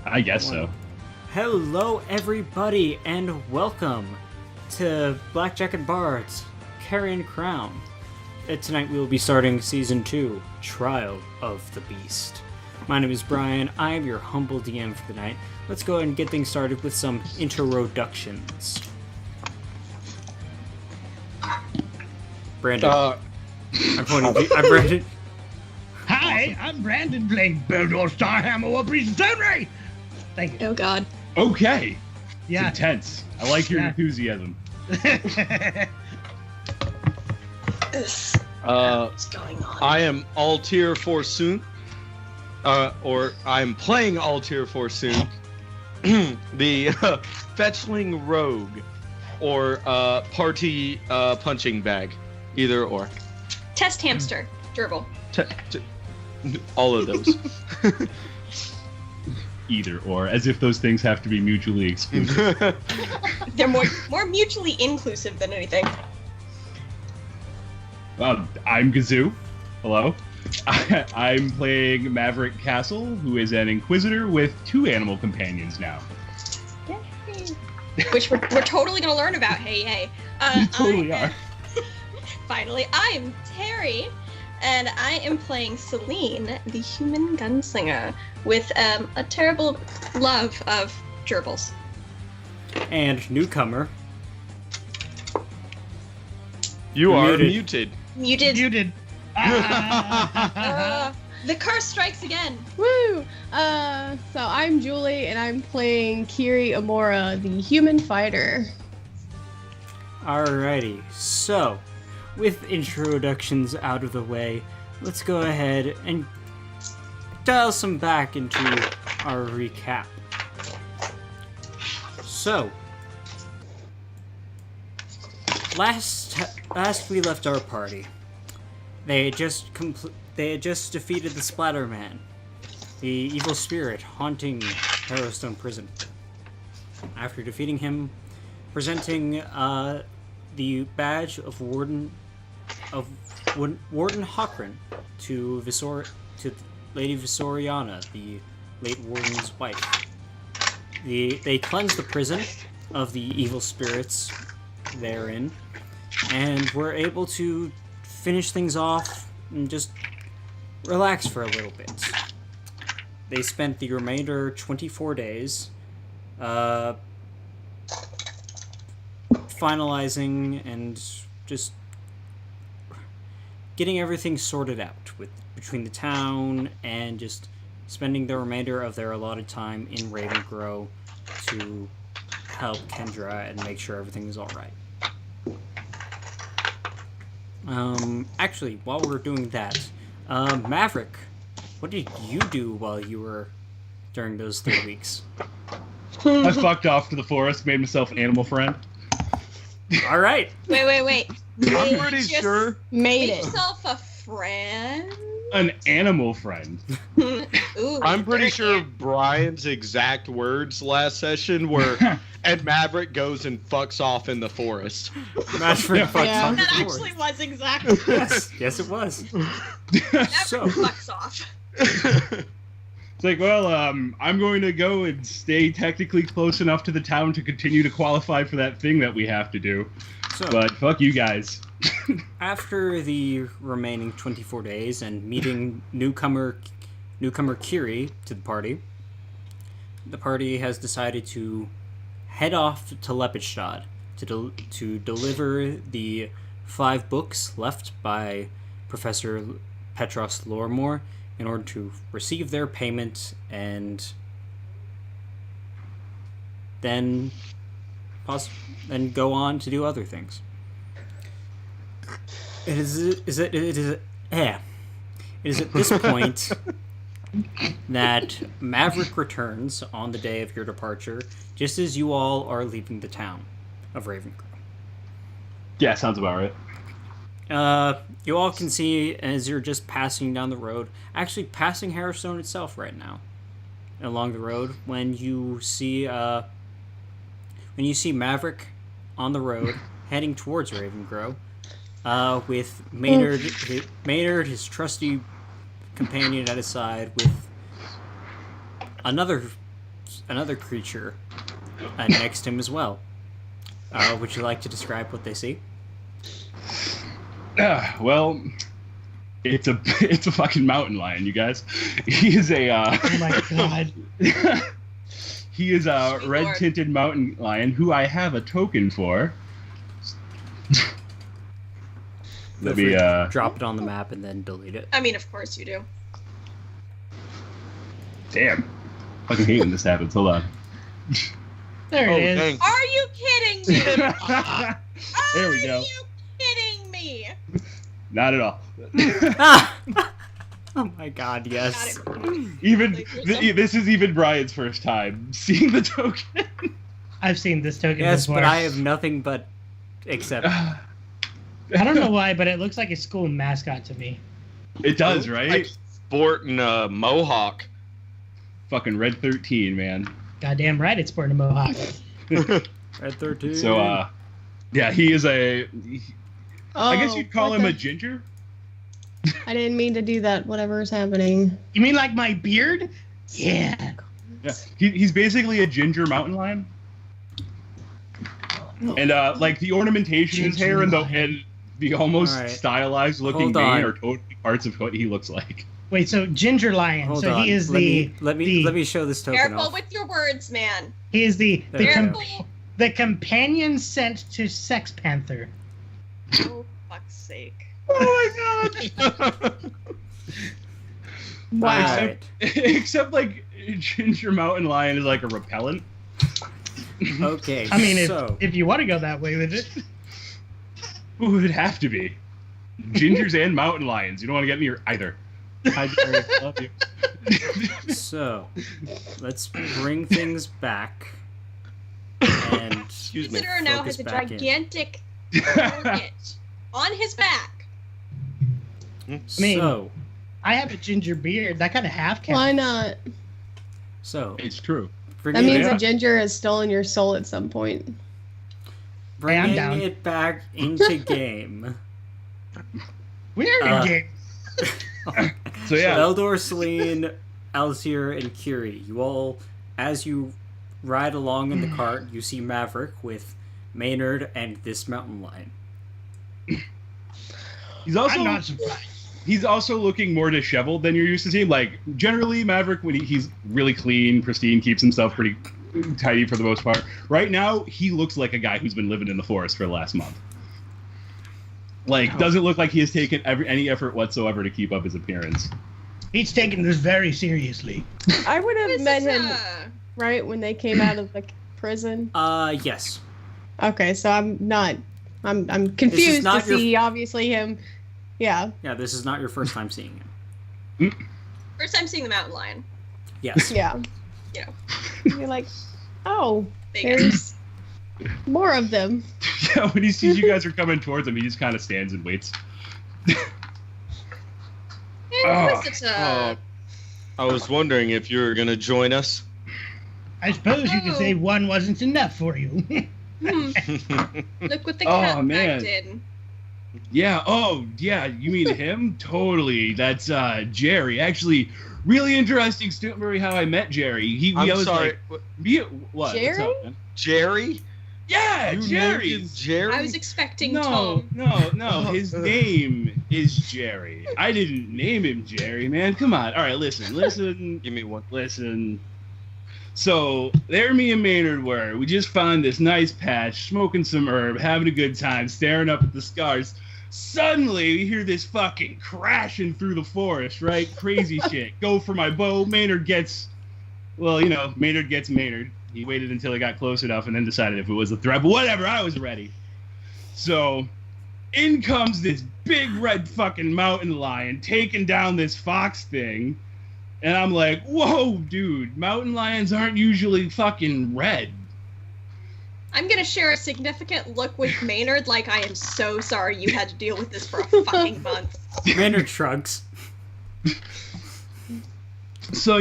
I guess so. Hello, everybody, and welcome to Blackjack and Bard's Carrion Crown. Tonight we will be starting Season 2, Trial of the Beast. My name is Brian, I am your humble DM for the night. Let's go ahead and get things started with some introductions. Brandon. I'm pointing to you. I'm Brandon. Hi, I'm Brandon playing Bildor Starhammer or Priest Ray. Thank you. Oh god. Okay. Yeah. It's intense. I like your Yeah. enthusiasm. What's going on? I am Altir Forsoon. Or I'm playing Altir Forsoon. The Fetchling Rogue. Or Party Punching Bag. Either or. Test hamster. Gerbil. All of those. Either or, as if those things have to be mutually exclusive. They're more mutually inclusive than anything. I'm Gazoo. Hello. I'm playing Maverick Castle, who is an Inquisitor with 2 animal companions now. Yay. Which we're totally gonna learn about. Hey. You totally are. Finally, I'm Terry, and I am playing Celine, the human gunslinger, with a terrible love of gerbils. And newcomer. You are Muted. muted. Muted. Ah. The curse strikes again. Woo! So I'm Julie, and I'm playing Kiri Amora, the human fighter. Alrighty, so with introductions out of the way, let's go ahead and dial some back into our recap. So, last we left our party, they had just defeated the Splatterman, the evil spirit haunting Harrowstone Prison. After defeating him, presenting the badge of Warden Hockran to Lady Visoriana, the late Warden's wife. They cleansed the prison of the evil spirits therein, and were able to finish things off and just relax for a little bit. They spent the remainder 24 days finalizing and just getting everything sorted out between the town and just spending the remainder of their allotted time in Ravengro to help Kendra and make sure everything is alright. Actually, while we're doing that, Maverick, what did you do while you were during those 3 weeks? I fucked off to the forest, made myself an animal friend. Alright. Wait. I'm pretty sure. Made Make it. yourself a friend. An animal friend. Ooh, I'm pretty dirty. sure Brian's exact words last session were, and Maverick goes and fucks off in the forest. Maverick fucks Yeah. off That the actually forest. was exactly. Yes, it was. Never So- fucks off. It's like, well, I'm going to go and stay technically close enough to the town to continue to qualify for that thing that we have to do. So, But fuck you guys. after the remaining 24 days and meeting newcomer Kiri to the party has decided to head off to Lepidstadt to deliver the 5 books left by Professor Lorrimor in order to receive their payment and then go on to do other things. It is at this point that Maverick returns on the day of your departure, just as you all are leaving the town of Ravengro. Yeah, sounds about right. You all can see as you're just passing down the road, actually passing Harrowstone itself right now, along the road, when you see Maverick on the road heading towards Ravengro, with Maynard, his trusty companion, at his side, with another another creature next to him as well. Would you like to describe what they see? Well, it's a fucking mountain lion, you guys. He is a Oh my god. he is a red-tinted mountain lion who I have a token for. Let me drop it on the map and then delete it. I mean, of course you do. Damn. Fucking hate when this happens. Hold on. There it is. Dang. Are you kidding me? There we go. Are you kidding me? Not at all. Oh my god, yes. Got it. Even this is even Brian's first time seeing the token. I've seen this token Yes, before. but I have nothing but except. I don't know why, but it looks like a school mascot to me. It does, right? Like sporting a mohawk. Fucking Red 13, man. Goddamn right, it's sporting a mohawk. Red 13. So, yeah, he is I guess you'd call what him the- a ginger. I didn't mean to do that. Whatever's happening. You mean like my beard? Yeah. Yeah, he's basically a ginger mountain lion. And like the ornamentation in his hair and the almost All right. stylized looking Hold mane on. are totally parts of what he looks like. Wait, so Ginger Lion. Hold so on. he is let me show this token Careful off. with your words, man. he is the There you go. the companion sent to Sex Panther. Oh, fuck's sake. Oh my god! Wow. Alright. Except like ginger mountain lion is like a repellent. Okay. I mean, so if you want to go that way with it. Who would it have to be? Gingers and mountain lions. You don't want to get near either. Hi, Jerry. Love you. So, let's bring things back. And Excuse me. Visitor now focus has a back in. gigantic target on his back. mean- so, I have a ginger beard. That kind of half counts. Why not? It's true. That bringing, means Yeah. a ginger has stolen your soul at some point. bringing down. it back into game. We're in Uh, game. So yeah, Eldor, Celine, Alcir, and Curie. You all, as you ride along in the cart, you see Maverick with Maynard and this mountain lion. he's also I'm not surprised. he's also looking more disheveled than you're used to seeing. Like generally, Maverick when he's really clean, pristine, keeps himself pretty tidy for the most part. Right now, he looks like a guy who's been living in the forest for the last month. Like, doesn't look like he has taken any effort whatsoever to keep up his appearance. He's taking this very seriously. I would have met him Visitor. right when they came out of the prison. Yes. Okay, so I'm confused to not your- see obviously him. Yeah. Yeah, this is not your first time seeing him. First time seeing the mountain lion. Yes. Yeah. You know, You're like, oh, big guy. there's more of them. Yeah, when he sees you guys are coming towards him, he just kind of stands and waits. Visitor. I was wondering if you were gonna join us. I suppose you could say one wasn't enough for you. Look what the Oh, cat man. did. Yeah. Oh, yeah. You mean him? Totally. That's Jerry. Actually, really interesting story how I met Jerry. I'm I was sorry, Like, what? Jerry? What's up, man? Jerry. Yeah, You Jerry. named him Jerry. I was expecting No, Tom. no. His name is Jerry. I didn't name him Jerry, man. Come on. All right, listen. Give me one. Listen. So there me and Maynard were. We just found this nice patch, smoking some herb, having a good time, staring up at the stars. Suddenly, we hear this fucking crashing through the forest, right? Crazy shit. Go for my bow. Maynard gets Maynard. He waited until he got close enough and then decided if it was a threat. But whatever, I was ready. So in comes this big red fucking mountain lion taking down this fox thing. And I'm like, whoa, dude, mountain lions aren't usually fucking red. I'm gonna share a significant look with Maynard like I am so sorry you had to deal with this for a fucking month. Maynard shrugs. So,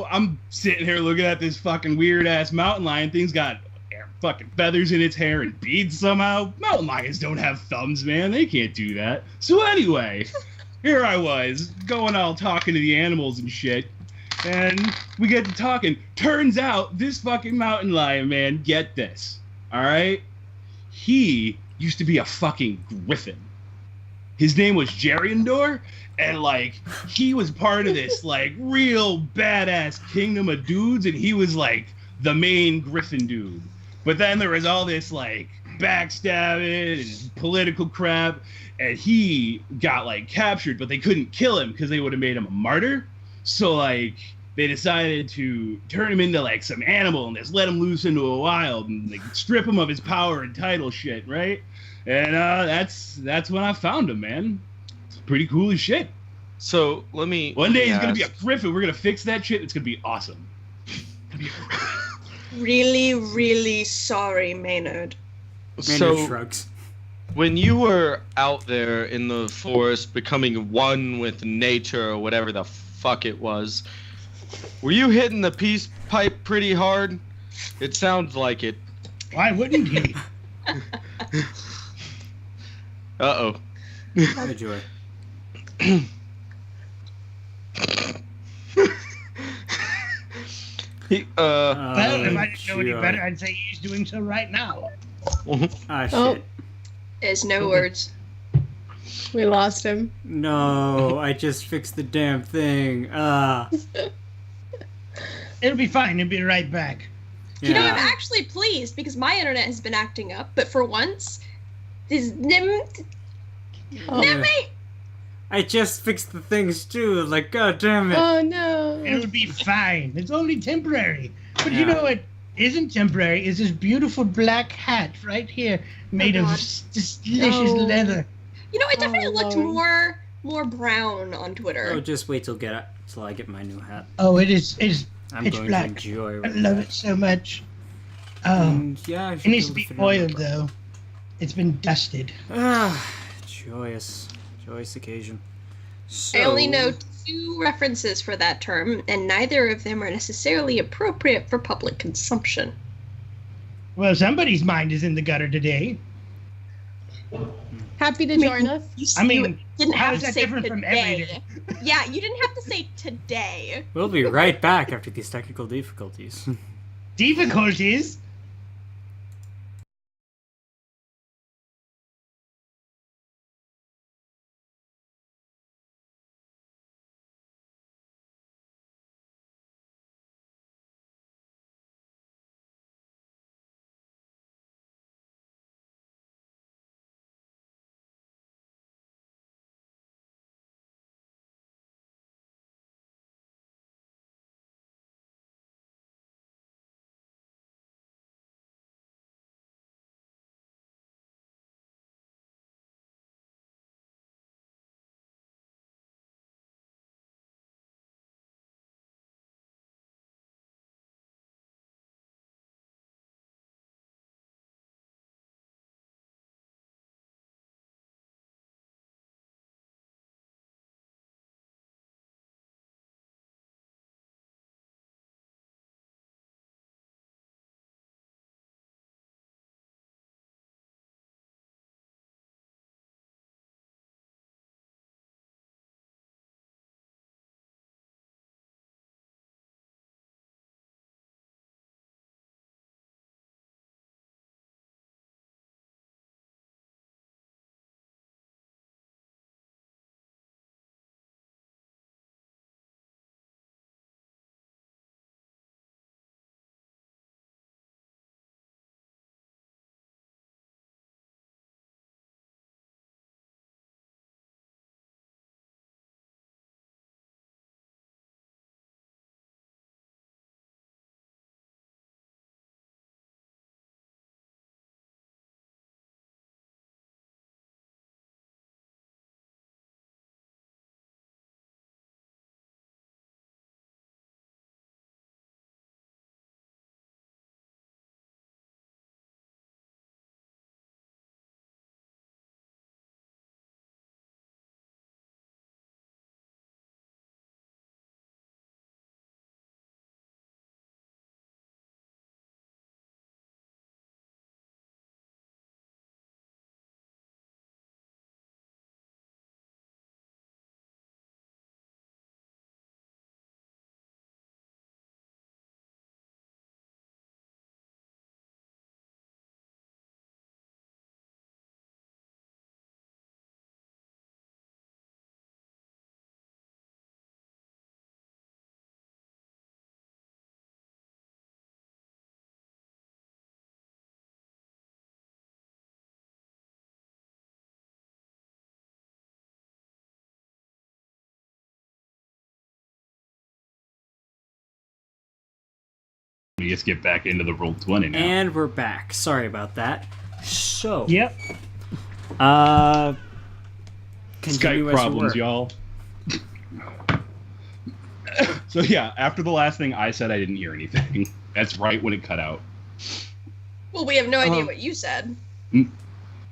I'm sitting here looking at this fucking weird-ass mountain lion. Thing's got fucking feathers in its hair and beads somehow. Mountain lions don't have thumbs, man. They can't do that. So anyway, here I was, going all talking to the animals and shit. And we get to talking. Turns out this fucking mountain lion, man, get this. All right? He used to be a fucking griffin. His name was Gerondor, and like he was part of this like real badass kingdom of dudes, and he was like the main griffin dude. But then there was all this like backstabbing and political crap, and he got like captured, but they couldn't kill him because they would have made him a martyr. So like they decided to turn him into like some animal and just let him loose into a wild and like strip him of his power and title shit, right? And that's when I found him, man. It's pretty cool as shit. So let me. One day he's gonna be a griffin. We're gonna fix that shit. It's gonna be awesome. Really, really sorry, Maynard. Maynard shrugs. When you were out there in the forest, becoming one with nature or whatever the fuck it was, were you hitting the peace pipe pretty hard? It sounds like it. Why wouldn't he? Uh-oh. Enjoy. Well, if I didn't know any better, I'd say he's doing so right now. Ah, shit. Oh. There's no words. We lost him. No, I just fixed the damn thing. It'll be fine. He'll be right back. You know, I'm Yeah. actually pleased because my internet has been acting up, but for once, this Oh. I just fixed the things too. Like, god damn it. Oh no. It'll be fine. It's only temporary. But you Yeah. know what isn't temporary is this beautiful black hat right here, made of God. this delicious Oh. leather. You know, it definitely Oh, looked Lord. more brown on Twitter. Oh, just wait till I get my new hat. Oh, it's I'm pitch going black. to enjoy I wearing love that. it so much. Oh, And yeah, I should it needs to able be fit it on my oiled bra. though. It's been dusted. Joyous occasion. So, I only know 2 references for that term, and neither of them are necessarily appropriate for public consumption. Well, somebody's mind is in the gutter today. Happy to join us. I mean, You didn't how have is to that say different from every today. day? Yeah, you didn't have to say today. We'll be right back after these technical difficulties. Difficulties? me just get back into the Roll20 now. And we're back. Sorry about that. So. Yep. Continue Skype as problems, you were. y'all. So yeah, after the last thing I said, I didn't hear anything. That's right when it cut out. Well, we have no idea what you said.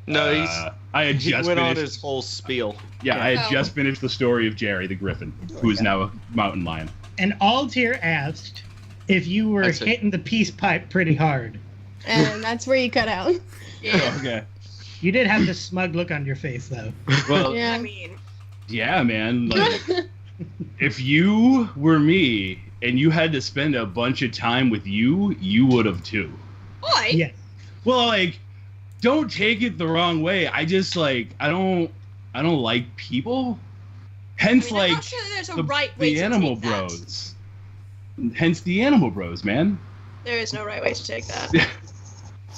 No, I had he just went on finished. his whole spiel. Yeah, I had Oh. just finished the story of Jerry the Griffin, who is now a mountain lion. And Altair asked if you were That's it. hitting the peace pipe pretty hard. And that's where you cut out. Oh, okay. You did have this smug look on your face, though. Well, Yeah. I mean, yeah, man. Like, if you were me and you had to spend a bunch of time with you would have too. why? Yes. Well, like, don't take it the wrong way. I just like I don't like people. Hence, I'm like not sure that there's a right way the to animal take that. bros. Hence the animal bros, man. There is no right way to take that.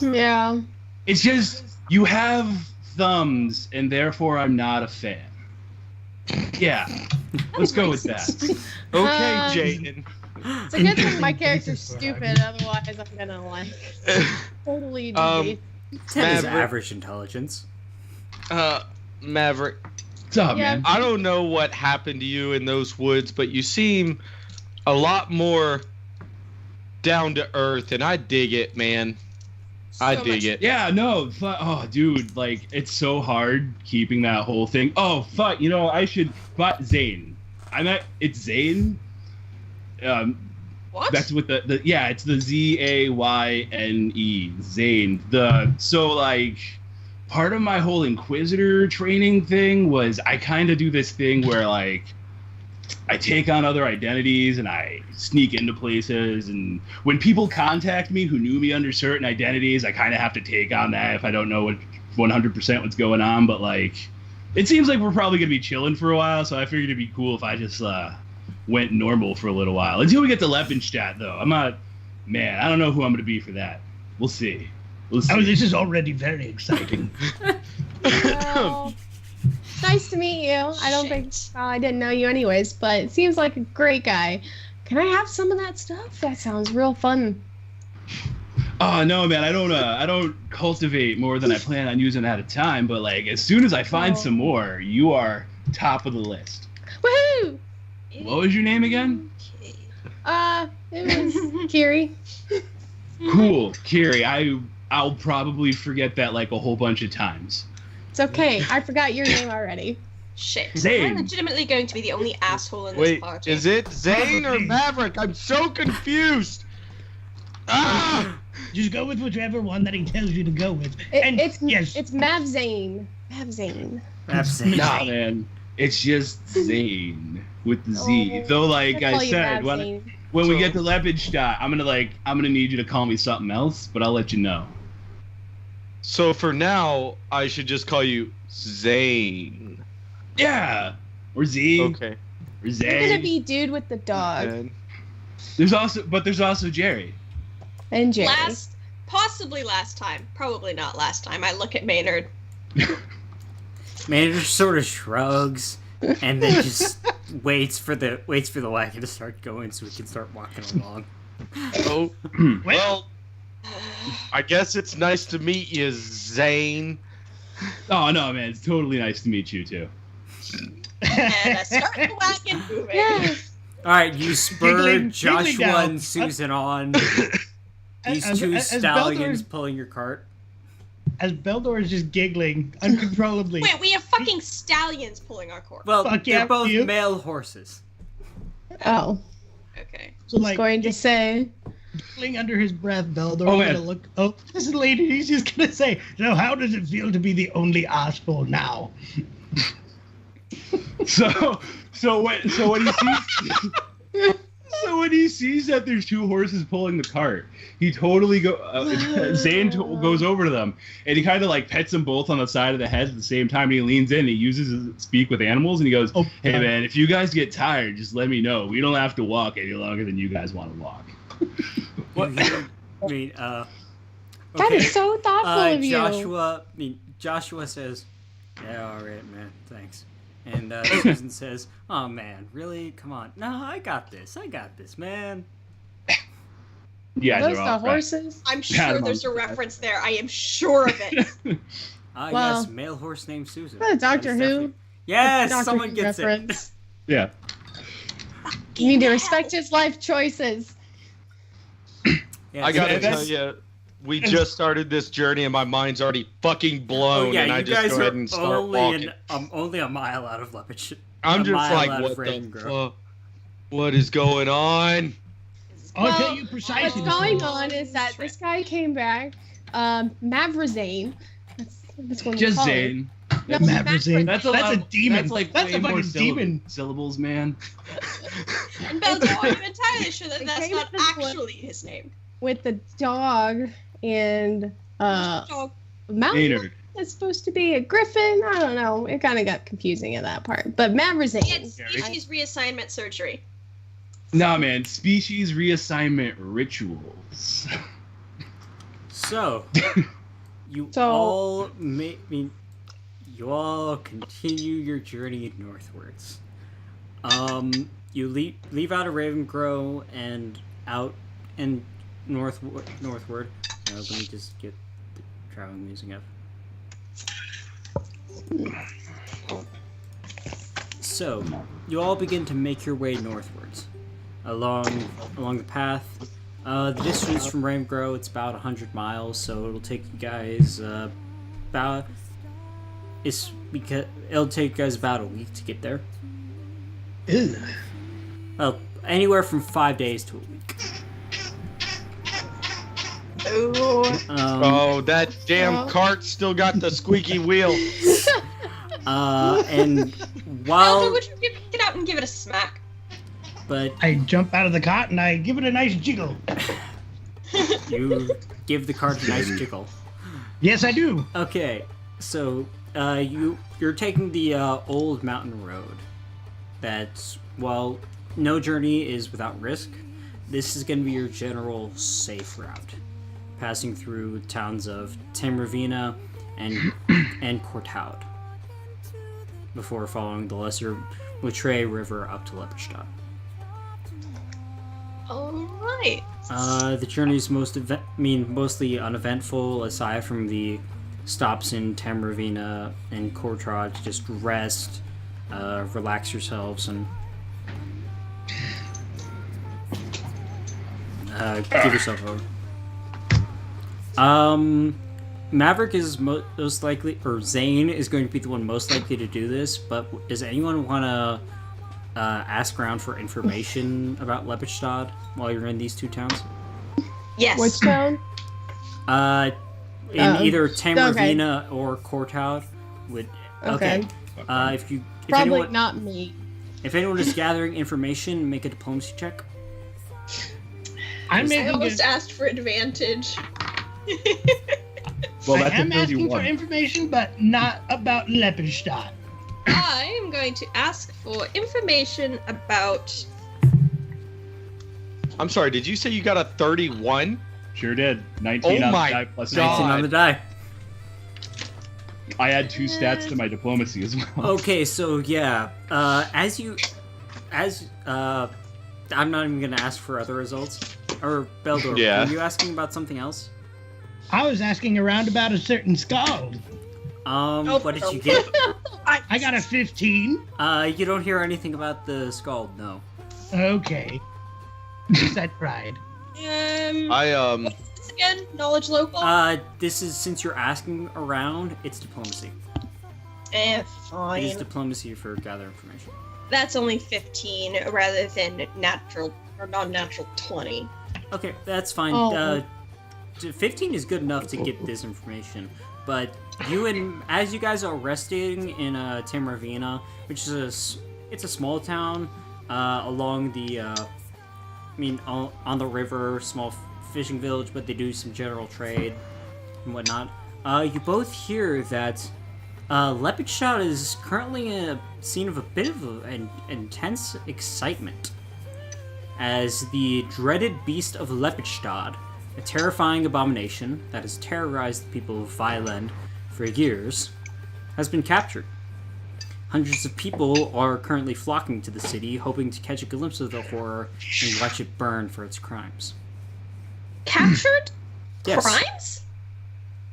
Yeah. It's just you have thumbs, and therefore I'm not a fan. Yeah, let's go with that. Okay, Um, Jaden. It's a good thing my character's stupid, otherwise I'm gonna like totally debate. 10 is Maverick. average intelligence. Maverick, What's up, Yeah. man? I don't know what happened to you in those woods, but you seem a lot more down to earth, and I dig it, man. I So dig much- it. Yeah, no, oh, dude, like it's so hard keeping that whole thing. Oh, fuck, you know I should. But Zane, it's Zane. What? That's with the yeah, it's the Zayne, Zane. So like part of my whole Inquisitor training thing was I kind of do this thing where like I take on other identities and I sneak into places, and when people contact me who knew me under certain identities, I kind of have to take on that if I don't know what 100% what's going on. But like it seems like we're probably gonna be chilling for a while, so I figured it'd be cool if I just went normal for a little while until we get to Lepidstadt, though. I'm not, man. I don't know who I'm gonna be for that. We'll see. We'll see. Oh, this is already very exciting. Well, nice to meet you. I don't think I didn't know you anyways, but it seems like a great guy. Can I have some of that stuff? That sounds real fun. Oh no, man. I don't cultivate more than I plan on using at a time. But like, as soon as I find some more, you are top of the list. Woohoo! What was your name again? It was Kiri. Cool, Kiri. I'll probably forget that like a whole bunch of times. It's okay. I forgot your name already. Shit. Zane. Am I legitimately going to be the only asshole in this Wait, party? is it Zane or Probably. Maverick? I'm so confused. Ah! Just go with whichever one that he tells you to go with. It's yes, it's Mav Zane. Mav Zane. Absolutely. Nah, man. It's just Zane with the Z. Oh, Though, like I call I you said, Mav when Zane. we get to Lepidstadt, I'm gonna need you to call me something else, but I'll let you know. So for now, I should just call you Zane. Yeah, or Z, Okay. or You're Zane. gonna be dude with the dog And- There's also Jerry. and Jerry. Possibly last time. Probably not last time. I look at Maynard. Manager sort of shrugs and then just waits for the wagon to start going so we can start walking along. Oh, well, I guess it's nice to meet you, Zane. Oh no, man, it's totally nice to meet you too. And I start the wagon moving. Yeah. All right, you spur Giggling Joshua down. and Susan on. These As- two as stallions Beldor- pulling your cart. as Beldor is just giggling uncontrollably. Wait, we have fucking stallions pulling our corpse. Well, Fuck they're yeah, both you. male horses. Oh, Okay. So I was like going to say. giggling under his breath, Beldor Oh, gonna man. look. Oh, this lady. He's just gonna say. So how does it feel to be the only asshole now? So when he sees that there's two horses pulling the cart, he totally Zane goes over to them and he kind of like pets them both on the side of the head at the same time. And he leans in and he uses his speak with animals and he goes, Oh, "Hey God. man, if you guys get tired, just let me know. We don't have to walk any longer than you guys want to walk." What? I mean, That okay. is so thoughtful of you. Joshua says, "Yeah, all right, man, thanks." And Susan says, "Oh man, really? Come on. No, I got this, man." Yeah, Are those they're the all horses? I'm Yeah, sure I'm there's a on that. reference there. I am sure of it. Well, Yes, male horse named Susan. Doctor That is Who. definitely- Yes, Doctor someone Who gets it. reference. Yeah. You need to respect his life choices. Yeah, I gotta that's- tell you, we just started this journey and my mind's already fucking blown, Oh yeah, and I you just guys go are ahead and start walking. only a mile out of Lepidstadt. I'm a just mile like, out of what the Ravengro. fuck? What is going on? I'll tell Well, you precisely. What's going on is that this guy came back, Mavrazane. That's what we Just call him. Zane. No, Mavrazane. That's That's a demon. That's like That's way a more fucking demon. syllables, man. And Beldo, I'm entirely sure that It that's came not to this one- actually his name. With the dog and Dog. mountain. Maynard. It's supposed to be a griffin. I don't know. It kind of got confusing at that part. But Mavrazane. It's species reassignment surgery. Nah, man. Species reassignment rituals. So, you you all continue your journey northwards. You leave out of Ravengro and out and northward. Let me just get the traveling music up. So, you all begin to make your way northwards along the path. The distance from Ravengro, it's about 100 miles, so it'll take you guys about a week to get there. Ew. Well, anywhere from 5 days to a week. Ooh. Oh, that damn well. cart still got the squeaky wheel. And Beldo, while would you get out and give it a smack? but I jump out of the cot and I give it a nice jiggle. you give the cart a nice jiggle. Yes, I do. Okay, so you're taking the old mountain road. That's while no journey is without risk, this is going to be your general safe route, passing through towns of Tamravina and Courtaud before following the lesser Moutray River up to Lepidstadt. Alright. The journey is mostly uneventful, aside from the stops in Tamravina and Courtaud to just rest, relax yourselves, and give yourself over. Maverick is most likely, or Zane is going to be the one most likely to do this, but does anyone want to ask around for information about Lepidstadt while you're in these two towns? Yes. Which town? In either Tamravina or Courtaud. Okay. Okay. If Probably anyone, not me. if anyone is gathering information, make a diplomacy check. I'm I making almost a, asked for advantage. Well, I that's am a asking for 31. information, but not about Lepidstadt. I am going to ask for information about. I'm sorry, did you say you got a 31? Sure did. 19 Oh on my the die plus God. 19 on the die. I add 2 stats to my diplomacy as well. Okay, so yeah, I'm not even gonna ask for other results. Or Beldor, Yeah. were you asking about something else? I was asking around about a certain skull. What did you get? I got a 15. You don't hear anything about the Scald, no. Okay. Yes, I tried. What's this again? Knowledge local? This is, since you're asking around, it's diplomacy. It is Fine. diplomacy for gather information. That's only 15 rather than natural or non-natural 20. Okay, that's fine. Oh. 15 is good enough to get this information, but as you guys are resting in Tamravina, which is it's a small town along the on the river, small fishing village, but they do some general trade and whatnot. You both hear that Lepidstadt is currently in a scene of a bit of an intense excitement, as the dreaded beast of Lepidstadt, a terrifying abomination that has terrorized the people of Violend for years, has been captured. Hundreds of people are currently flocking to the city, hoping to catch a glimpse of the horror and watch it burn for its crimes. Captured? Yes. Crimes?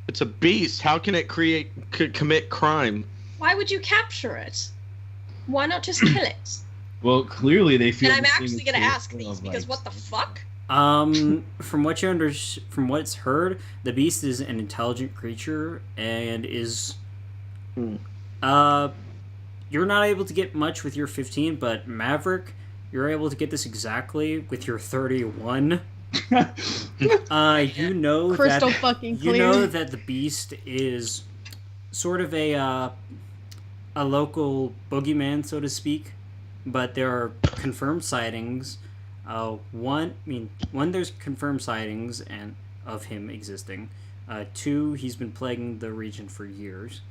It's a beast. How can it commit crime? Why would you capture it? Why not just kill it? Well, clearly they feel. And I'm this thing actually is gonna full ask of, these because what the fuck? From what you from what's heard, the beast is an intelligent creature and is you're not able to get much with your 15, but Maverick, you're able to get this exactly with your 31. You know Crystal that fucking you clear. know that the beast is sort of a local boogeyman, so to speak, but there are confirmed sightings. One, there's confirmed sightings and of him existing. 2, he's been plaguing the region for years.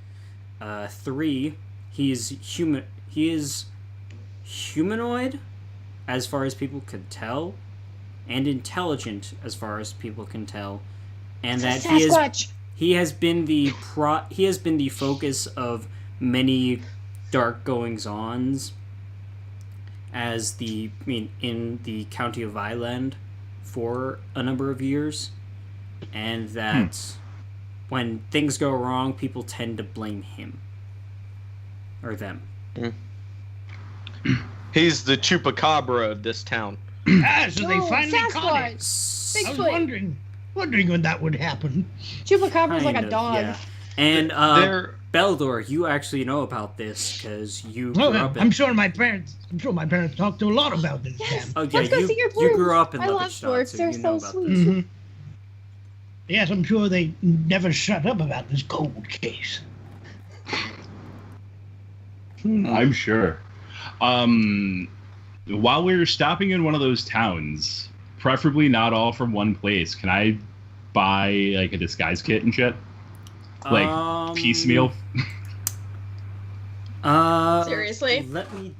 3, he is humanoid, as far as people could tell, and intelligent, as far as people can tell, and that he has been the focus of many dark goings-ons in the county of Island for a number of years, and that when things go wrong, people tend to blame him or them. He's the chupacabra of this town. So they finally caught it. Sasquatch. I was Bigfoot. wondering when that would happen. Chupacabra's like Kind a of, dog. yeah. And They're Beldor, you actually know about this because you grew Oh, up in. I'm sure my parents talked to a lot about this. Yes. Oh yeah, Let's go see your you grew birds. up in I love Lepidstadt, birds. so They're you know so about sweet. this. Mm-hmm. Yes, I'm sure they never shut up about this cold case. I'm sure. While we're stopping in one of those towns, preferably not all from one place, can I buy like a disguise kit and shit? Like piecemeal? Seriously? Let me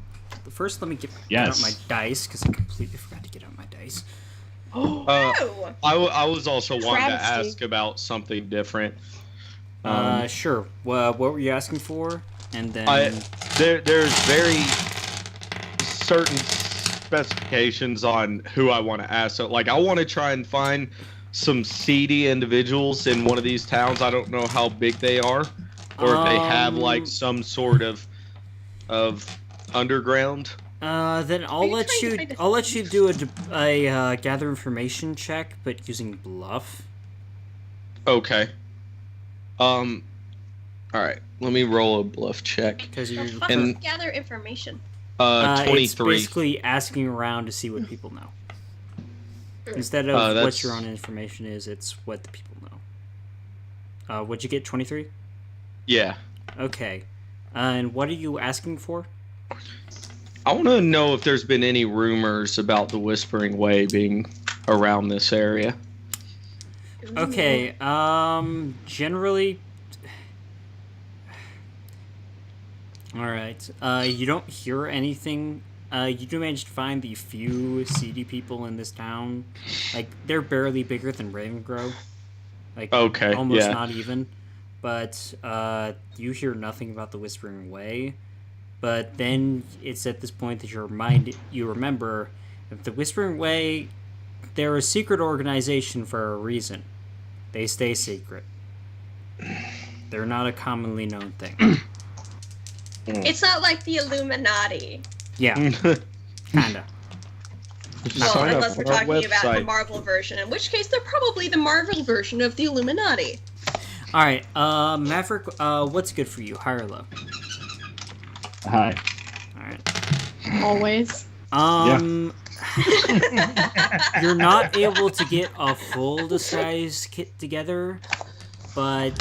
get Yes. out my dice because I completely forgot to get out my dice. No! I was also wanting to Travesty. ask about something different. Sure. What were you asking for? And then There's very certain specifications on who I want to ask. So, like, I want to try and find some seedy individuals in one of these towns. I don't know how big they are, or if they have like some sort of underground. then Are you trying to find a I'll let you do a gather information check, but using bluff. Okay. All right. Let me roll a bluff check. Because The you're fuck And- is gather information? 23. It's basically asking around to see what people know. Instead of what that's- your own information is, it's what the people know. What'd you get? 23? Yeah. Okay. And what are you asking for? I want to know if there's been any rumors about the Whispering Way being around this area. Okay. Generally. All right. You don't hear anything. You do manage to find the few seedy people in this town. Like, they're barely bigger than Ravengro. Like, Okay, almost yeah. not even. But you hear nothing about the Whispering Way. But then it's at this point that you remember that the Whispering Way, they're a secret organization for a reason. They stay secret. They're not a commonly known thing. It's not like the Illuminati. Yeah, kinda. Well, Sign up unless we're on our talking about the website. Marvel version, in which case they're probably the Marvel version of the Illuminati. All right, Maverick. What's good for you? High or low? Hi. All right. Always. You're not able to get a full disguise kit together, but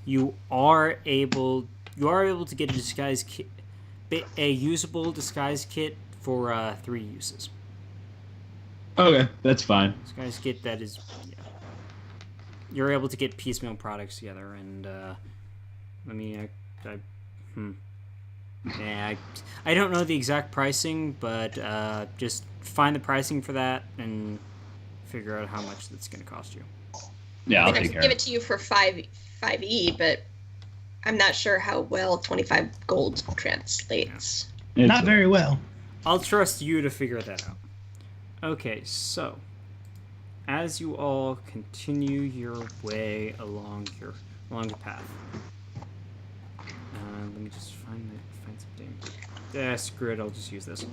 you are able to get a disguise kit, a usable disguise kit for 3 uses. Okay, that's fine. Disguise kit that is, yeah. You're able to get piecemeal products together, and I don't know the exact pricing, but just find the pricing for that and figure out how much that's going to cost you. Yeah, I I'll think I take could care give of it to you for 5e, but I'm not sure how well 25 gold translates. it. Not very well. I'll trust you to figure that out. Okay, so as you all continue your way along the path, let me just find something. Screw it. I'll just use this.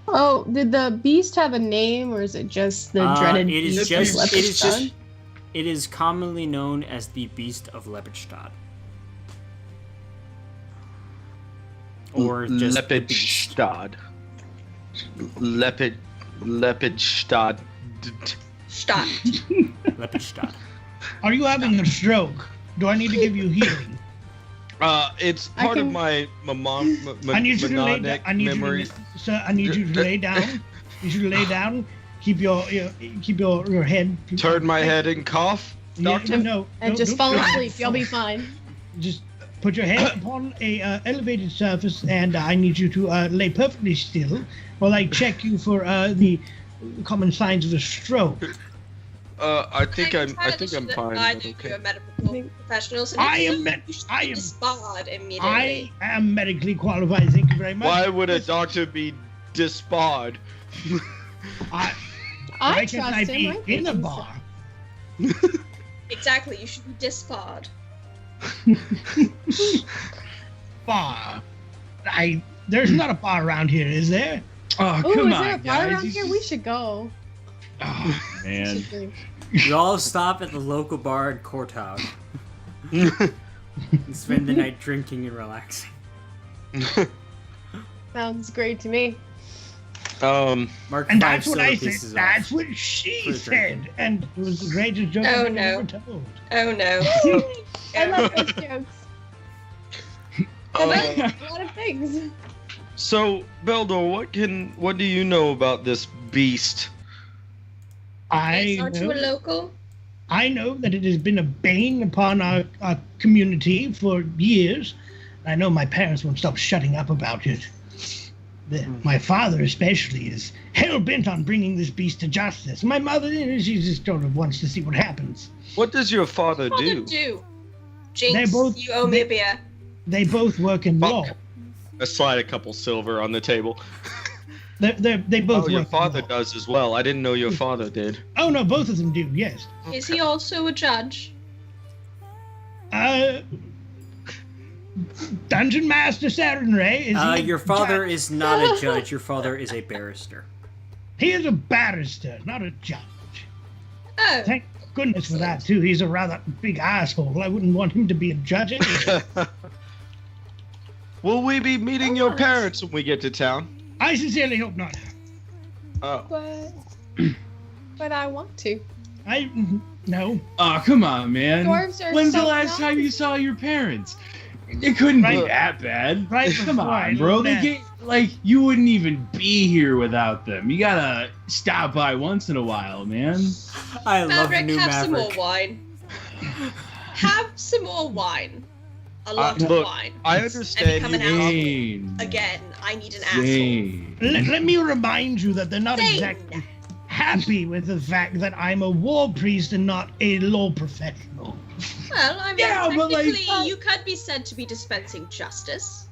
Oh, did the beast have a name, or is it just the dreaded beast of Lepidstadt? It is commonly known as the Beast of Lepidstadt. Or just Lepidstadt. Lepidstadt. Lepidstadt. Are you having a stroke? Do I need to give you healing? It's part of my I need you to lay down. memory. I need you to lay down. You should lay down. Keep your head. Turn my head and cough, doctor. No. And just fall asleep. You'll be fine. Just put your head upon a elevated surface, and I need you to lay perfectly still while I check you for the common signs of a stroke. I think I'm fine. I but do okay. you're a medical professional, so I you am should be disbarred immediately. I am medically qualified. Thank you very much. Why would a doctor be disbarred? I Why trust can't I him. be in a bar? Exactly, you should be disbarred. Bar. There's not a bar around here, is there? Oh, Ooh, come is there a on, bar guys. around here? We should go. Oh, man. We should drink. You all stop at the local bar in Courtown and spend the night drinking and relaxing. Sounds great to me. Mark And 5 that's what silver I pieces said. off. That's what she For said. drinking. And it was the greatest joke Oh, I've no. ever told. Oh no. I love those jokes. I like a lot of things. So, Beldor, what do you know about this beast? Aren't you a local? I know that it has been a bane upon our community for years. I know my parents won't stop shutting up about it. My father especially is hell-bent on bringing this beast to justice. My mother, she just sort of wants to see what happens. What does your father What do? do? Jinx, They're both- you owe me a beer. They both work in law. I slide a couple silver on the table. They both Oh, your work in father law. does as well. I didn't know your father did. Oh, no, both of them do, yes. Is he also a judge? Dungeon Master Sarenrae is he Your a father judge? is not a judge. Your father is a barrister. He is a barrister, not a judge. Oh, Thank goodness for that, too. He's a rather big asshole. I wouldn't want him to be a judge anyway. Will we be meeting your parents when we get to town? I sincerely hope not. Oh. But I want to. No. Oh, come on, man. Dwarves are When's so the last time you saw your parents? It couldn't be Right. that bad. Right Come before I on, bro. They left. get you wouldn't even be here without them. You gotta stop by once in a while, man. I love Maverick, new have some more Maverick. wine. Have some more wine. A lot of look, wine. I And understand become you. an asshole. Zane. Again, I need an asshole. Zane. Let me remind you that they're not Zane. exactly happy with the fact that I'm a war priest and not a law professional. Well, I mean, Yeah, but, technically, you could be said to be dispensing justice.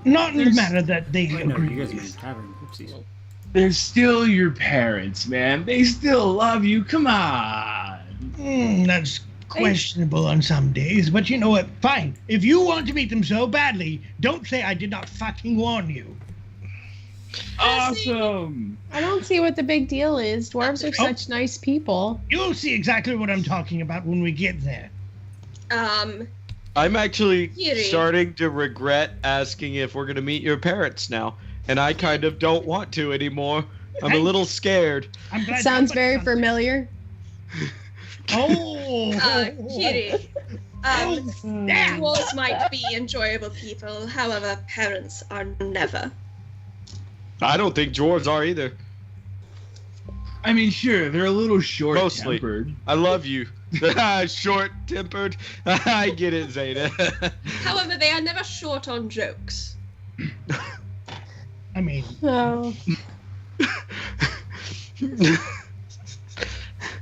Not in the manner that they Wait, no, agree you guys are in with. tavern. Oopsies. They're still your parents, man. They still love you. Come on. That's questionable on some days, but you know what? Fine. If you want to meet them so badly, don't say I did not fucking warn you. Awesome. I don't see what the big deal is. Dwarves are such nice people. You'll see exactly what I'm talking about when we get there. I'm actually Yuri. starting to regret asking if we're gonna meet your parents now, and I kind of don't want to anymore. I'm a Hey. little scared. I'm glad Sounds somebody- very familiar. Oh. Kiri. Damn. Dwarves might be enjoyable people, however, parents are never. I don't think dwarves are either. I mean, sure, they're a little Mostly. short-tempered. I love you. Short-tempered. I get it, Zeta. However, they are never short on jokes. I mean, Oh.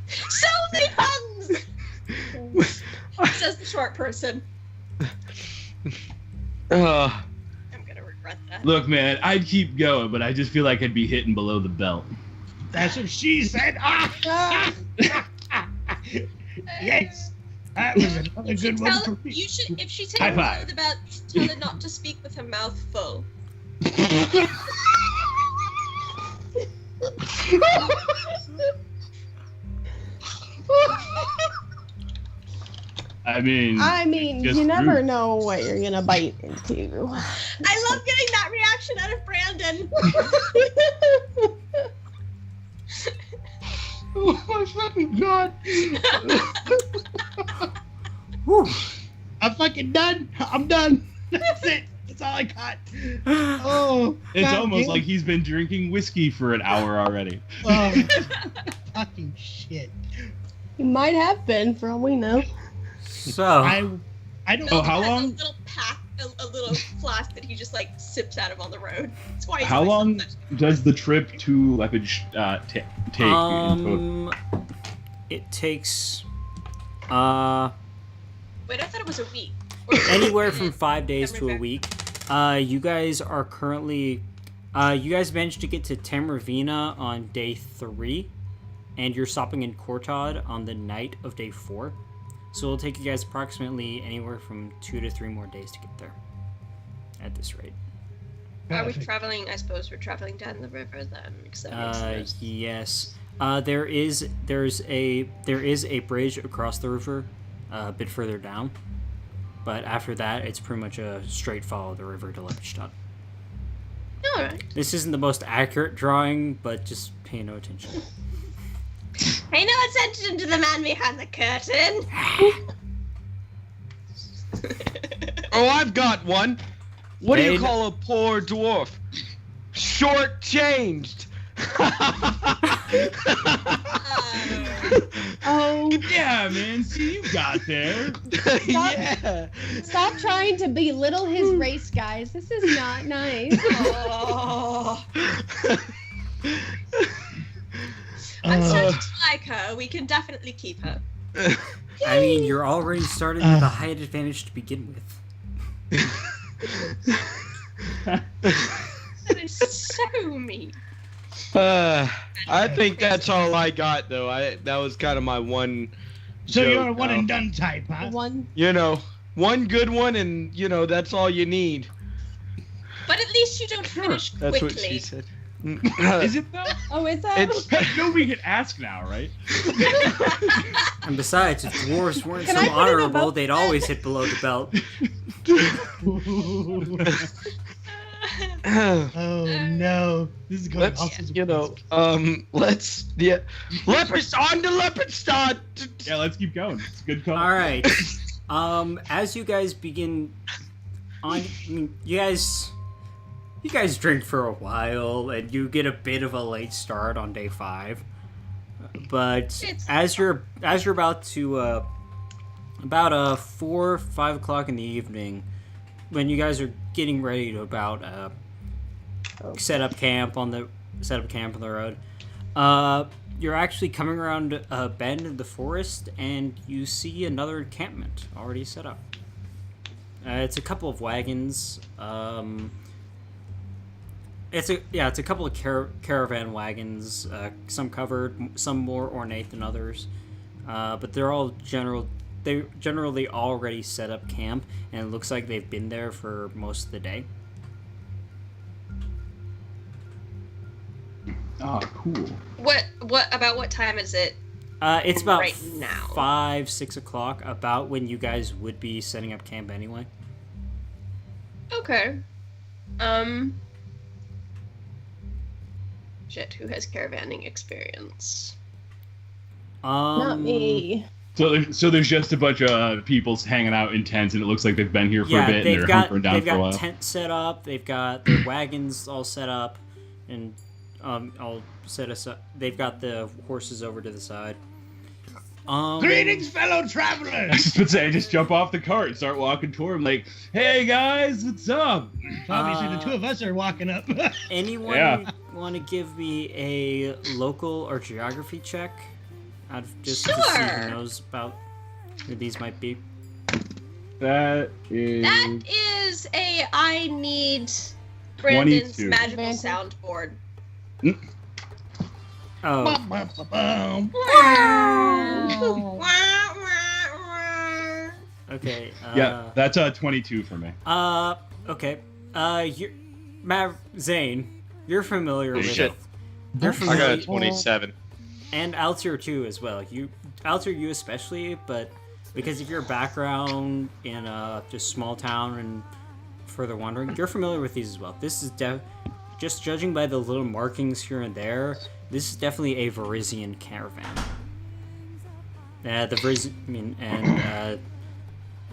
So many puns! Says the short person. I'm gonna regret that. Look, man, I'd keep going, but I just feel like I'd be hitting below the belt. That's what she said. Yes. That was another good one for me. You should, if she takes High five. about, tell her not to speak with her mouth full. I mean, you never know what you're gonna bite into. I love getting that reaction out of Brandon. Oh my fucking god. Whew. I'm fucking done. I'm done. That's it. That's all I got. Oh. it's God almost damn. like he's been drinking whiskey for an hour already. Oh, fucking shit. You might have been, for all we know. So, I don't Oh, know. how Has long? A little pack, a little flask that he just like sips out of on the road. It's why he's How always long so much- does the trip to Lepidstadt take? in total? it takes Wait, I thought it was a week. Or- anywhere from 5 days to a Everywhere. week. You guys are currently, you guys managed to get to Tamravina on day 3, and you're stopping in Kortod on the night of day 4. So it'll take you guys approximately anywhere from 2 to 3 more days to get there. At this rate. Are we traveling? I suppose we're traveling down the river then. Because that makes sense. Yes. There is a bridge across the river, a bit further down, but after that, it's pretty much a straight follow of the river to Lepidstadt. All right. This isn't the most accurate drawing, but just pay no attention. Pay no attention to the man behind the curtain. Oh, I've got one. What do you Hey, call a poor dwarf? Short-changed. Oh, Yeah, man. See, you got there. Yeah. stop trying to belittle his race, guys. This is not nice. Oh. I'm starting to like her. We can definitely keep her. I mean, you're already starting with a height advantage to begin with. That is so mean. I think that's all I got, though. That was kind of my one. So joke, you're a one though. and done type, huh? One. You know, one good one, and that's all you need. But at least you don't finish That's quickly. what she said. Is it though? Oh, is that? It's Nobody can ask now, right? And besides, if dwarves weren't Can so I put in a honorable, vote? they'd always hit below the belt. Oh no, this is going let's off as let's on to Lepidstadt. Yeah, let's keep going. It's a good call. All right. As you guys begin on, you guys drink for a while, and you get a bit of a late start on day 5. But as you're about to about 4 or 5 o'clock in the evening, when you guys are getting ready to about set up camp on the road, you're actually coming around a bend in the forest, and you see another encampment already set up. It's a couple of wagons. It's a couple of caravan wagons. Some covered, some more ornate than others, but they're all They generally already set up camp, and it looks like they've been there for most of the day. Oh, cool. What time is it? It's about Right now. 5-6 o'clock, about when you guys would be setting up camp anyway. Okay. Shit, who has caravanning experience? Not me. So there's just a bunch of people hanging out in tents, and it looks like they've been here for a bit, and they've they're got hunkering down for a while. tents set up. They've got their wagons all set up, and all set us up. They've got the horses over to the side. Greetings, fellow I travelers. was just about to say, just jump off the cart and start walking toward him, like, "Hey guys, what's up?" Obviously, the two of us are walking up. Anyone Yeah. want to give me a local or geography check? Just to see Sure. who knows about who these might be. That is. That is I need Brandon's 22. magical Advantage. soundboard. Oh, okay. Yeah, that's 22 for me. Okay. Zane, you're familiar with Shit. it. You're I familiar. got a 27. And Altair too as well. Altair, you especially, but because of your background in a just small town and further wandering, you're familiar with these as well. This is just judging by the little markings here and there. This is definitely a Varisian caravan.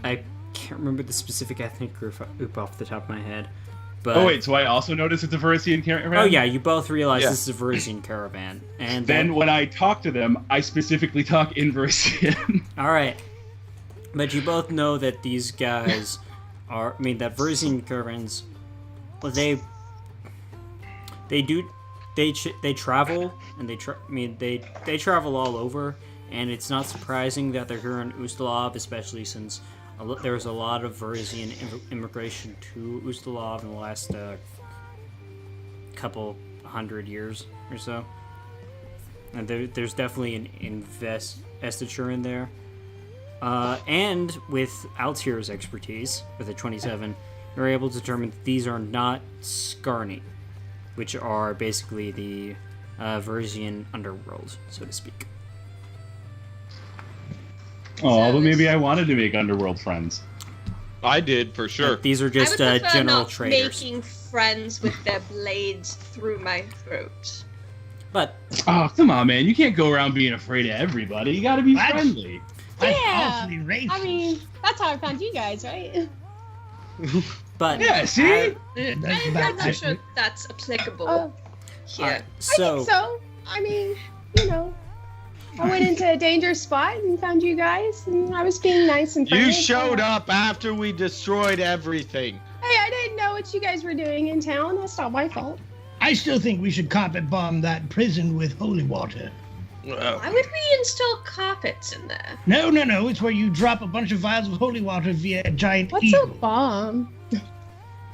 I can't remember the specific ethnic group off the top of my head. But, Oh wait, so I also noticed it's a Varisian caravan? Oh yeah, you both realize this is a Varisian caravan. And Then when I talk to them, I specifically talk in Varisian. Alright. But you both know that these guys are... that Varisian caravans... Well, they travel, and they travel all over, and it's not surprising that they're here in Ustalav, especially since there was a lot of Varisian immigration to Ustalav in the last couple 100 years or so. And there's definitely an investiture in there. And with Altair's expertise, with a 27, you're able to determine that these are not Skarni, which are basically the Varisian underworld, so to speak. Oh, but maybe I wanted to make underworld friends. I did, for sure. These are just I would prefer general not traders. making friends with their blades through my throat. But Oh, come on, man. You can't go around being afraid of everybody. You gotta be What? friendly. That's Yeah. awfully racist. I mean, that's how I found you guys, right? Yeah, see? Yeah, that's I'm about not it. sure that's applicable Oh, here. Alright, I so think so. I mean, I went into a dangerous spot and found you guys, and I was being nice and friendly. You showed up after we destroyed everything. Hey, I didn't know what you guys were doing in town. That's not my fault. I still think we should carpet bomb that prison with holy water. Why would we install carpets in there? No. It's where you drop a bunch of vials of holy water via a giant What's eagle. a bomb?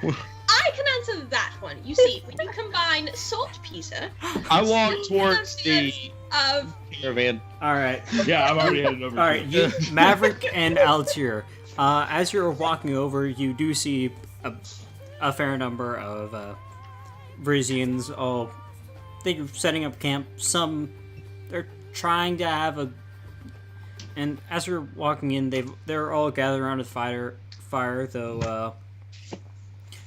I can answer that one. You see, when you combine saltpeter I walked towards the of caravan. alright. Yeah, I'm already headed over. Alright, Maverick and Altair. As you're walking over, you do see a fair number of Varisians all they're setting up camp. Some they're trying to have a and as you're walking in, they're all gathered around a fire, though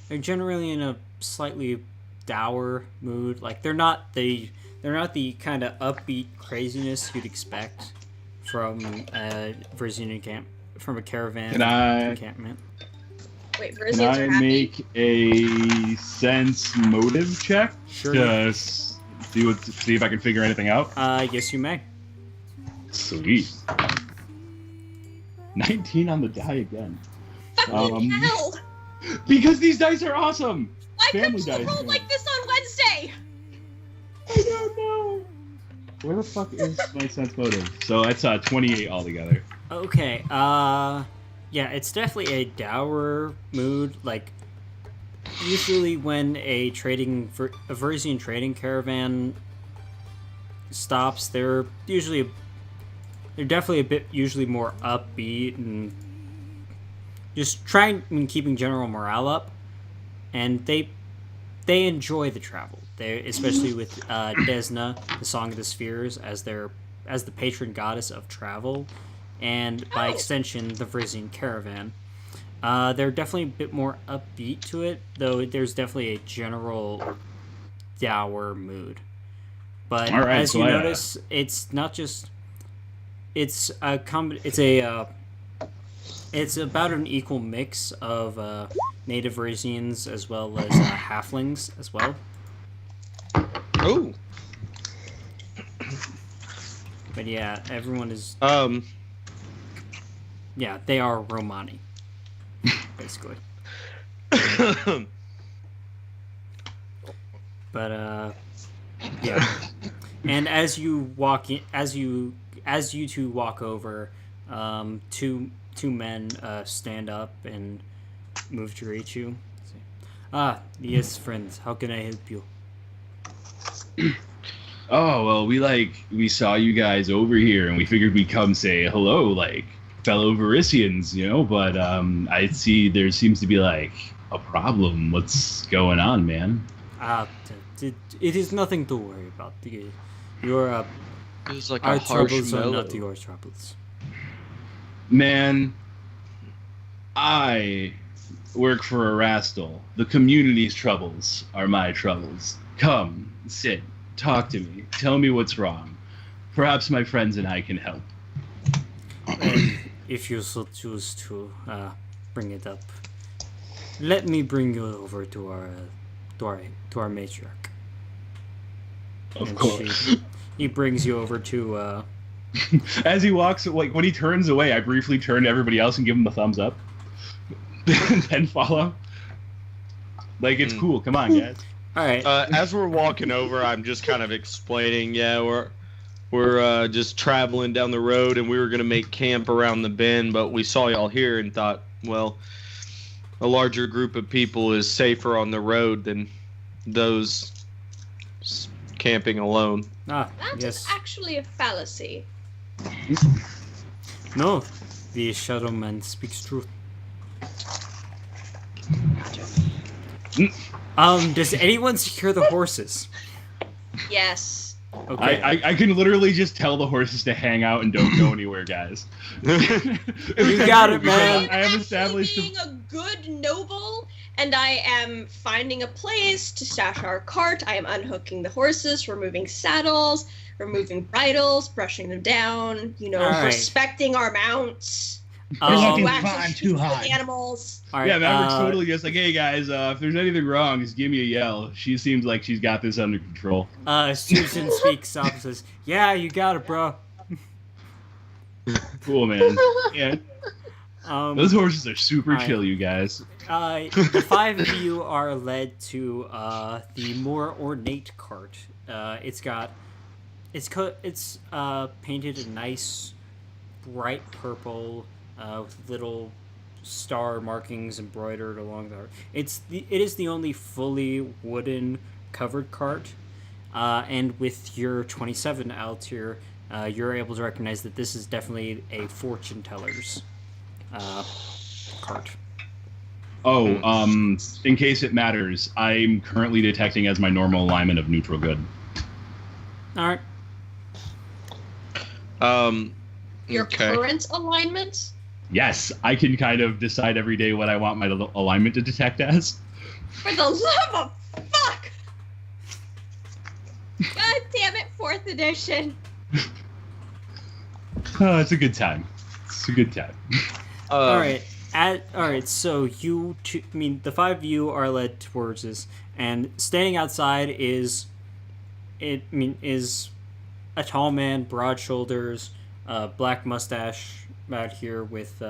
they're generally in a slightly dour mood. Like they're not the kind of upbeat craziness you'd expect from a Varisian camp, from a caravan Can I- encampment. wait, Can Varisians I are happy. make a sense motive check Sure. to see if I can figure anything out? Yes, you may. Sweet. 19 on the die again. Fucking hell! Because these dice are awesome. Why couldn't Family you dice, roll man. like this on Wednesday? I don't know. Where the fuck is my sense motive? So that's 28 altogether. Okay, yeah, it's definitely a dour mood. Like, usually when a Varisian trading caravan stops, they're definitely a bit usually more upbeat and just keeping general morale up, and they enjoy the travel. They especially with Desna, the Song of the Spheres, as the patron goddess of travel, and by extension the Varisian caravan. They're definitely a bit more upbeat to it, though there's definitely a general dour mood. But All right, as so you I, notice, it's not just it's about an equal mix of native Varisians as well as halflings as well. Oh. But yeah, everyone is yeah, they are Romani, basically. But yeah, and as you walk in, as you two walk over, two men stand up and move to greet you. Yes, friends. How can I help you? Oh, well, we saw you guys over here, and we figured we'd come say hello, like, fellow Verisians, but, I see there seems to be, like, a problem. What's going on, man? It is nothing to worry about. Your, It was like our a harsh troubles are mellow. not your troubles. Man, I work for Erastil. The community's troubles are my troubles. Come, sit, talk to me, tell me what's wrong. Perhaps my friends and I can help. And if you so choose to bring it up, let me bring you over to our matriarch. Of course. He brings you over to. As he walks, like when he turns away, I briefly turn to everybody else and give him a thumbs up. Then follow. Like, it's cool. Come on, guys. All right. As we're walking over, I'm just kind of explaining. Yeah, we're just traveling down the road, and we were gonna make camp around the bend, but we saw y'all here and thought, well, a larger group of people is safer on the road than those camping alone. That is Yes. actually a fallacy. No, the shadow man speaks truth. Does anyone secure the horses? Yes. Okay. I can literally just tell the horses to hang out and don't go anywhere, guys. You got it, man. I have actually established. being a good noble, and I am finding a place to stash our cart. I am unhooking the horses, removing saddles, removing bridles, brushing them down. All right. Respecting our mounts. You're looking Wax fine and too shoot hard. the animals. All right, Yeah, Maverick's totally just like, hey guys, if there's anything wrong, just give me a yell. She seems like she's got this under control. Susan speaks up and says, "Yeah, you got it, bro." Cool, man. Yeah, those horses are super Alright. chill, you guys. The five of you are led to the more ornate cart. It's painted a nice bright purple with little star markings embroidered along the. It is the only fully wooden covered cart, and with your 27 Altier, you're able to recognize that this is definitely a fortune teller's cart. Oh, in case it matters, I'm currently detecting as my normal alignment of neutral good. All right. Your Okay. current alignment? Yes, I can kind of decide every day what I want my alignment to detect as. For the love of fuck! God damn it, 4th edition. Oh, it's a good time. It's a good time. All right. So you two, the five of you are led towards this, and standing outside is a tall man, broad shoulders, black mustache out here with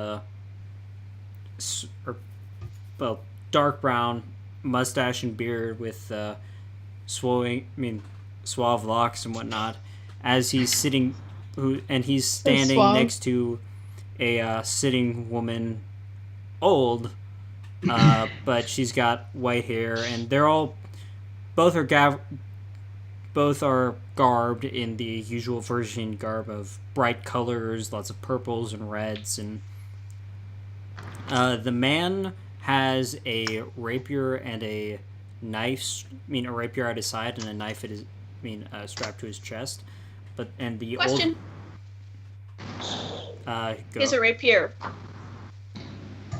dark brown mustache and beard with suave locks and whatnot. As he's sitting, he's standing suave. next to a sitting woman, old, but she's got white hair, and both are garbed in the usual Virgin garb of bright colors, lots of purples and reds, and the man has a rapier and a knife. A rapier at his side and a knife at his, strapped to his chest. The Question. Go. Here's a rapier.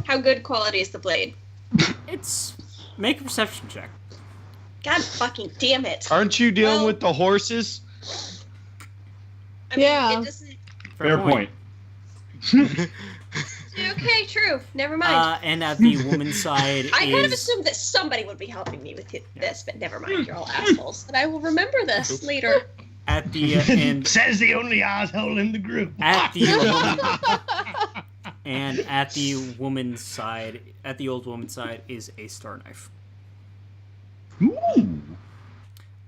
How good quality is the blade? Make a perception check. God fucking damn it. Aren't you dealing Well- with the horses? I mean, Yeah. it doesn't... Fair point. Okay, true. Never mind. And at the woman's side I kind of is assumed that somebody would be helping me with this, but never mind. You're all assholes. And I will remember this later. at the and Says the only asshole in the group. at the and at the woman's side, at the old woman's side, is a star knife. Ooh.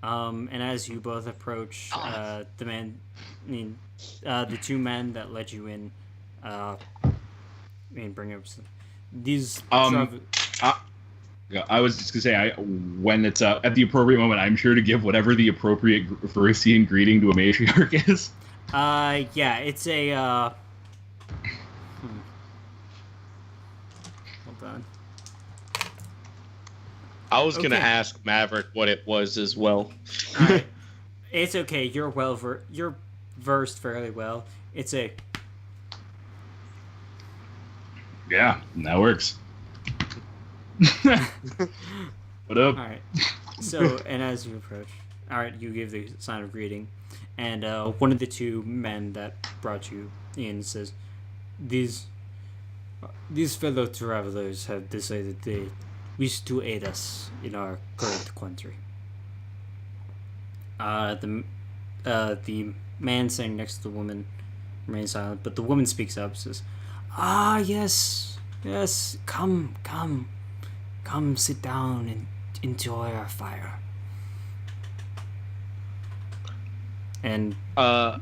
And as you both approach, the two men that led you in, bring up these. Go Yeah, I was just gonna say, when it's at the appropriate moment, I'm sure to give whatever the appropriate Verusian greeting to a matriarch is. Yeah, it's a, Hold on. I was gonna Okay. ask Maverick what it was as well. Alright. It's okay, you're versed fairly well. It's a... Yeah, that works. What up? Alright. So, and as you approach, alright, you give the sign of greeting, and one of the two men that brought you in says, These fellow travelers have decided they wish to aid us in our current quandary. The man sitting next to the woman remains silent, but the woman speaks up, says, yes, come, sit down and enjoy our fire. And I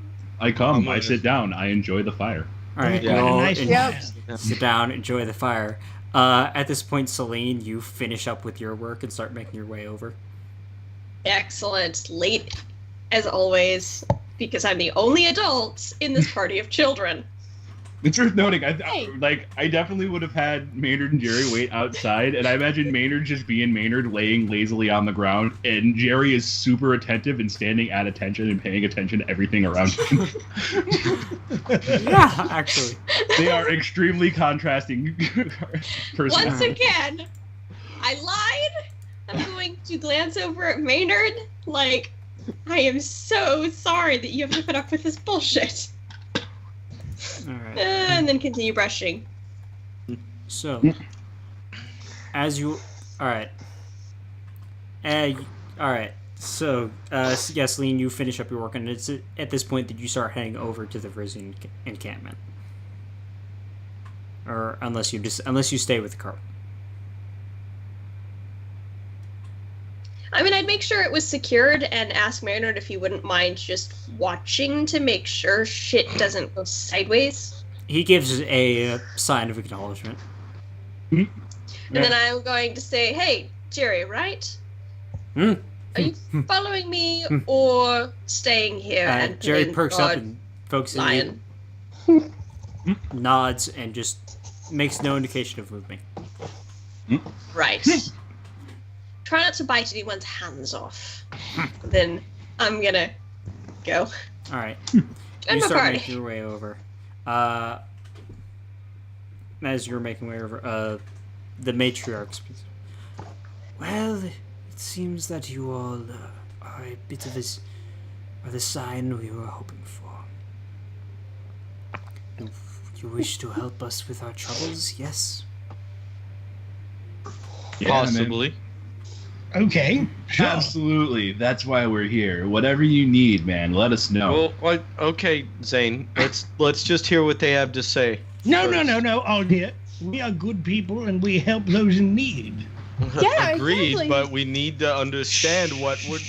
sit down, I enjoy the fire. alright, Yeah. roll Nice and Yep. sit down, enjoy the fire. At this point, Celine, you finish up with your work and start making your way over. Excellent. Late as always, because I'm the only adult in this party of children. It's worth noting, Hey. I definitely would have had Maynard and Jerry wait outside, and I imagine Maynard just being Maynard, laying lazily on the ground, and Jerry is super attentive and standing at attention and paying attention to everything around him. Yeah, actually. They are extremely contrasting personalities. Once again, I lied. I'm going to glance over at Maynard like, I am so sorry that you have to put up with this bullshit. Alright. And then continue brushing. So, as you... Alright. Alright. So, yeah, Celine, you finish up your work, and it's at this point that you start heading over to the Vrisian encampment. Or unless you stay with the cart. I mean, I'd make sure it was secured and ask Maynard if he wouldn't mind just watching to make sure shit doesn't go sideways. He gives a sign of acknowledgement. And then I'm going to say, hey, Jerry, right? Hmm? Are you following me or staying here and Jerry playing perks God up and focuses Lion? nods and just makes no indication of moving. Right. Try not to bite anyone's hands off. Then I'm gonna go. Alright. Join You my start party. making your way over. As you're making your way over, the matriarch speaks. Well, it seems that you all are a bit of the sign we were hoping for. You wish to help us with our troubles, yes? Yeah, Possibly. Okay, sure. Absolutely. That's why we're here. Whatever you need, man, let us know. Well, okay, Zane. Let's just hear what they have to say. No, all dear. We are good people and we help those in need. Yeah, Agreed, exactly. but we need to understand what we're.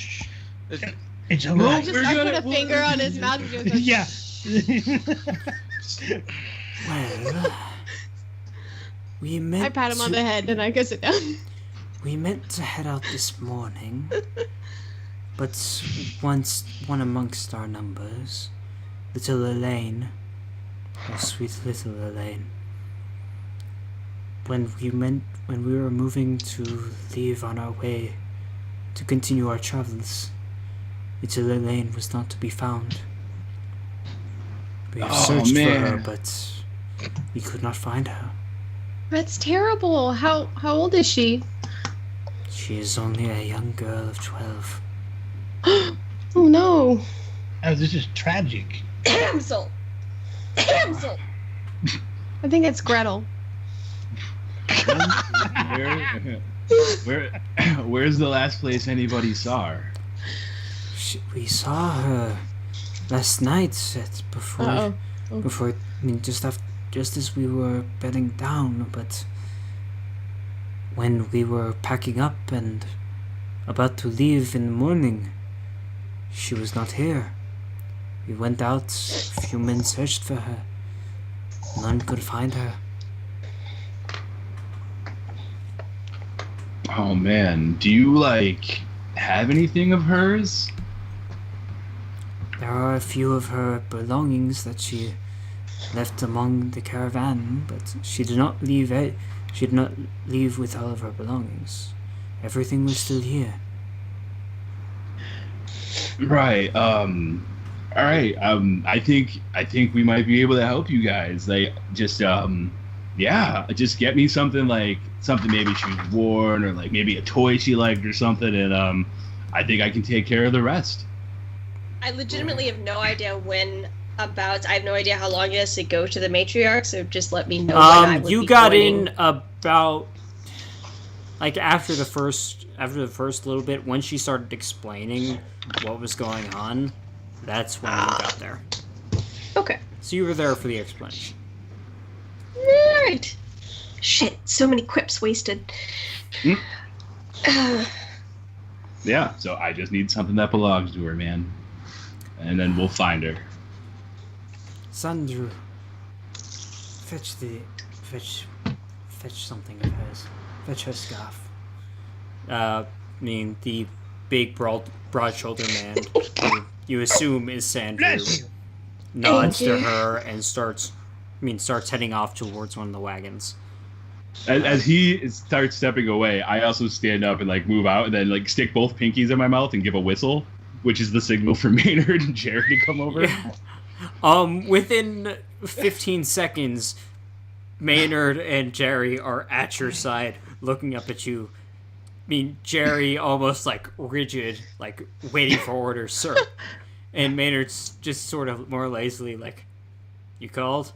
It's all No, right. I put a finger on his mouth and just goes, Yeah. Well, we meant I pat him on the head and I go sit down. We meant to head out this morning, but once one amongst our numbers, little Elaine, our sweet little Elaine, when we were moving to leave on our way to continue our travels, little Elaine was not to be found. We have searched for her, but we could not find her. That's terrible. How old is she? She is only a young girl of 12. Oh no. Oh, this is tragic. Damsel! Damsel! I think it's Gretel. Where's the last place anybody saw her? We saw her last night Uh-oh. before, I mean, just as we were bedding down, but when we were packing up and about to leave in the morning, she was not here. We went out, a few men searched for her. None could find her. Oh man, do you have anything of hers? There are a few of her belongings that she left among the caravan, but she did not leave. She did not leave with all of her belongings. Everything was still here. Right. All right. I think we might be able to help you guys. Just get me something maybe she was worn, or maybe a toy she liked or something, and I think I can take care of the rest. I legitimately have no idea I have no idea how long it is to go to the matriarch, so just let me know when I would you be got joining. in about after the first little bit, when she started explaining what was going on, that's when you got there. Okay. So you were there for the explanation. Alright. Shit, so many quips wasted. Yeah, so I just need something that belongs to her, man. And then we'll find her. Sandru, fetch something of hers. Fetch her scarf. The big, broad-shouldered man, who you assume is Sandru, Bless you. nods Thank to you. her and starts heading off towards one of the wagons. As he starts stepping away, I also stand up and move out, and then stick both pinkies in my mouth and give a whistle, which is the signal for Maynard and Jerry to come over. Within 15 seconds, Maynard and Jerry are at your side, looking up at you. Jerry almost rigid, waiting for orders, sir. And Maynard's just sort of more lazily you called?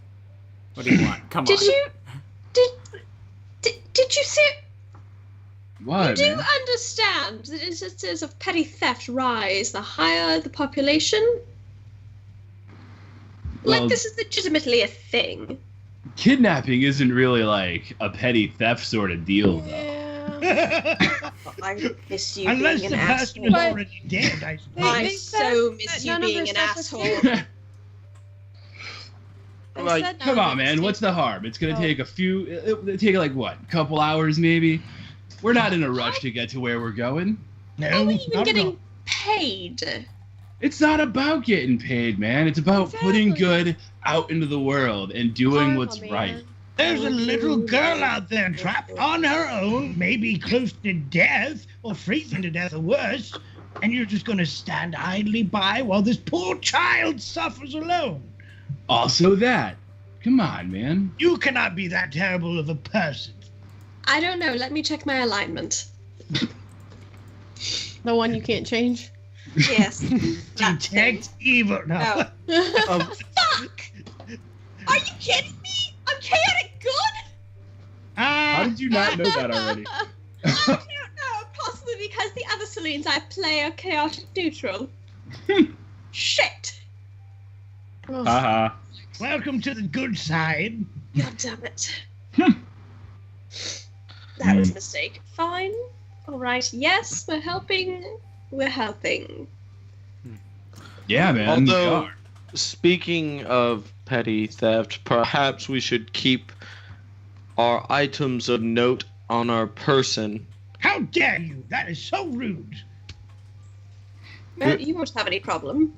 What do you want? Come on. Did you see? What? You do man? understand that instances of petty theft rise the higher the population? Well, This is legitimately a thing. Kidnapping isn't really a petty theft sort of deal, though. Yeah. I miss you Unless being the an person is asshole. already dead, I suppose. I They so said miss that you none of being their an stuff was asshole. taken. They said Come none on, of man. it What's the harm? It's gonna Oh. take it'll take a couple hours maybe. We're not in a rush to get to where we're going. No, Are we even not at getting all. paid? It's not about getting paid, man. It's about putting Exactly. good out into the world and doing Karma, what's man. right. There's a little girl out there trapped on her own, maybe close to death, or freezing to death or worse, and you're just gonna stand idly by while this poor child suffers alone. Also that. Come on, man. You cannot be that terrible of a person. I don't know. Let me check my alignment. The one you can't change. Yes. that thing. Detect evil. No. Oh. Fuck! Are you kidding me? I'm chaotic good? How did you not know that already? I don't know. Possibly because the other Selines I play are chaotic neutral. Shit! Haha. Welcome to the good side. God damn it. That was a mistake. Fine. Alright. Yes, we're helping. We're helping. Yeah, man. we Although, are. speaking of petty theft, perhaps we should keep our items of note on our person. How dare you? That is so rude. Well, you won't have any problem.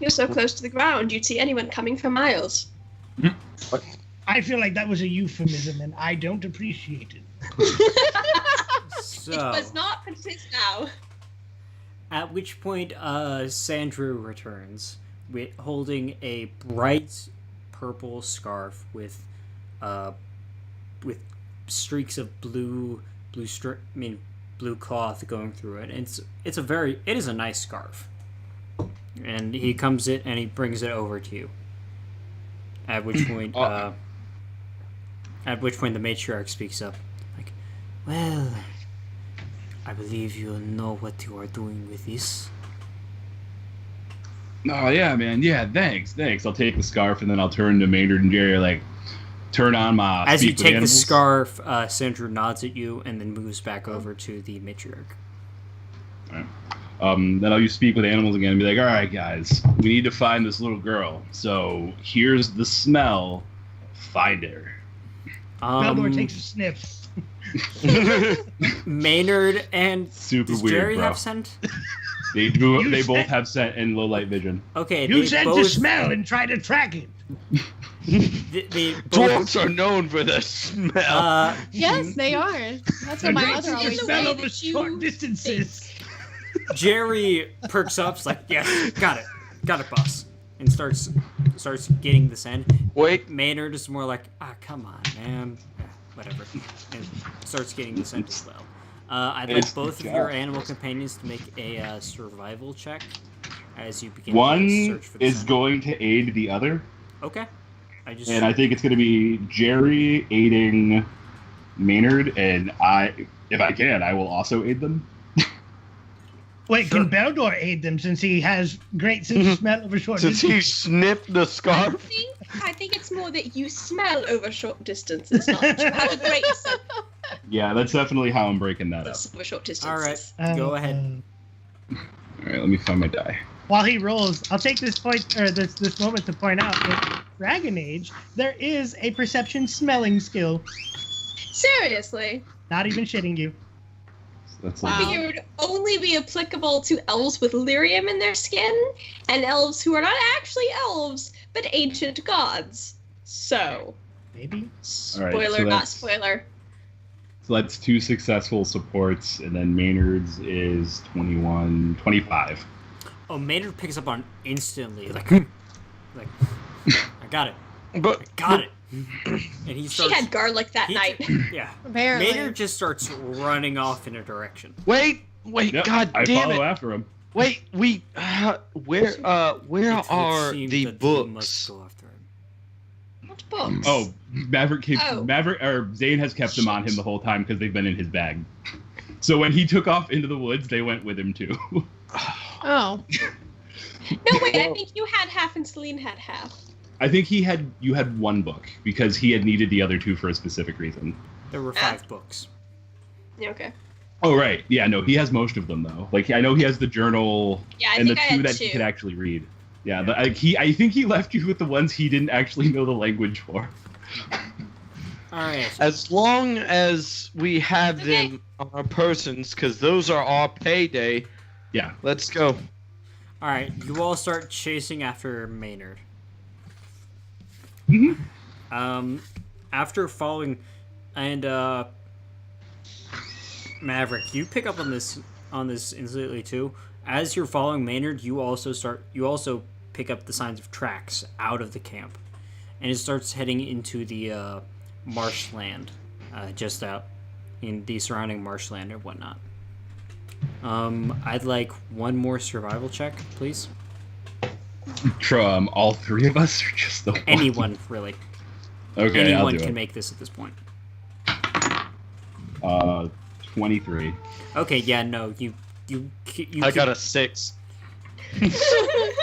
You're so close to the ground, you'd see anyone coming for miles. I feel like that was a euphemism, and I don't appreciate it. So, It was not, but it is now. at which point, Sandru returns, holding a bright purple scarf with streaks of blue cloth going through it. And it is a nice scarf. And he comes it and he brings it over to you. At which point, the matriarch speaks up, well, I believe you'll know what you are doing with this. Oh yeah, man. Yeah, thanks. I'll take the scarf and then I'll turn to Maynard and Jerry, turn on my. As you speak with take the animals. scarf, Sandra nods at you and then moves back over to the matriarch. Then I'll use speak with animals again and be like, all right, guys, we need to find this little girl. So here's the smell. Find her. Beldor takes a sniff. Maynard and Super does weird, Jerry bro. have scent? They do. You They both said- have scent and low light vision. Okay, You they said both to smell and try to track it. they both Dwarves are known for the smell. Yes, they are. That's what my Great mother always the smell way said. over that you short distances. Jerry perks up, is like, yes, got it, boss, and starts getting the scent. Wait, Maynard is more like, come on, man, whatever, and starts getting the scent as well. I'd like It's both of the your job. animal companions to make a survival check as you begin One to search for the is scent. going to aid the other, Okay, and I think it's going to be Jerry aiding Maynard, and if I can, I will also aid them. Wait, Sure. can Beldor aid them since he has great sense of smell over short since he distances? sniffed the scarf. I think it's more that you smell over short distances, not that you have a great sense Yeah, that's definitely how I'm breaking that up. over short all distances. right, go ahead. All right, let me find my die. While he rolls, I'll take this point or this moment to point out that Dragon Age, there is a perception smelling skill. Seriously, Not even shitting you. So that's Wow. it would only be applicable to elves with lyrium in their skin, and elves who are not actually elves, but ancient gods. So, Maybe. All right, spoiler, so not that's- spoiler. So that's 2 successful supports, and then Maynard's is 21, 25. Oh, Maynard picks up on instantly, like, I got it, But got it, and he She starts. had garlic that he- night. Yeah. Apparently. Maynard just starts running off in a direction. wait, Yep, God I damn follow it! after him. Wait, where It would are seem the that you must books? go after him. What books? Oh, Oh. Zane has kept them on him the whole time because they've been in his bag. So when he took off into the woods, they went with him too. Oh. No, wait, I think you had half and Celine had half. I think you had one book because he had needed the other 2 for a specific reason. There were 5 books. Yeah, okay. Oh right, yeah, no, he has most of them though. Like I know he has the journal Yeah, I and the think I 2 had that he 2. could actually read. Yeah, I think he left you with the ones he didn't actually know the language for. All right. As long as we have Okay. them on our persons, because those are our payday. Yeah. Let's go. All right. You all start chasing after Maynard. Mhm. After following, and Maverick, you pick up on this instantly too. As you're following Maynard, you also pick up the signs of tracks out of the camp, and it starts heading into the marshland, just out in the surrounding marshland and whatnot. I'd like one more survival check, please. From all 3 of us, or just the one? Anyone, really. Okay, I'll Anyone do can it. make this at this point. 23. Okay, yeah, no, you I got a 6.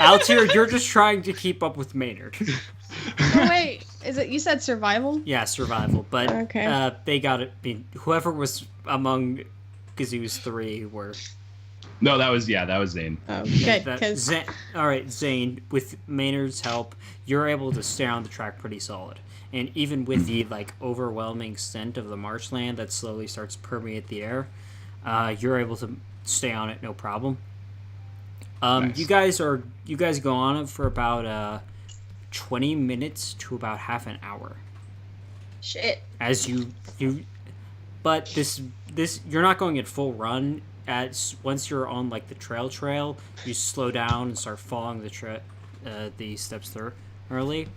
Altair, you're just trying to keep up with Maynard. Oh, wait. Is it? You said survival? Yeah, survival, but Okay. they got it. Whoever was among Gazoo's 3 were. No, that was Zane. Oh, good. that- Because All right, Zane. With Maynard's help, you're able to stay on the track pretty solid, and even with the overwhelming scent of the marshland that slowly starts to permeate the air, you're able to stay on it no problem. Nice. You guys go on it for about 20 minutes to about half an hour. Shit. As but this you're not going at full run. Once you're on the trail, you slow down and start following the steps thoroughly.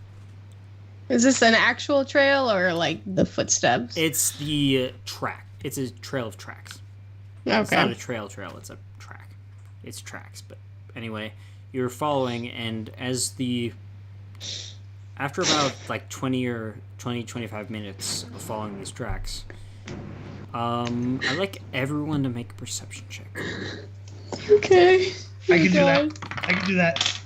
is this an actual trail or the footsteps? It's the track. It's a trail of tracks. It's not a Okay. trail. It's a track. It's tracks. But anyway, you're following, and after about 25 minutes of following these tracks, I'd like everyone to make a perception check. Okay. I can do that. I can do that.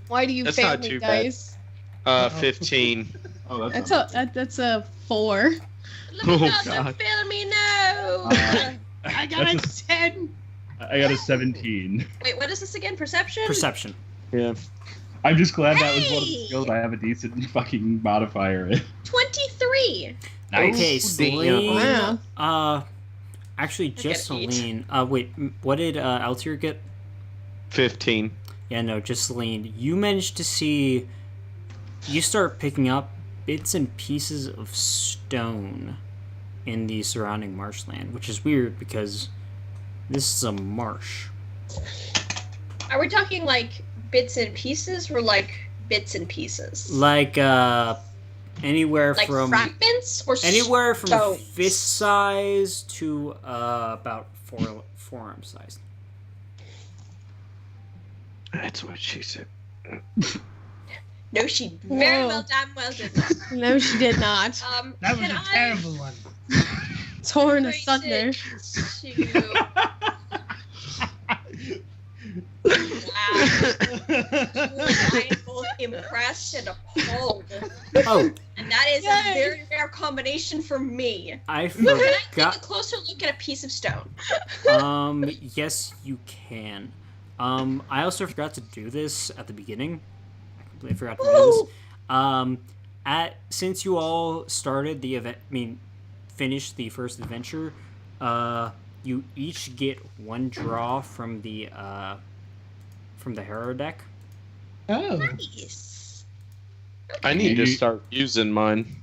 Why do you That's fail not me, too bad. guys? 15. Oh, That's a 4. Let me Oh, not God. fail me now. I got a That's 10. I got a 17. Wait, what is this again? Perception? Perception. Yeah. I'm just glad that was one of the skills I have a decent fucking modifier in. 23. Nice. Okay, Celine. Wow. Actually, just I got 8. Celine. Wait, what did Altier get? 15. Yeah, no, just Celine. You managed to see. You start picking up bits and pieces of stone in the surrounding marshland, which is weird because this is a marsh. Are we talking like bits and pieces or like bits and pieces? Like anywhere Like from fragments or anywhere from stones? fist size to about forearm size. That's what she said. No, she very Whoa. well damn well did not. No, she did not. That was Can a I terrible one. Torn trace asunder. it to... Wow. I'm both impressed and appalled. Oh, And that is Yay. a very rare combination for me. I Can I take a forgot. closer look at a piece of stone? Yes, you can. I also forgot to do this at the beginning. I completely forgot to do this. Since you all started the event, finished the first adventure, you each get one draw from the hero deck. Oh. Nice. I need to start using mine.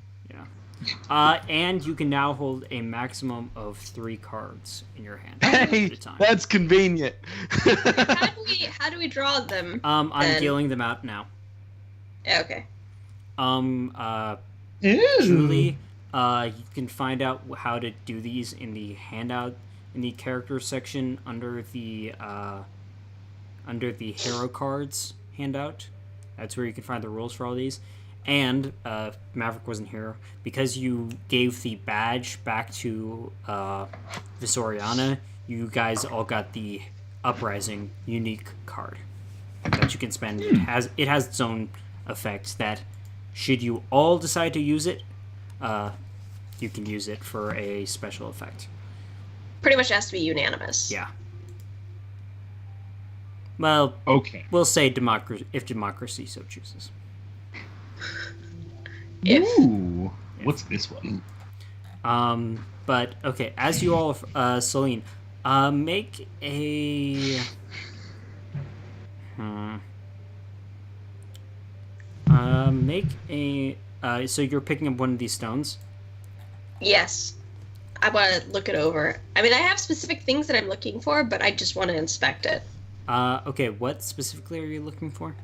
And you can now hold a maximum of 3 cards in your hand Hey, at a time. that's convenient. How do we draw them? I'm then- dealing them out now. Yeah, okay. Ew. Julie, you can find out how to do these in the handout in the character section under the hero cards handout. That's where you can find the rules for all these. And Maverick wasn't here because you gave the badge back to Visoriana. You guys all got the Uprising unique card that you can spend. It has its own effects that, should you all decide to use it, you can use it for a special effect. Pretty much has to be unanimous. Yeah. Well, Okay. we'll say democracy if democracy so chooses. Ooh. What's this one? But okay, as you all, Celine, make a. Make a. So you're picking up one of these stones. Yes. I want to look it over. I mean, I have specific things that I'm looking for, but I just want to inspect it. Okay, what specifically are you looking for?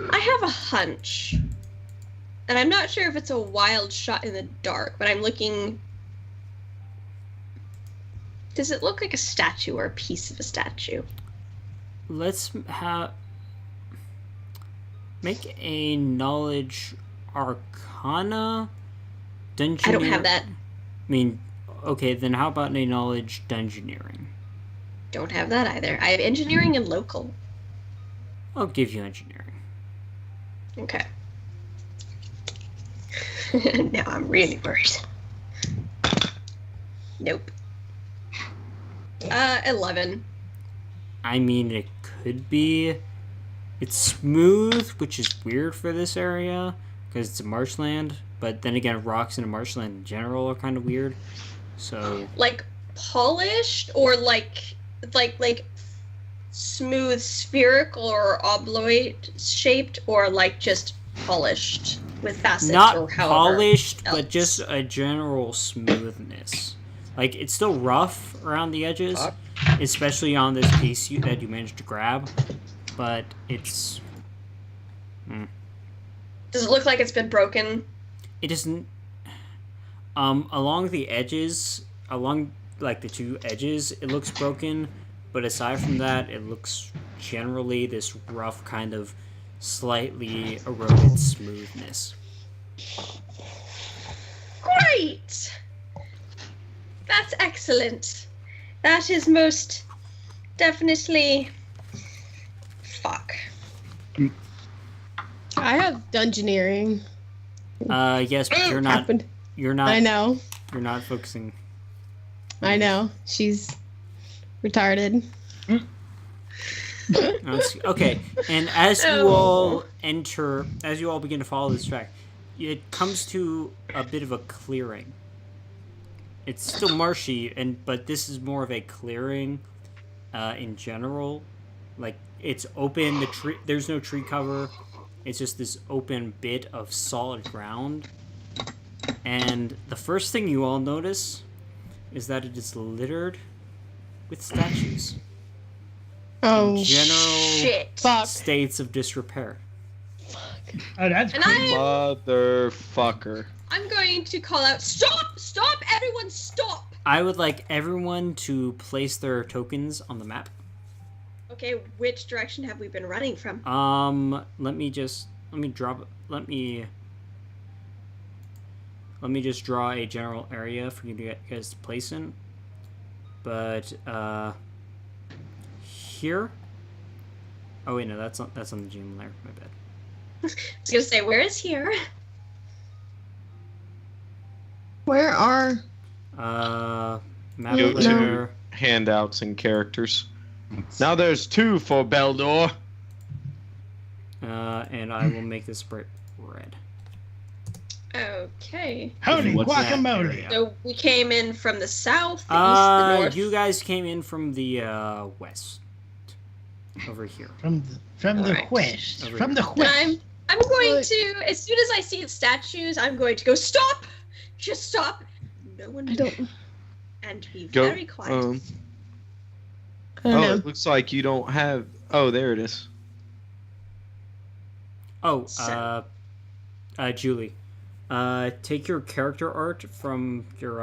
I have a hunch. And I'm not sure if it's a wild shot in the dark, but I'm looking... Does it look like a statue or a piece of a statue? Let's make a knowledge arcana dungeon. I don't have that. Okay, then how about a knowledge dungeoneering? Don't have that either. I have engineering and local. I'll give you engineering. Okay. Now I'm really worried. Nope. 11. It could be. It's smooth, which is weird for this area because it's a marshland. But then again, rocks in a marshland in general are kind of weird. So Like polished or like smooth spherical or obloid shaped, or like just polished with facets not or however polished, else. but just a general smoothness. Like it's still rough around the edges, especially on this piece that you managed to grab. But it's. Does it look like it's been broken? It isn't. Along the edges, along like the 2 edges, it looks broken. But aside from that, it looks generally this rough kind of slightly eroded smoothness. Great! That's excellent. That is most definitely... Fuck. I have dungeoneering. Yes, but you're not. Happened. You're not. I know. You're not focusing. I know. She's retarded. Okay, and as you all begin to follow this track, it comes to a bit of a clearing. It's still marshy, but this is more of a clearing in general. Like, it's open, there's no tree cover. It's just this open bit of solid ground. And the first thing you all notice is that it is littered with statues. Oh, general states of disrepair. Oh, that's And crazy. Motherfucker. I'm going to call out, stop! Stop! Everyone stop! I would like everyone to place their tokens on the map. Okay, which direction have we been running from? Let me just draw a general area for you guys to place in. But, here? Oh wait, no, that's on the GM layer, my bad. I was gonna say, where is here? where are? Map Go layer. to handouts and characters. Now there's 2 for Beldor. And I will make this bright red. Okay. Holy What's that guacamole. area? So we came in from the south, the east, the north. You guys came in from the west. Over here. From the Alright. west. Over From here. the And west. I'm going to, as soon as I see the statues, I'm going to go, stop! Just stop! No one I don't. and be Go. very quiet. I don't Oh, know. it looks like you don't have. Oh, there it is. Oh, So- Julie. Take your character art from your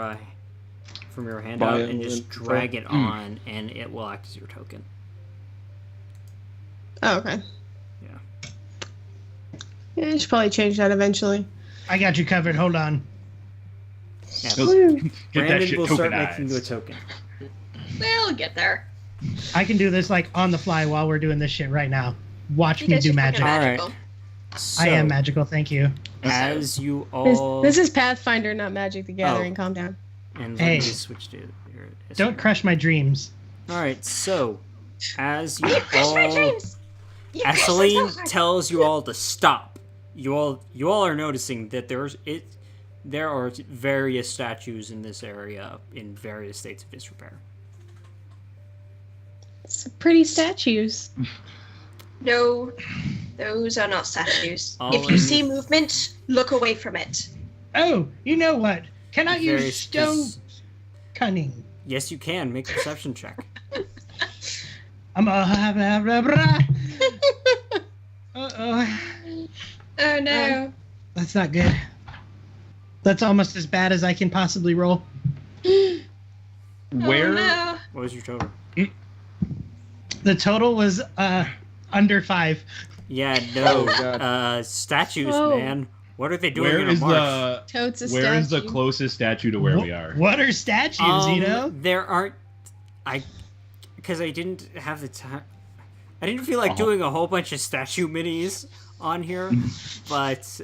handout Bio and just info. drag it on, and it will act as your token. Oh, okay. Yeah. Yeah, I should probably change that eventually. I got you covered. Hold on. Yeah. Woo. Get that Brandon shit will start making you a tokenized. token. We'll get there. I can do this like on the fly while we're doing this shit right now. Watch me Because do you're magic. fucking Alright. magical. So, I am magical. Thank you. as you This, all this is Pathfinder, not Magic the Gathering. Calm down. and Hey. let me switch to your Don't crush my dreams. All right, so as you You crushed my all dreams! You as crushed them Celine so hard. tells you all to stop, you all are noticing that there are various statues in this area in various states of disrepair. It's pretty statues. No, those are not statues. All If you in- see movement, look away from it. Oh, you know what? Can I use Various stone cunning? Yes, you can make a perception check. I'm a Uh-oh. Oh no. That's not good. That's almost as bad as I can possibly roll. Where? Oh no. What was your total? The total was under 5. Yeah, Oh, no. God. Statues, Whoa. man. What are they doing Where in a is march? Totes a where is the statue. closest statue to where we are? What are statues, you know? There aren't. Because I didn't have the time. I didn't feel like doing a whole bunch of statue minis on here, but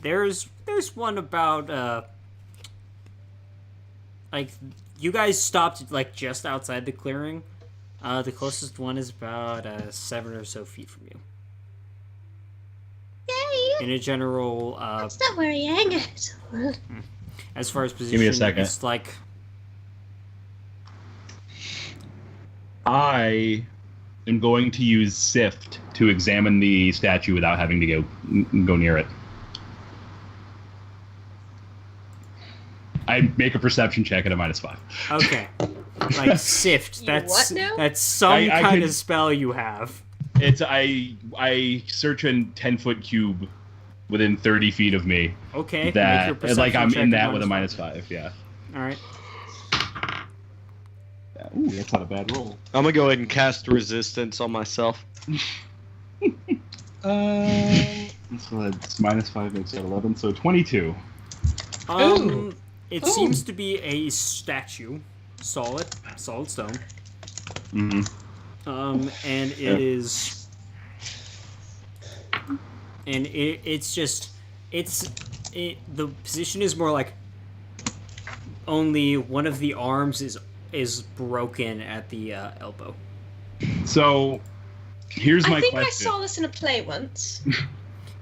there's one about like you guys stopped like just outside the clearing. The closest one is about 7 or so feet from you. Yay! In a general, That's not where I hang it. as far as position, me a second. it's like I am going to use Sift to examine the statue without having to go near it. I make a perception check at a -5. okay, like sift. You That's what now? that's some I kind could- of spell you have. It's I search a 10-foot cube within 30 feet of me. Okay, make your That perception like I'm check in at that with a -5. -5. Yeah. All right. Ooh, that's not a bad roll. I'm gonna go ahead and cast resistance on myself. So it's -5 makes it 11, so 22. It Ooh. seems to be a statue, solid stone. Mm-hmm. And it is, and the position is more like only one of the arms is broken at the elbow. So, here's my I think question. I saw this in a play once.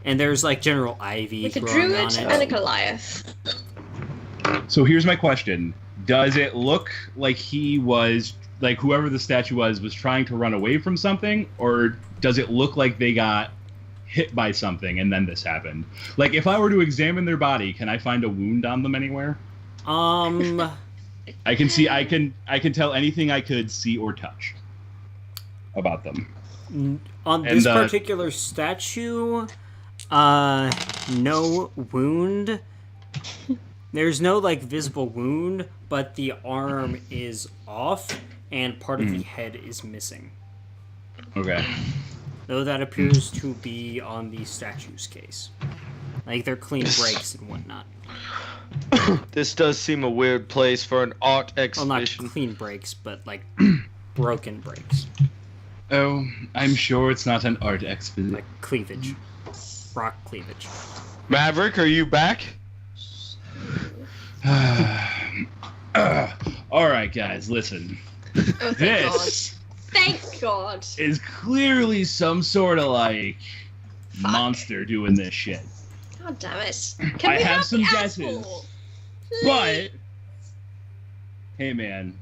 And there's like General Ivy With a growing druid on and a it. Goliath. So here's my question. Does it look like he was, like whoever the statue was trying to run away from something? Or does it look like they got hit by something and then this happened? Like, if I were to examine their body, can I find a wound on them anywhere? I can see, I can tell anything I could see or touch about them. On this particular statue, no wound. There's no, like, visible wound, but the arm is off, and part of the head is missing. Okay. Though that appears to be on the statue's case. Like, they're clean breaks and whatnot. This does seem a weird place for an art Well, exhibition. not clean breaks, but, like, broken breaks. Oh, I'm sure it's not an art exposition. Like, cleavage. Rock cleavage. Maverick, are you back? Alright, guys, listen. Oh, thank This God. Thank God. is clearly some sort of, like, monster doing this shit. God damn it. Can I we have some the guesses. asshole? But, hey man,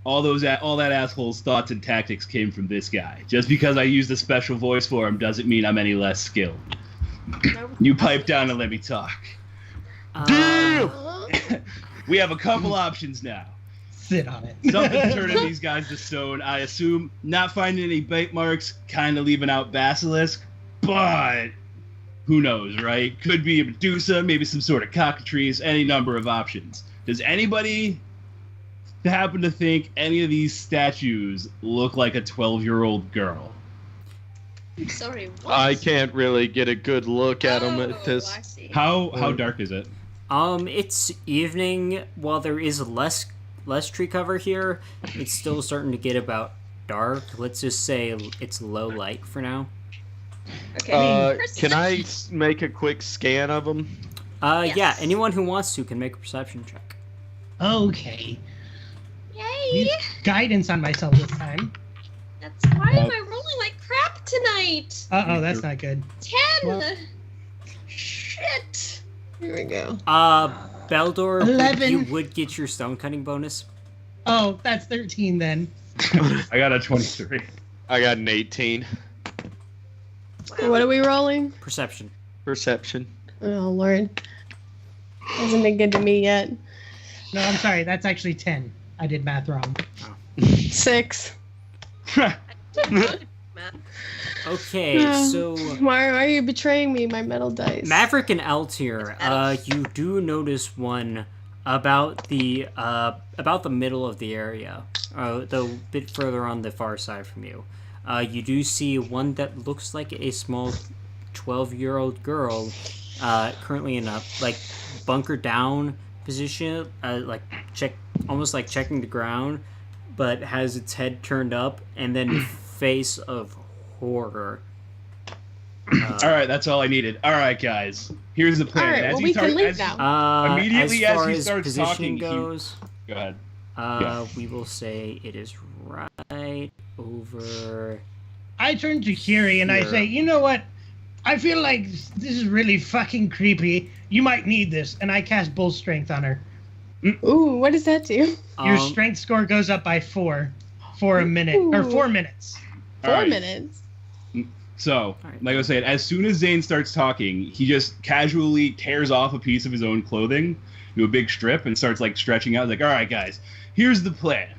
all that asshole's thoughts and tactics came from this guy. Just because I used a special voice for him doesn't mean I'm any less skilled. You pipe down and let me talk. Damn! We have a couple options now. Sit on it. Something's turning these guys to stone. I assume not finding any bite marks, kind of leaving out Basilisk, but who knows, right? Could be a Medusa, maybe some sort of cockatrice, any number of options. Does anybody happen to think any of these statues look like a 12-year-old girl? Sorry, what? I can't really get a good look at him at this. I see. How dark is it? It's evening. While there is less tree cover here, it's still starting to get about dark. Let's just say it's low light for now. Okay. Can I make a quick scan of him? Yeah, Yes. anyone who wants to can make a perception check. Okay. Yay! Use guidance on myself this time. That's why am I rolling like crap tonight? Uh-oh, that's not good. 10! Well- Shit! Here we go. Beldor, 11. you would get your stone cutting bonus. Oh, that's 13 then. I got a 23. I got an 18. What are we rolling? Perception. Perception. Oh, Lord. Hasn't been good to me yet. No, I'm sorry. That's actually 10. I did math wrong. 6. Okay, so Why are you betraying me, my metal dice? Maverick and Altier, you do notice one about the middle of the area, though a bit further on the far side from you. You do see one that looks like a small 12-year-old girl, currently in a like bunker down position, almost like checking the ground, but has its head turned up and then face of horror. All right, that's all I needed. All right, guys, here's the plan. All right, As well, you we start- can leave as- now. Immediately as as far he as starts position talking, goes, Go ahead. we will say it is right over. I turn to Kiri and I Here. say, you know what? I feel like this is really fucking creepy. You might need this. And I cast Bull Strength on her. Ooh, what does that do? Your strength score goes up by 4 for a minute. Or 4 minutes. 4 All right. minutes. So, Alright. like I was saying, as soon as Zane starts talking, he just casually tears off a piece of his own clothing, do a big strip, and starts like stretching out. He's like, all right, guys, here's the plan.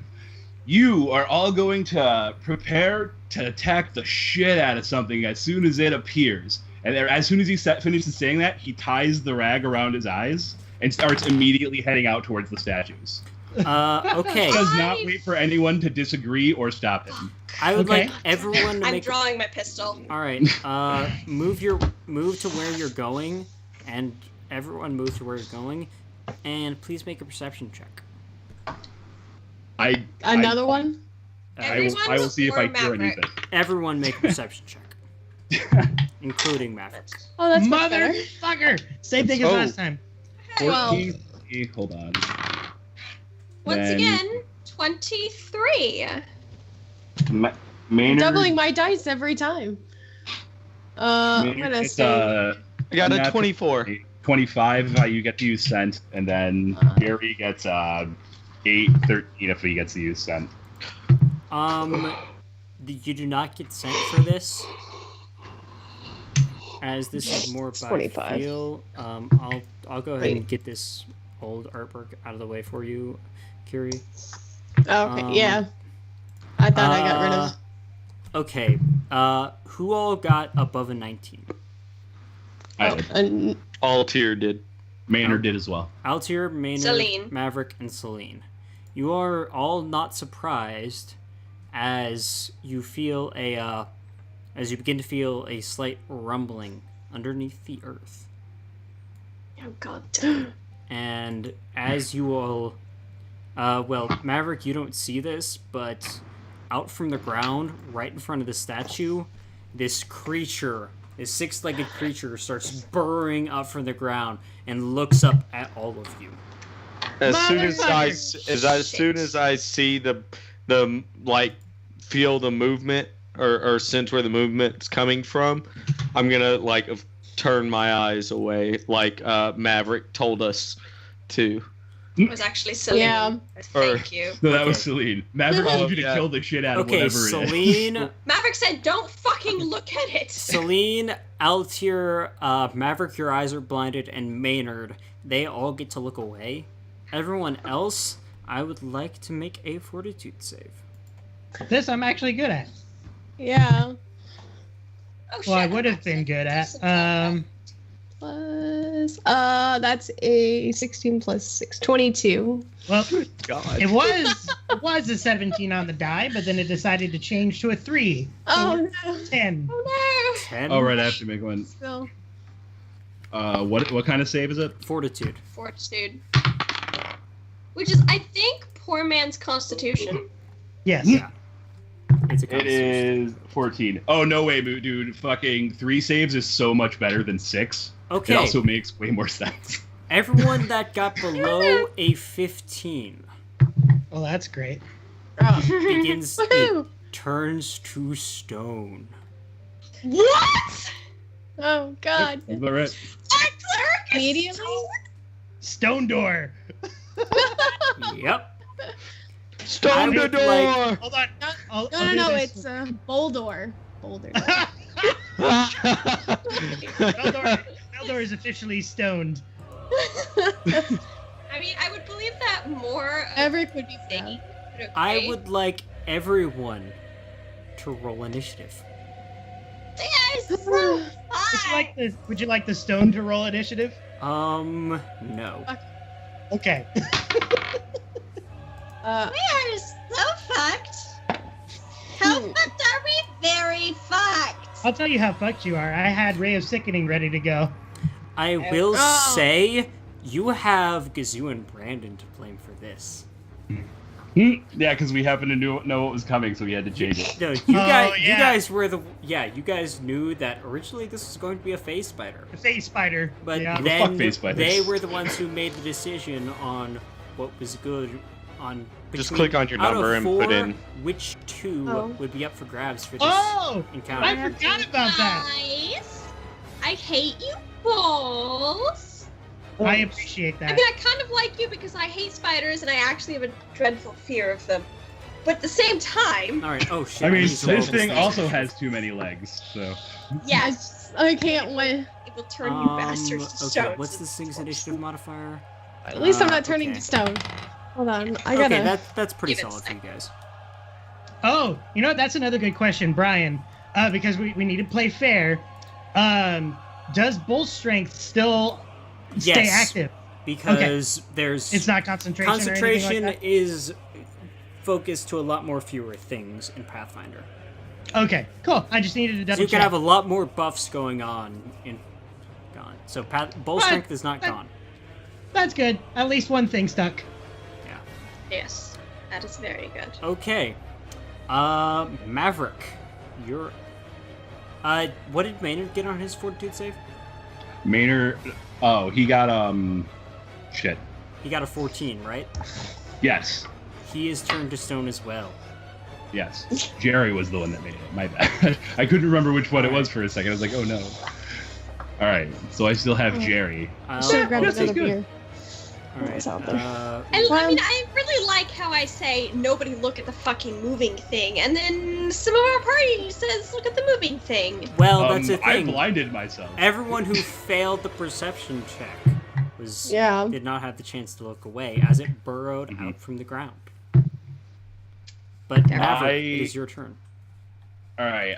You are all going to prepare to attack the shit out of something as soon as it appears. And as soon as he finishes saying that, he ties the rag around his eyes and starts immediately heading out towards the statues. Okay. Does not wait for anyone to disagree or stop him. I would Okay. like everyone to I'm make. drawing my pistol. All right. Move to where you're going, and everyone move to where you're going, and please make a perception check. Another one? I will see if I hear Maverick. anything. Everyone make a perception check, including Maverick. Oh, that's much better. Motherfucker! Same thing as Oh. last time. 14. Hold on. Once Then- again, 23. Maynard. Doubling my dice every time. I'm Maynard gonna gets, say. I got a natural 24. 25 you get to use scent, and then Gary gets 8, 13 if he gets to use scent. You do not get sent for this, as this is more by 25. feel. I'll go ahead and get this old artwork out of the way for you, Kiri. Okay, yeah. I thought I got rid of. Okay, who all got above a 19? I did. Altier did. Maynard did as well. Altier, Maynard, Celine. Maverick, and Celine. You are all not surprised as you feel as you begin to feel a slight rumbling underneath the earth. Oh god damn. And as you all, Maverick, you don't see this, but out from the ground, right in front of the statue, this creature, this six-legged creature, starts burrowing up from the ground and looks up at all of you. As soon as I see the like feel the movement or sense where the movement's coming from, I'm gonna like turn my eyes away, like Maverick told us to. It was actually Celine. Yeah. Thank you. No, that was Celine. Maverick told you to yeah. kill the shit out of Okay, whatever it is. Celine, Maverick said, "Don't fucking look at it." Celine, Altier, Maverick, your eyes are blinded, and Maynard, they all get to look away. Everyone else, I would like to make a fortitude save. This I'm actually good at. Yeah. Oh, shit, Well, I I'm would have actually been good at. Plus, that's a 16 plus 6, 22. Well, God. it was a 17 on the die, but then it decided to change to a 3. Oh no! 10. Oh 10. Oh, right, I have to make one. no! Still. What kind of save is it? Fortitude. Fortitude. Which is, I think, poor man's constitution. Yes. Yeah. It's a It constitution. is 14. Oh, no way, dude. Fucking 3 saves is so much better than 6. Okay. It also makes way more sense. Everyone that got below a 15 Well, that's great. Oh. begins, it Woohoo! turns to stone. What? Oh god! Is that right? Our cleric is Immediately? Stone door. Yep. Stone I the would door! like- Hold on. I'll No, do it's this. Boulder. Boulder. Eldor is officially stoned. I mean, I would believe that more. Everett would be Thingy. proud. But okay. I would like everyone to roll initiative. They are so Would you like the stone to roll initiative? No. Okay. We are so fucked. How fucked are we? Very fucked. I'll tell you how fucked you are. I had Ray of Sickening ready to go. I will Oh. say you have Gazoo and Brandon to blame for this. Yeah, because we happened to know what was coming, so we had to change it. No, you yeah. guys were you guys knew that originally this was going to be a phase spider. The face spider. But yeah. Fuck then phase spiders. they were the ones who made the decision on what was good on Just between- click on your out of number and put 4, in. which 2 Oh. would be up for grabs for this Oh! encounter. I forgot about that. Guys, I hate you both. I appreciate I that. mean, I kind of like you because I hate spiders and I actually have a dreadful fear of them. But at the same time, All right. Oh shit. I mean, need this to roll thing thing. also has too many legs, so. yes, I can't win. it will turn you bastards to Okay. stones. What's this thing's initiative modifier? At least I'm not turning okay. to stone. Hold on, I gotta. Okay, that's pretty Give it a solid for you guys. Oh, you know what? That's another good question, Brian. Because we need to play fair. Does bull strength still stay Yes. active? Because there's It's not concentration. Or concentration anything like is focused to a lot more fewer things in Pathfinder. that? Okay, cool. I just needed to double So you can check. have a lot more buffs going on in gone. So bull Right, strength is not right. gone. That's good. At least one thing stuck. Yeah. Yes, that is very good. Okay. Maverick, you're. What did Maynard get on his fortitude save? Maynard. Oh, he got, shit. He got a 14, right? Yes. He is turned to stone as well. Yes, Jerry was the one that made it. My bad. I couldn't remember which one it was for a second. I was like, oh no. All right, so I still have Jerry. Should have grabbed Yes, another good. beer. All right. I mean, I really like how I say nobody look at the fucking moving thing, and then some of our party says look at the moving thing. Well, that's the I thing. blinded myself. Everyone who failed the perception check did not have the chance to look away as it burrowed out from the ground. But Maverick, it is your turn. All right,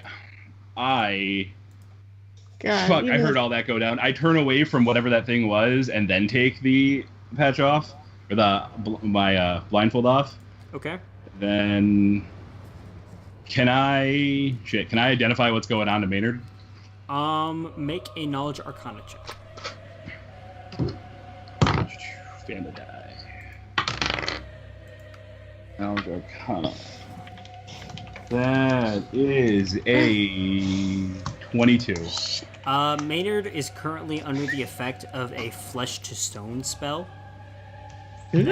God, fuck. I heard all that go down. I turn away from whatever that thing was, and then take the patch off or my blindfold off. Okay. Then can I identify what's going on to Maynard? Make a knowledge arcana check. Stand the die. Knowledge arcana. That is a 22. Maynard is currently under the effect of a flesh to stone spell Ooh.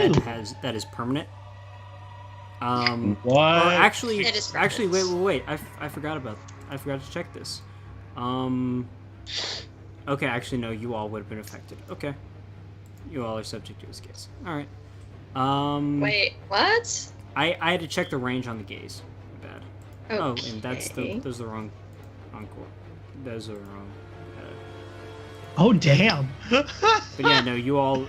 that is permanent. What? Or actually, It is wait. I forgot to check this. Okay, actually no, you all would have been affected. Okay. You all are subject to his gaze. Alright. Wait, what? I had to check the range on the gaze. My bad. Oh, Okay. and those are the wrong encore. Those are wrong. Oh damn! But yeah, no, you all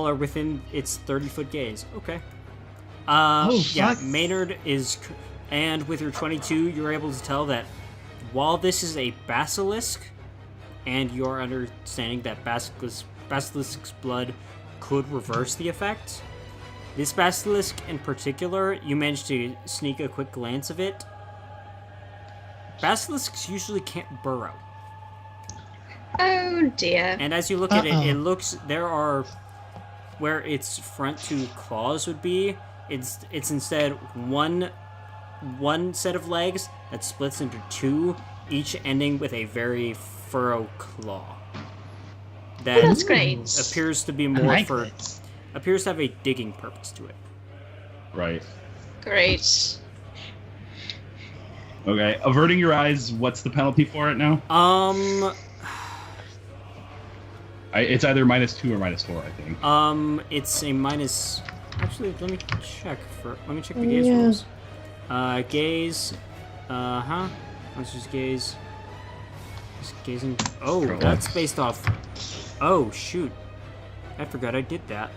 are within its 30-foot gaze. Okay. Yeah, fuck. Maynard is, and with your 22, you're able to tell that while this is a basilisk, and you're understanding that basilisk's blood could reverse the effect. This basilisk in particular, you managed to sneak a quick glance of it. Basilisks usually can't burrow. Oh dear. And as you look at it, it looks there are where its front two claws would be. It's instead one set of legs that splits into two, each ending with a very furrow claw. That That's great. appears to be I more like for this. appears to have a digging purpose to it. Right. Great. Okay. Averting your eyes. What's the penalty for it now? It's either -2 or -4, I think. It's a minus. Actually, let me check the gaze rules. Gaze. Let's just gaze. Just gazing. Oh, that's based off. Oh shoot! I forgot I did that.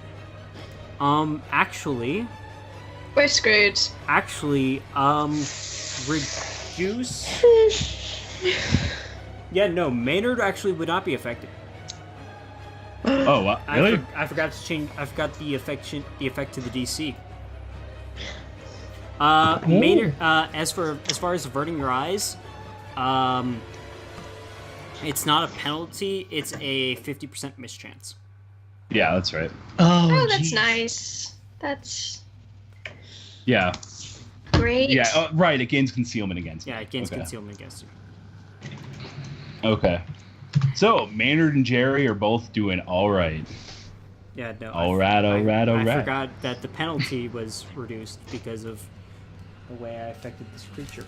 Actually. We're screwed. Actually, reduce. Yeah, no, Maynard actually would not be affected. Oh, what? Really? I forgot to change. I forgot the effect to the DC. Maynard. As far as averting your eyes, it's not a penalty. It's a 50% mischance. Yeah, that's right. Oh, that's geez. nice. That's Yeah. great. Yeah. Right. It gains concealment against. Yeah, me. it gains Okay. concealment against you. Okay. So Maynard and Jerry are both doing all right. Yeah, no. All right. I forgot that the penalty was reduced because of the way I affected this creature.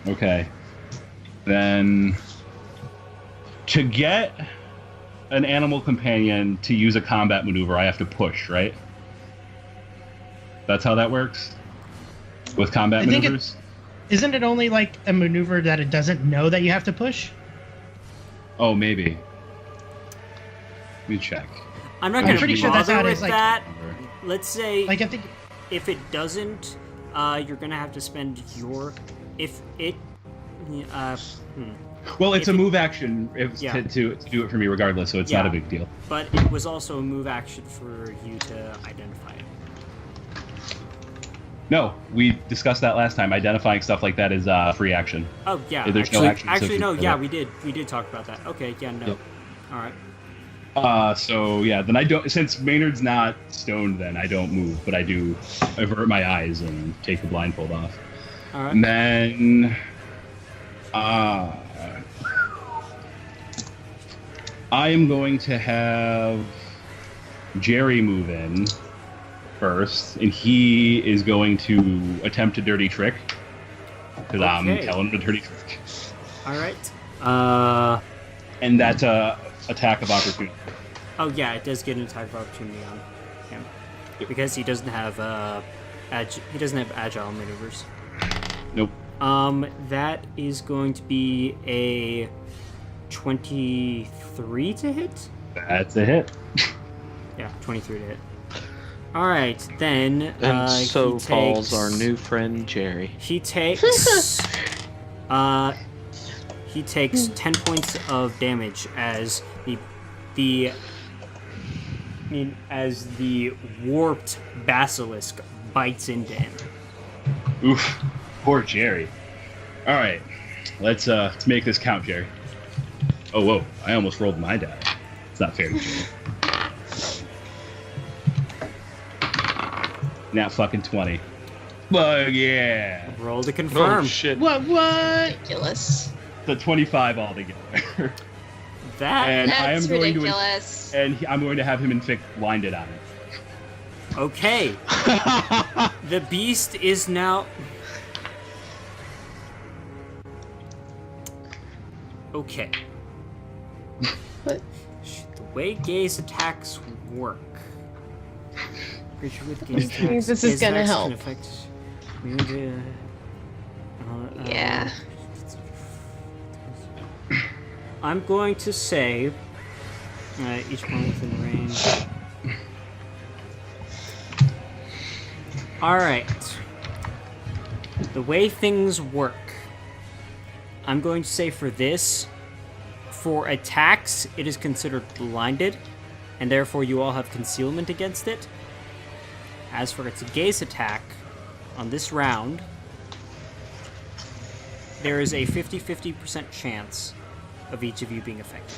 Okay. Then to get an animal companion to use a combat maneuver, I have to push, right? That's how that works? With combat I think maneuvers? Isn't it only like a maneuver that it doesn't know that you have to push? Oh, maybe. Let me check. I'm not I'm going to pretty sure that's bother how it with is, like- that. Let's say Like I think. if it doesn't, you're going to have to spend your... If it... Well, it's If a it- move action Yeah. to do it for me regardless, so it's not Yeah. a big deal. But it was also a move action for you to identify it. No, we discussed that last time. Identifying stuff like that is free action. Oh, yeah. There's no action Actually, no, associated yeah, with we did talk about that. Okay, yeah, no. Yep. Alright. So yeah, then I don't. Since Maynard's not stoned, then I don't move, but I do avert my eyes and take the blindfold off. Alright. And then, I am going to have Jerry move in first, and he is going to attempt a dirty trick. Because I'm telling him a dirty trick. Alright. And that's a attack of opportunity. Oh yeah, it does get an attack of opportunity on him. Because he doesn't have agile maneuvers. Nope. That is going to be a 23 to hit? That's a hit. Yeah, 23 to hit. Alright, then And so he falls takes, our new friend Jerry. He takes he takes 10 points of damage as the warped basilisk bites into him. Oof. Poor Jerry. Alright. Let's make this count, Jerry. Oh whoa, I almost rolled my die. It's not fair to Jerry. Nat fucking 20. Bug yeah. Roll to confirm. Oh shit. What? Ridiculous. The 25 altogether. That And I am That's going ridiculous. I'm going to have him inflict blinded on it. okay. The beast is now. Okay. What? The way gaze attacks work. Creature with gaze I think attacks. this is gaze gonna attacks help. can affect Yeah. I'm going to say each one within range. Alright. The way things work. I'm going to say for this, for attacks, it is considered blinded, and therefore you all have concealment against it. As for its gaze attack, on this round, there is a 50-50% chance of each of you being affected.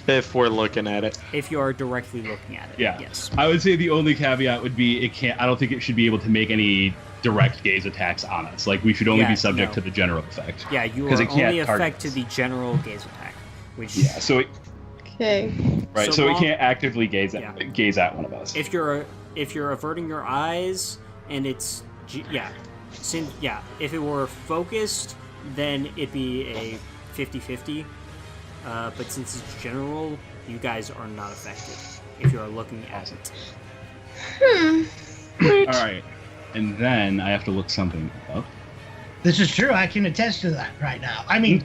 If we're looking at it. If you are directly looking at it, Yeah. yes. I would say the only caveat would be I don't think it should be able to make any direct gaze attacks on us. Like, we should only Yeah, be subject no. to the general effect. Yeah, you 'Cause are it can't only target affected us. the general gaze attack, which Yeah, so it, Okay. right, So so it long- can't actively gaze at one of us. if you're averting your eyes and it's if it were focused, then it'd be a 50-50. But since it's general, you guys are not affected if you are looking at it. All right, and then I have to look something up. This is true. I can attest to that right now. I mean,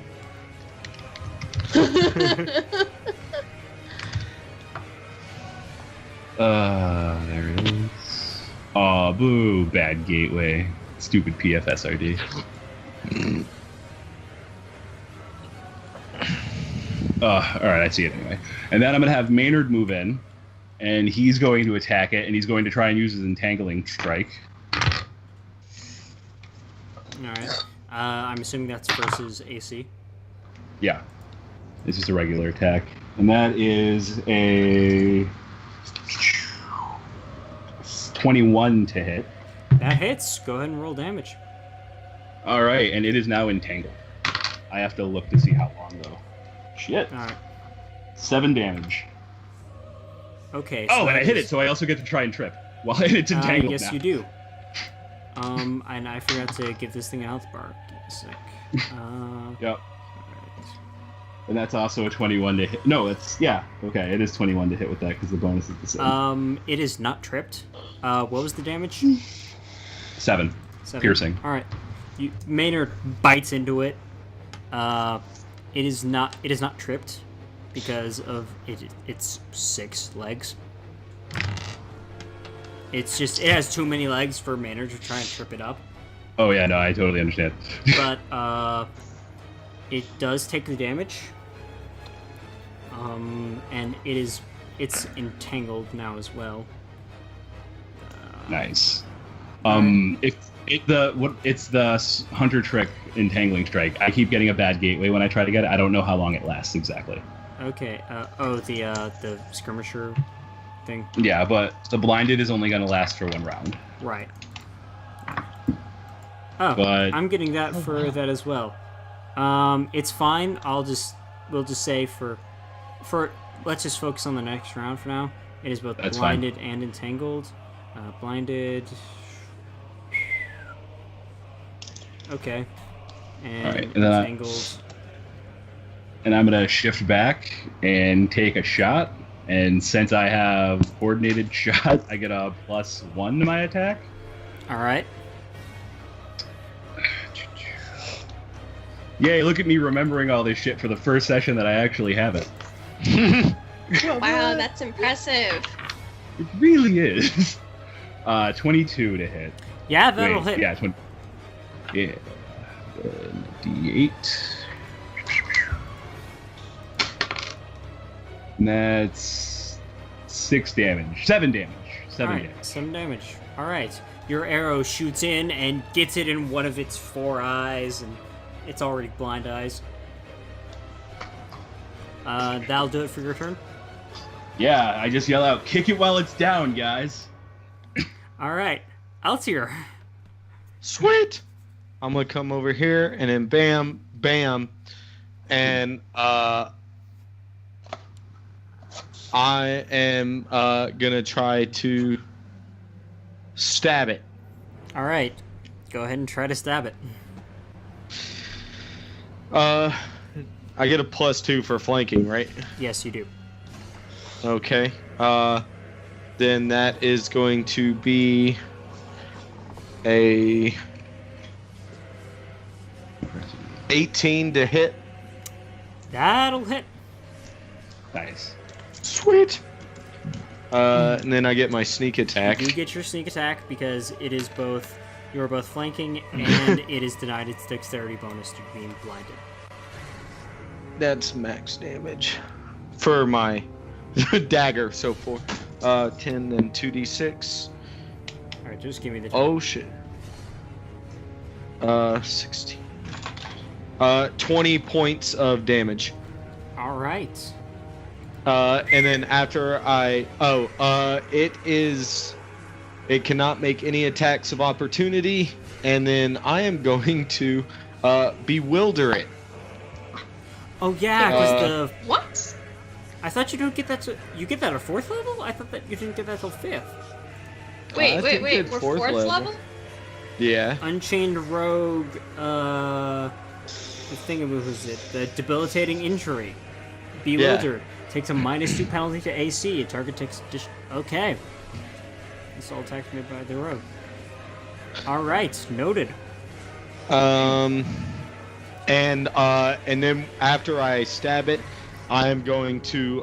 There it is. Aw, boo, bad gateway. Stupid PFSRD. Alright, I see it anyway. And then I'm going to have Maynard move in, and he's going to attack it, and he's going to try and use his entangling strike. Alright. I'm assuming that's versus AC. Yeah. It's just a regular attack. And that is a 21 to hit. That hits. Go ahead and roll damage. Alright, and it is now entangled. I have to look to see how long, though. Shit. Alright. 7 damage. Okay. Oh, so and I that hit is- it, so I also get to try and trip. While it's entangled yes, now. you do. And I forgot to give this thing a health bar. Give me a sec. Yep. Alright. And that's also a 21 to hit. No, okay, it is 21 to hit with that because the bonus is the same. It is not tripped. What was the damage? 7. 7. Piercing. All right. Maynard bites into it. It is not tripped because of its 6 legs. It has too many legs for Maynard to try and trip it up. Oh yeah, no, I totally understand. But it does take the damage. And it's entangled now as well. Nice. It's the hunter trick entangling strike. I keep getting a bad gateway when I try to get it. I don't know how long it lasts exactly. Okay. The skirmisher thing. Yeah, but the blinded is only going to last for 1 round. Right. Oh, But- I'm getting that for that as well. It's fine. We'll just say for let's just focus on the next round for now. It is both That's blinded and entangled. Blinded. Okay. And, All right, and then entangled. And I'm gonna shift back and take a shot. And since I have coordinated shot, I get a +1 to my attack. All right. Yay! Look at me remembering all this shit for the first session that I actually have it. Wow, that's impressive. It really is. 22 to hit. Yeah, that'll hit. Yeah, 20. Yeah. D8. And that's 6 damage. 7 damage. 7 All right, damage. 7 damage. All right. Your arrow shoots in and gets it in one of its 4 eyes, and it's already blind eyes. That'll do it for your turn. Yeah, I just yell out, "Kick it while it's down, guys." All right. Altier. Sweet. I'm gonna come over here and then bam, bam, and I am gonna try to stab it. All right. Go ahead and try to stab it. I get a +2 for flanking, right? Yes, you do. Okay. Then that is going to be a 18 to hit. That'll hit. Nice. Sweet. And then I get my sneak attack. You get your sneak attack because it is both. You are both flanking, and it is denied its dexterity bonus to being blinded. That's max damage for my dagger. So 10 then 2d6. All right, just give me the. Oh shit. 16. 20 points of damage. All right. And then after it cannot make any attacks of opportunity, and then I am going to bewilder it. Oh yeah, because What? I thought you don't get that. You get that at 4th level. I thought that you didn't get that till 5th. Wait, I think it's we're fourth 4th level. level? Yeah. Unchained Rogue. The thingamaboo was it? The debilitating injury. Bewildered. Takes a -2 penalty to AC. A target takes. Okay. This all attacks made by the rogue. All right, noted. And then after I stab it, I am going to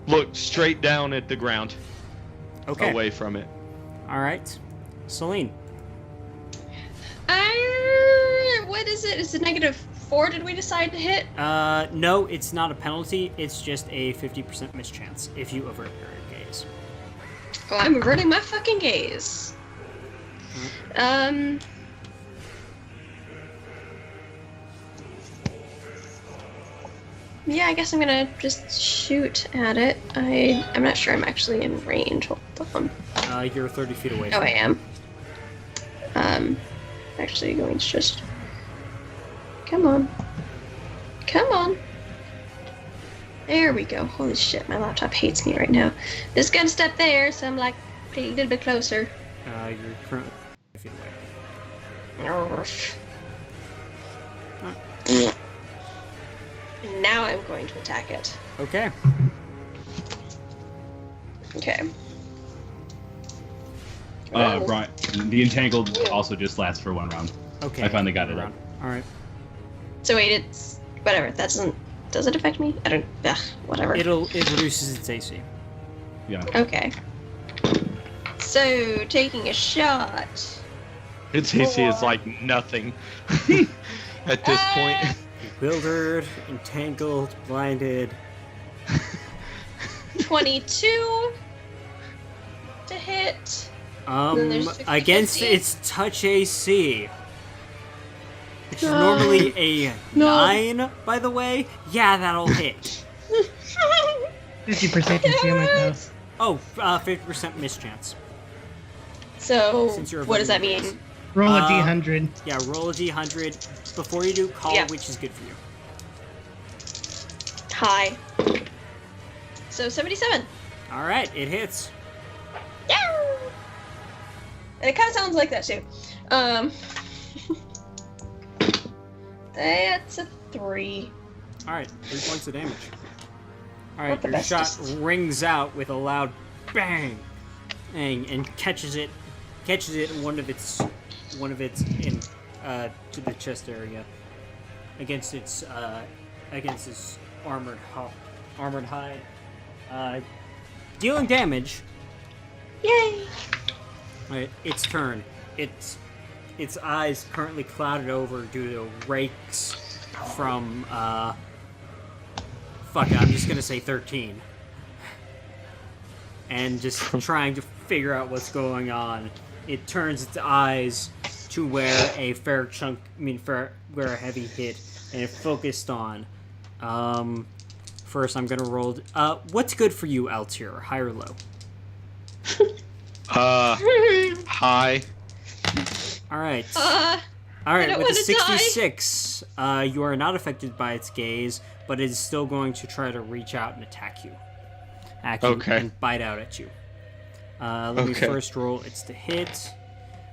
look straight down at the ground, Okay. away from it. All right, Celine. What is it? Is it -4? Did we decide to hit? No, it's not a penalty. It's just a 50% mischance if you avert your gaze. Well, I'm averting my fucking gaze. Yeah, I guess I'm gonna just shoot at it. I'm not sure I'm actually in range. Hold on. You're 30 feet away. Oh, I am. Actually going to just... Come on. Come on. There we go. Holy shit, my laptop hates me right now. Just gonna step there, so I'm like a little bit closer. You're currently 5 feet away. And now I'm going to attack it. Okay. Okay. Brian, the entangled also just lasts for 1 round. Okay. I finally got it up. All right. So wait, it's whatever. That doesn't. Does it affect me? I don't. Ugh, whatever. It reduces its AC. Yeah. Okay. So taking a shot. Its AC is like nothing at this point. Bewildered, entangled, blinded. 22 to hit. Then there's 50, Against 50. its touch AC, which is normally a 9, by the way. Yeah, that'll hit. 50% concealment, though. Oh, 50% mischance. So Since you're what does that avoiding mean? Roll a d100. Yeah, roll a d100. Before you do, call Yeah. which is good for you. High. So 77. All right, it hits. Yeah. And it kind of sounds like that too. That's a 3. All right, 3 points of damage. All Not right, the your shot bestest. rings out with a loud bang, and catches it in one of its in to the chest area against its armored hide, dealing damage. Yay! All right, its turn. Its eyes currently clouded over due to rakes from fuck it, I'm just gonna say 13. And just trying to figure out what's going on. It turns its eyes to where a where a heavy hit, and it focused on. First I'm gonna roll. What's good for you, Altier? High or low? High. All right. I All right, don't with a wanna die. 66, you are not affected by its gaze, but it is still going to try to reach out and attack you. Okay. And bite out at you. Let me Okay. first roll. It's to hit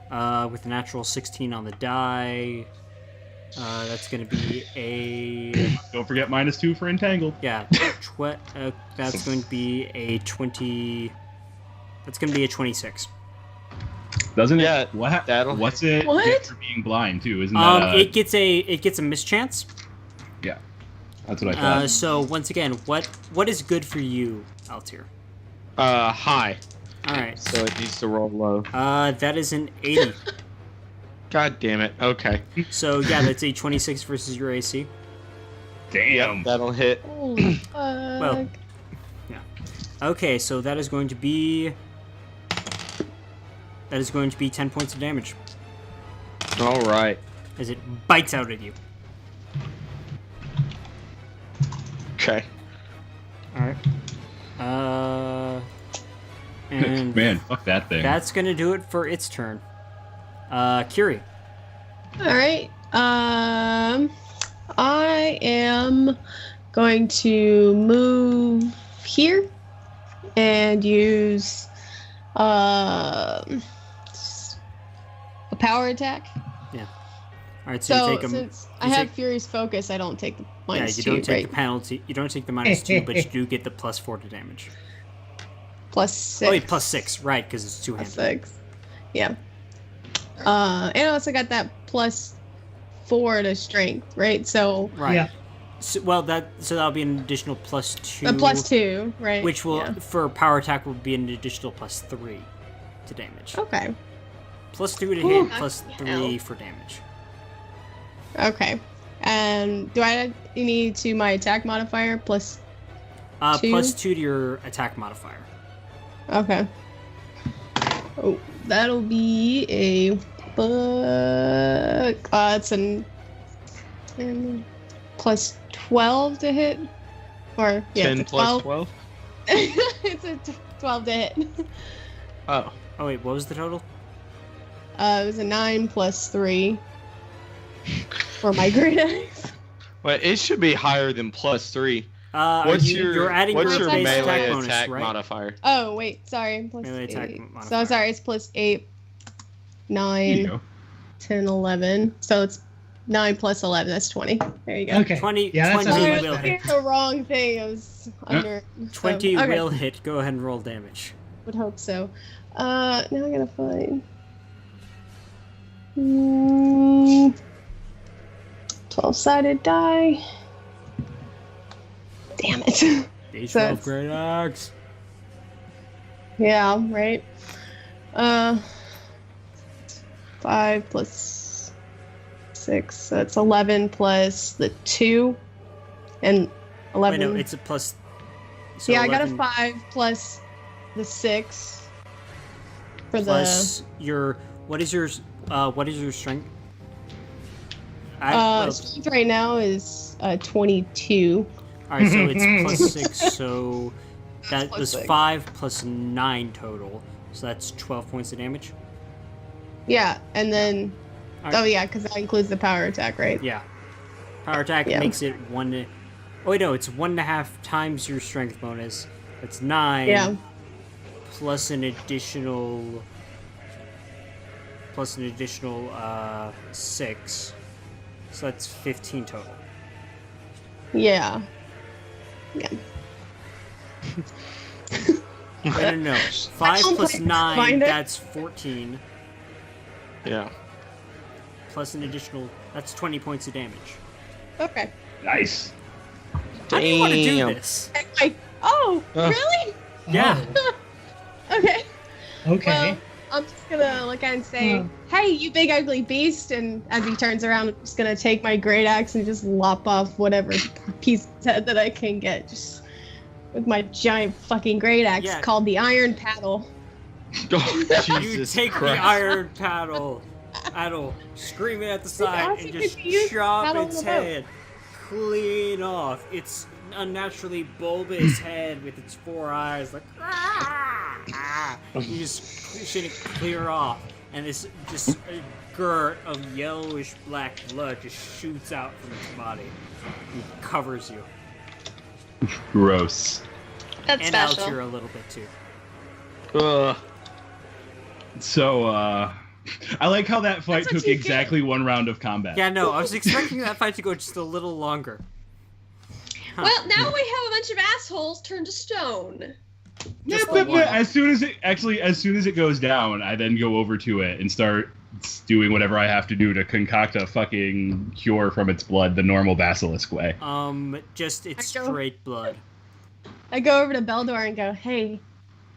with a natural 16 on the die. That's going to be a... Don't forget -2 for entangled. Yeah, that's going to be a 20... That's going to be a 26. Doesn't Yeah, it? What? that'll What's it? What? get for being blind too? Isn't that? It gets a mischance. Yeah, that's what I thought. So once again, what is good for you, Altier? High. All right. So it needs to roll low. That is an 80. God damn it. Okay. So yeah, that's a 26 versus your AC. Damn. That'll hit. Holy fuck. Well, yeah. Okay, so that is going to be 10 points of damage All right. as it bites out at you. Okay. All right. And Man, fuck that thing. that's gonna do it for its turn. Kiri. All right. I am going to move here and use a power attack. All right, so, So you take a since I you have take- Furious Focus, I don't take the yeah, -2, you don't take right? the penalty. You don't take the -2, but you do get the +4 to damage. +6. Oh wait, +6, right? Because it's two-handed. +6. Yeah. And I also got that +4 to strength, right? So Right. Yeah. So, that'll be an additional +2. a +2, right? Which will, Yeah. for power attack, will be an additional +3 to damage. Okay. +2 to Ooh. hit, +3 for damage. Okay. And do I need to my attack modifier plus? Two? +2 to your attack modifier. Okay. Oh, that'll be a it's an +12 to hit, or yeah, 10 it's a plus 12. 12? It's a 12 to hit. Oh. Oh wait, what was the total? It was a 9 plus 3 for my great axe. Well, it should be higher than +3. You're adding what's your your base melee attack bonus, attack right? modifier? Oh wait, sorry. Plus Melee attack 8. modifier. So sorry, it's plus 8, There 9, you go. 10, 11. So it's 9 plus 11. That's 20. There you go. Okay. 20, Yeah, that 20 sounds I much will was better. hit. thinking the wrong thing. I was under. 20 okay. will hit. Go ahead and roll damage. Would hope so. Now I gotta find. 12-sided die. Damn it. D12 So it's- great axe. Yeah, right. 5 plus 6. So it's 11 plus the 2. And 11. Wait, no, it's a plus. So yeah, I got a 11 5 plus the 6 for plus your. What is your strength? the. Strength right now is 22. All right, so it's +6. So that Plus was 6. 5 plus 9 total. So that's 12 points of damage. Yeah, and then. All right. Oh, yeah, because that includes the power attack, right? Yeah. Power attack Yeah. makes it 1. Oh wait, no, it's 1.5 times your strength bonus, That's 9. Yeah. Plus an additional 6. So that's 15 total. Yeah. Yeah. No. 5 plus 9, that's 14. Yeah. Plus an additional, that's 20 points of damage. Okay. Nice. How do you want to do Damn. this? Really? Yeah. Okay. Okay. Well, I'm just gonna look at it and say, "Hey, you big ugly beast!" And as he turns around, I'm just gonna take my great axe and just lop off whatever piece of head that I can get, just with my giant fucking great axe Yeah. called the Iron Paddle. Oh, You Jesus take Christ. the iron paddle, scream it at the side, and just chop paddle its on the boat. head clean off. Its unnaturally bulbous head with its 4 eyes, like you just push it clear off, and this just a girt of yellowish black blood just shoots out from its body and covers you, Gross. That's and special. Altair a little bit too. Ugh. So, I like how that fight That's what took you exactly 1 round of combat. Yeah, no, I was expecting that fight to go just a little longer. Well, now we have a bunch of assholes turned to stone. Yeah, Just the but one. as soon as it goes down, I then go over to it and start doing whatever I have to do to concoct a fucking cure from its blood the normal basilisk way. Just it's I go- straight blood. I go over to Beldor and go, "Hey,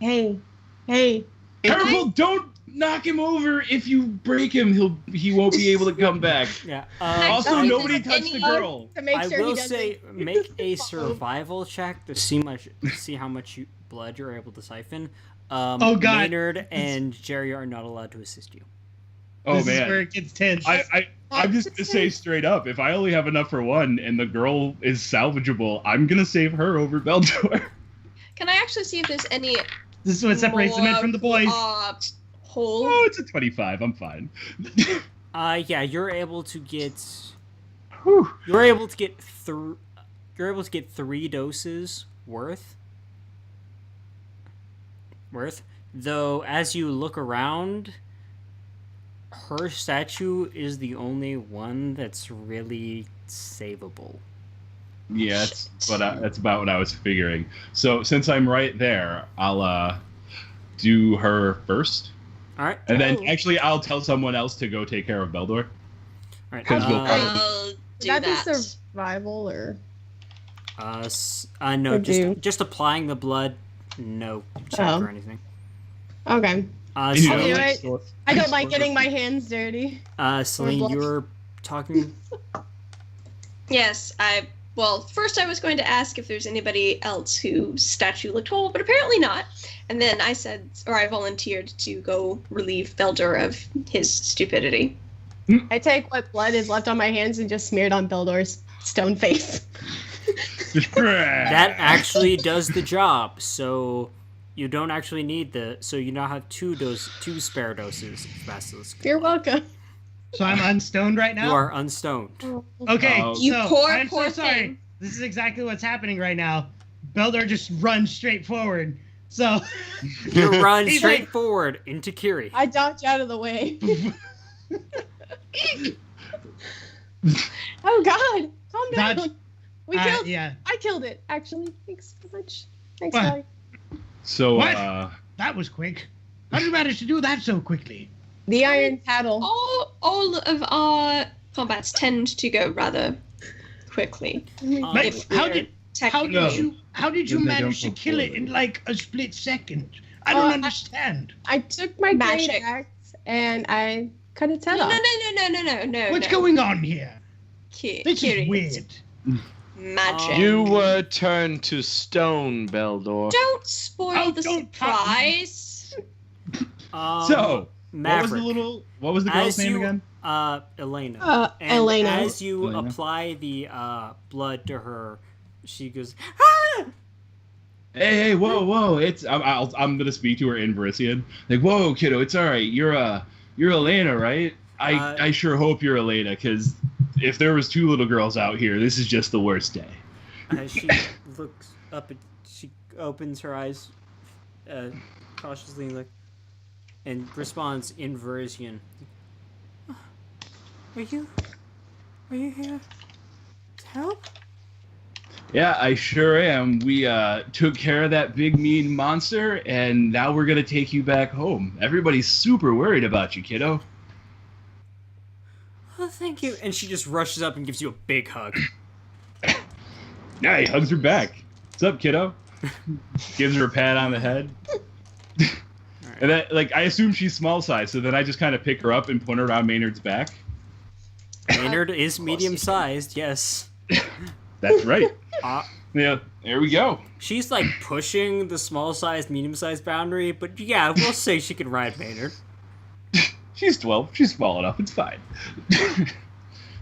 hey, hey." Careful! Don't knock him over. If you break him, he won't be able to come back. Yeah. Also, don't nobody think touched the any- girl. To make I sure will he doesn't say, make a survival check to see how much blood you're able to siphon. Oh, God. Maynard and Jerry are not allowed to assist you. Oh this is where man, it gets tense. I'm just gonna say straight up, if I only have enough for one and the girl is salvageable, I'm gonna save her over Beldor. Can I actually see if there's any This is what separates the men from the boys. hole? Oh, it's a 25. I'm fine. Yeah, you're able to get Whew. you're able to get 3 doses worth. Though as you look around, her statue is the only one that's really savable. Yeah, that's about what I was figuring. So since I'm right there, I'll do her first, All right. and then Oh. actually I'll tell someone else to go take care of Beldor. All right. 'Cause we'll probably- I'll Would do that that. be survival or? No, Or do- just applying the blood. No check Oh. or anything. Okay. You So, I'll do like, it. I don't like getting my hands dirty. Celine, blood. you're talking. Yes, well, first I was going to ask if there's anybody else whose statue looked whole, but apparently not. And then I volunteered to go relieve Beldor of his stupidity. I take what blood is left on my hands and just smear it on Beldor's stone face. That actually does the job. So you don't actually need so you now have 2 spare doses of basilisk. You're welcome. So I'm unstoned right now? You are unstoned. Okay, Oh. You so poor, I'm poor so sorry. thing. This is exactly what's happening right now. Beldor just runs straight forward. So You run He's straight like- forward into Kiri. I dodge out of the way. Oh God! Calm down. Dodge- I killed it. Actually, thanks so much. Thanks, What? Sally. So What? That was quick. How did you manage to do that so quickly? The iron paddle. All of our combats tend to go rather quickly. But If how we're did technically- how did you They don't manage to go kill it forward. in like a split second? I don't I- understand. I took my Magic. great axe and I cut its head No, off. no. What's going on here? This Kiri, is weird. Magic. You were turned to stone, Beldor. Don't spoil Oh, the don't surprise. so Maverick. what was the girl's As name you- again? Elena. And Elena. as you Elena. apply the blood to her, she goes, "Ah!" Hey, whoa! I'm gonna speak to her in Varisian. Like, whoa, kiddo, it's all right. You're Elena, right? I sure hope you're Elena, because if there was 2 little girls out here, this is just the worst day. As she looks up, she opens her eyes cautiously, like, and responds in Verisian. Are you here to help? Yeah, I sure am. We took care of that big mean monster, and now we're gonna take you back home. Everybody's super worried about you, kiddo. Oh, thank you. And she just rushes up and gives you a big hug. Yeah, he hugs her back. What's up, kiddo? Gives her a pat on the head. Right. And that, like, I assume she's small size, so then I just kind of pick her up and put her around Maynard's back. Maynard is medium-sized, yes. That's right. Yeah, there we go. She's like pushing the small-sized, medium-sized boundary, but yeah, we'll say she can ride Maynard. She's 12. She's small enough. It's fine.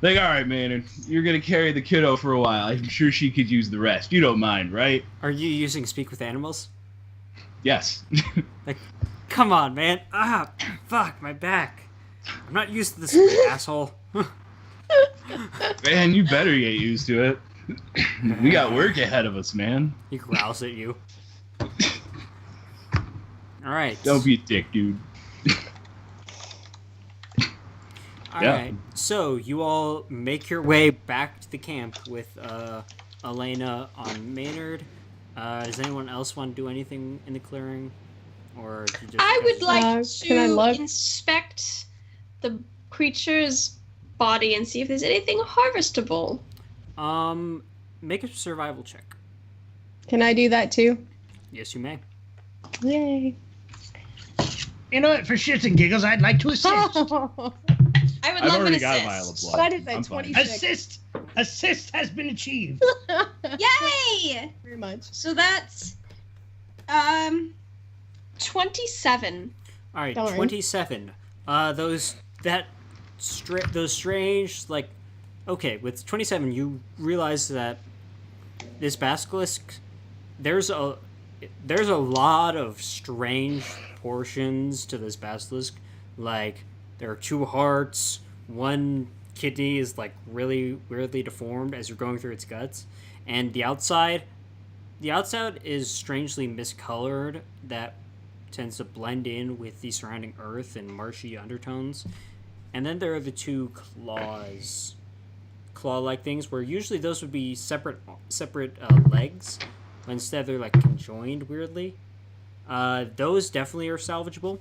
Like, all right, Maynard, you're going to carry the kiddo for a while. I'm sure she could use the rest. You don't mind, right? Are you using Speak with Animals? Yes. Like, come on, man. Ah, fuck, my back. I'm not used to this, asshole. Man, you better get used to it. We got work ahead of us, man. He growls at you. Alright. Don't be a dick, dude. Alright, so you all make your way back to the camp with Elena on Maynard. Does anyone else want to do anything in the clearing? Or do you just I would like Can I look? to inspect the creature's body and see if there's anything harvestable. Make a survival check. Can I do that too? Yes, you may. Yay. You know what? For shits and giggles, I'd like to assist. I would I've love an already assist. got a vial of blood. What is that, I'm fine. 26? Assist has been achieved. Yay! Very much. So that's 27. Alright, Don't worry. 27. Those strange, like, okay, with 27, you realize that this basilisk, there's a lot of strange portions to this basilisk. Like, there are 2 hearts, 1 kidney is, like, really weirdly deformed as you're going through its guts, and the outside is strangely miscolored, that tends to blend in with the surrounding earth and marshy undertones. And then there are the 2 claw-like things, where usually those would be separate legs, but instead they're, like, conjoined weirdly. Those definitely are salvageable.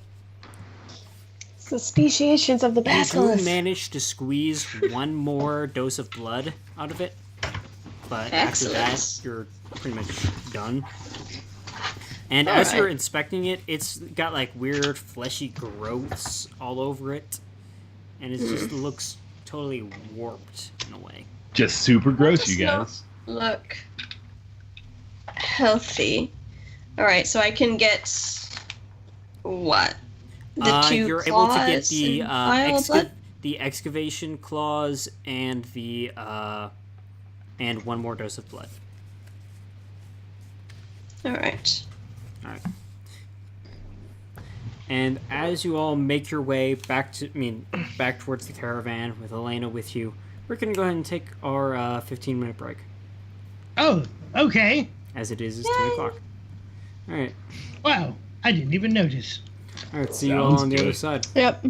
It's the speciations of the You basilisk. do manage to squeeze 1 more dose of blood out of it, but after that, Excellent. you're pretty much done. And as Alright. you're inspecting it, it's got, like, weird fleshy growths all over it, and it just looks totally warped in a way. Just super gross, Does you not guys. look healthy. Alright, so I can get what? The 2 you're claws able to get the and vial of blood? the excavation claws and the and 1 more dose of blood. Alright. Alright. And as you all make your way back towards the caravan with Elena with you, we're gonna go ahead and take our 15-minute break, Oh, okay. as it is 10 o'clock. Alright. Wow, I didn't even notice. Alright, see you all Sounds on the good. other side. Yep.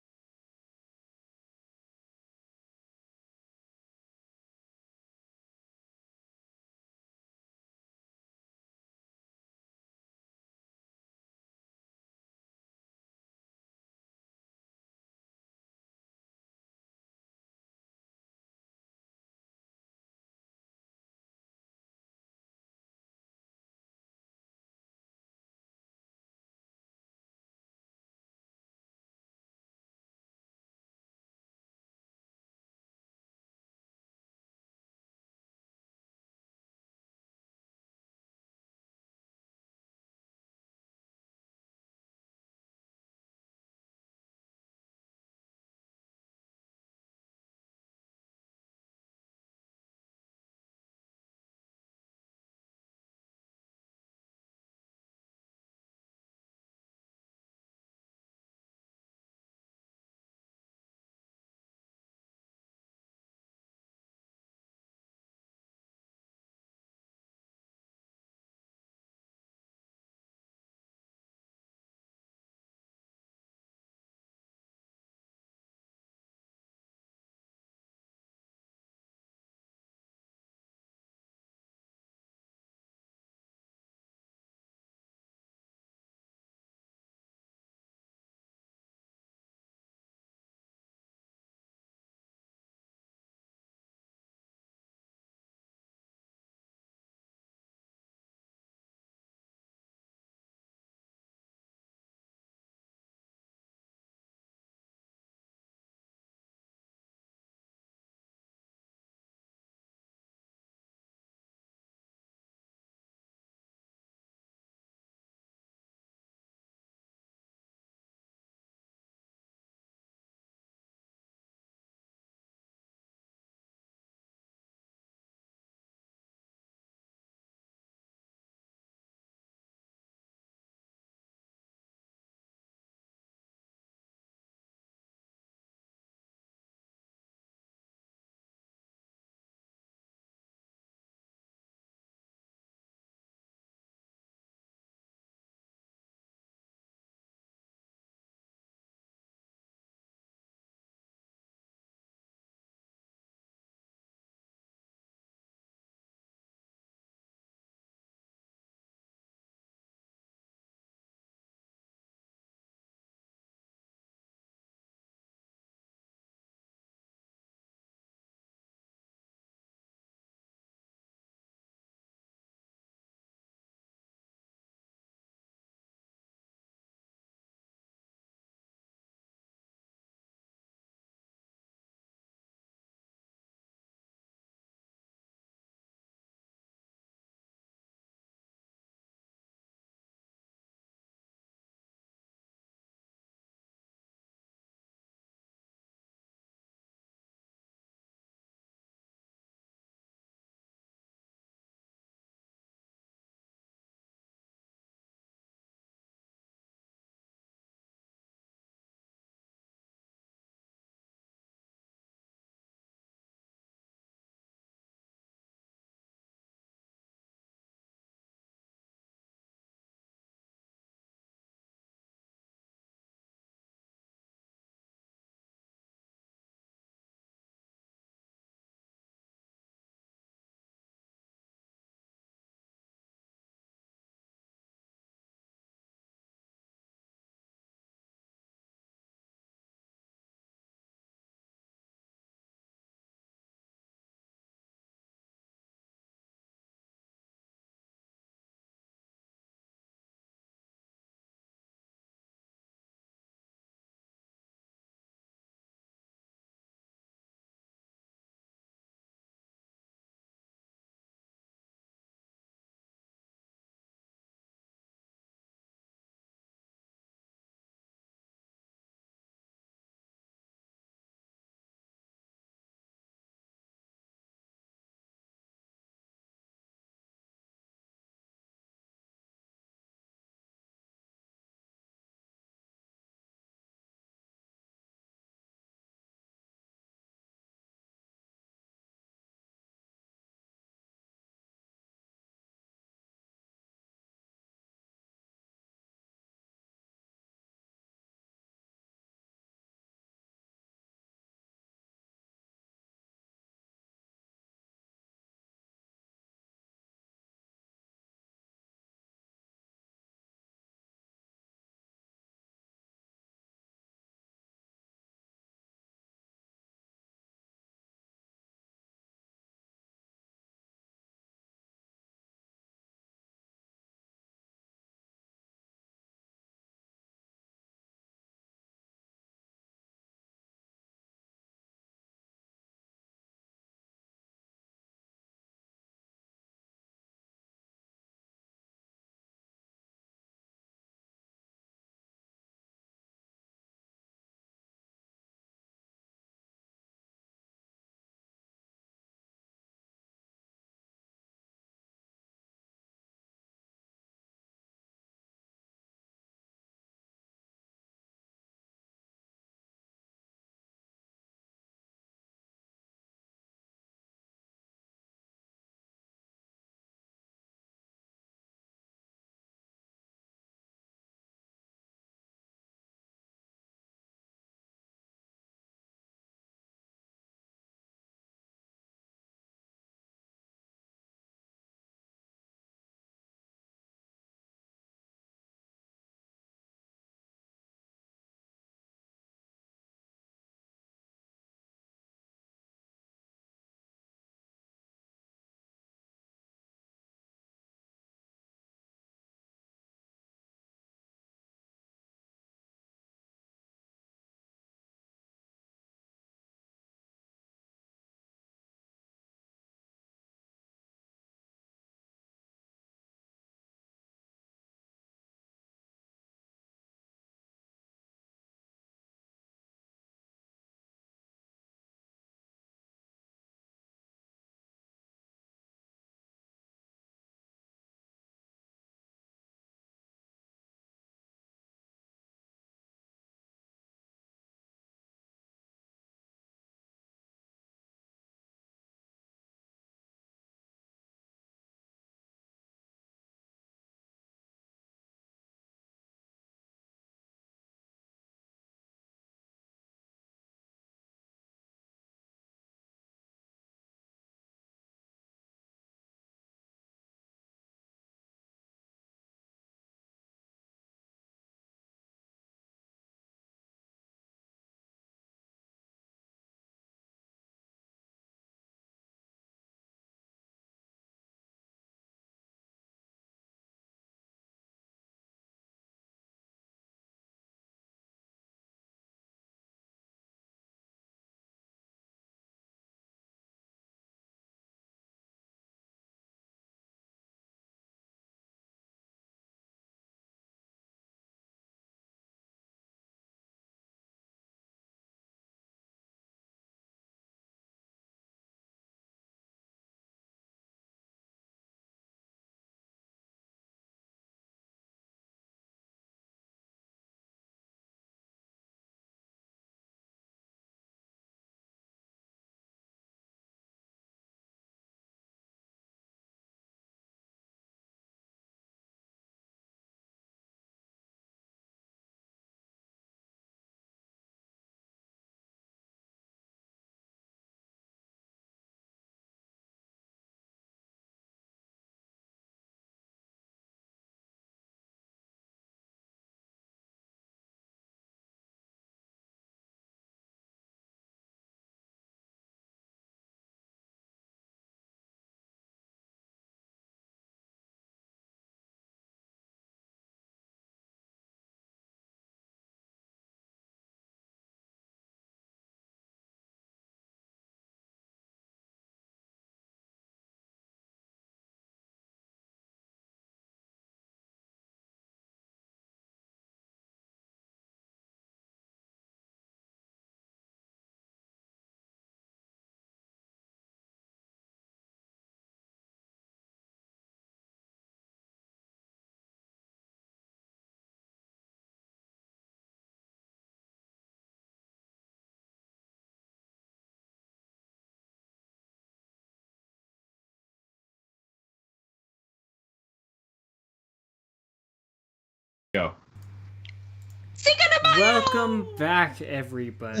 Welcome back, everybody.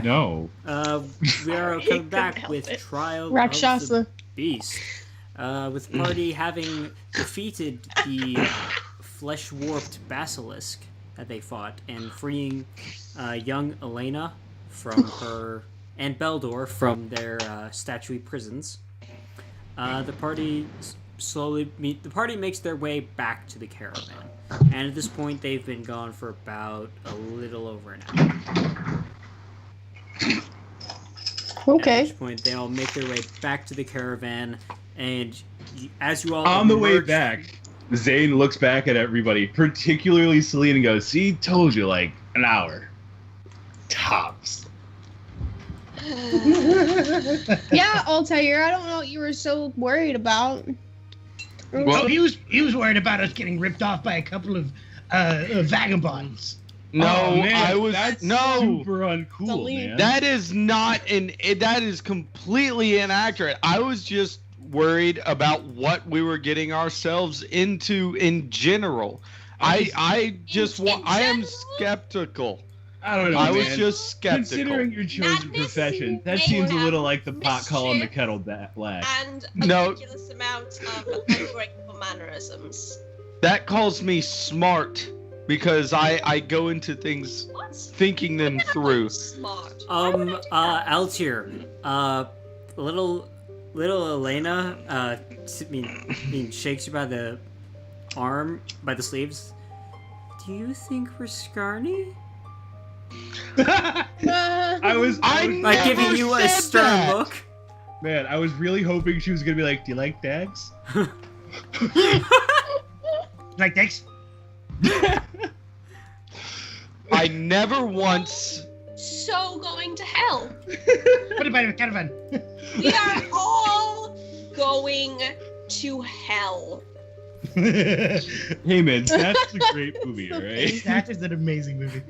No. We are coming back help with it. Trial Rakshasa. of the Beast. With the party having defeated the flesh-warped basilisk that they fought and freeing young Elena from her and Beldor from their statuary prisons. The party makes their way back to the caravan, and at this point they've been gone for about a little over an hour. At Okay. which point they all make their way back to the caravan, and as you all On the way emerge- back, Zane looks back at everybody, particularly Celine, and goes, "See, told you, like an hour, tops." Yeah, Altair, I don't know what you were so worried about. Oh, he was worried about us getting ripped off by a couple of vagabonds. No, Oh, man, I was that's no. super uncool, Delete. man. That is not that is completely inaccurate. I was just worried about what we were getting ourselves into in general. I am general? skeptical. I don't know, I man. was just skeptical. Considering your chosen Madness, profession, that maybe seems a little like the pot mischief. calling the kettle black. And a No. ridiculous amount of ungrateful mannerisms. That calls me smart because I go into things What? thinking them through. Smart. Why would I do that? Altier, little Elena, shakes you by the arm, by the sleeves. Do you think we're Scarny? I was Like giving you a said stern that. look. man, I was really hoping she was gonna be like, "Do you like dags?" Like, thanks. I never once. So going to hell. What about a caravan? We are all going to hell. Hey man, that's a great movie, right? That is an amazing movie.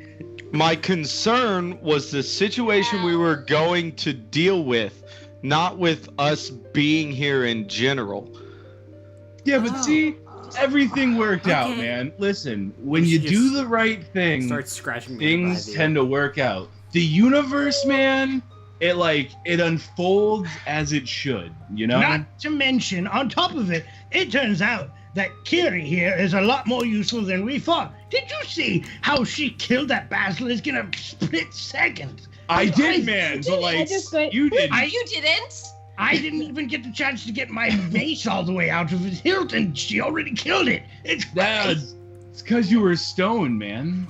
My concern was the situation we were going to deal with, not with us being here in general. Yeah, but Oh. see, everything worked out, Okay. man. Listen, when You you should do just the right thing, Start scratching me. in the things eye, tend to work out. The universe, man, it unfolds as it should, you know? Not to mention, on top of it, it turns out that Kiri here is a lot more useful than we thought. Did you see how she killed that basilisk in a split second? I did, man, but like I just went- you did. You didn't? I didn't even get the chance to get my mace all the way out of its hilt, and she already killed it. It's Dad, it's because you were stoned, man.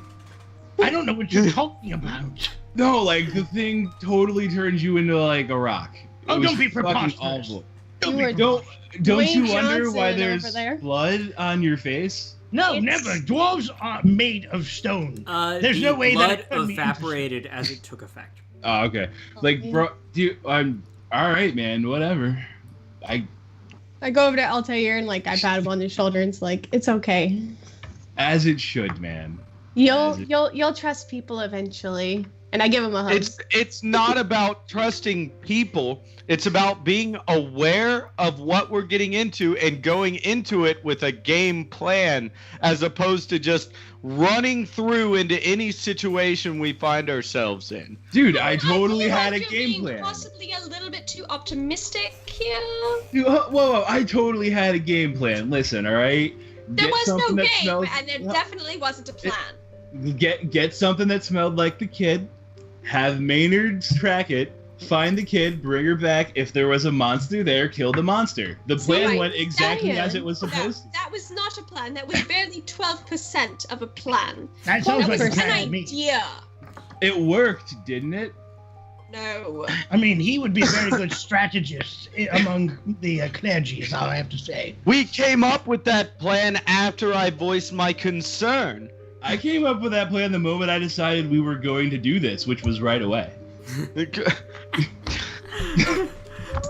I don't know what you're talking about. No, like the thing totally turns you into like a rock. It Oh, was don't be fucking preposterous. awful. Don't You be- were- Don't Dwayne you wonder why Johnson there's over there. blood on your face? No, It's- never. Dwarves are made of stone. the There's no way that blood it could be- evaporated as it took effect. Oh, okay. Like, bro, I'm all right, man. Whatever. I go over to Altair and like I pat him on the shoulder and it's like, it's okay. As it should, man. You'll trust people eventually. And I give him a hug. It's not about trusting people. It's about being aware of what we're getting into and going into it with a game plan, as opposed to just running through into any situation we find ourselves in. Dude, I totally feel had a like you're game being plan. Possibly a little bit too optimistic here. Dude, whoa, I totally had a game plan. Listen, all right. There Get was no something that game, smells- and there definitely wasn't a plan. Get something that smelled like the kid. Have Maynard track it. Find the kid, bring her back. If there was a monster there, kill the monster. The plan right. went exactly Damn. as it was supposed to. That was not a plan. That was barely 12% of a plan. That sounds That like was a an plan to me. idea. It worked, didn't it? No. I mean, he would be a very good strategist among the clergy, is all I have to say. We came up with that plan after I voiced my concern. I came up with that plan the moment I decided we were going to do this, which was right away.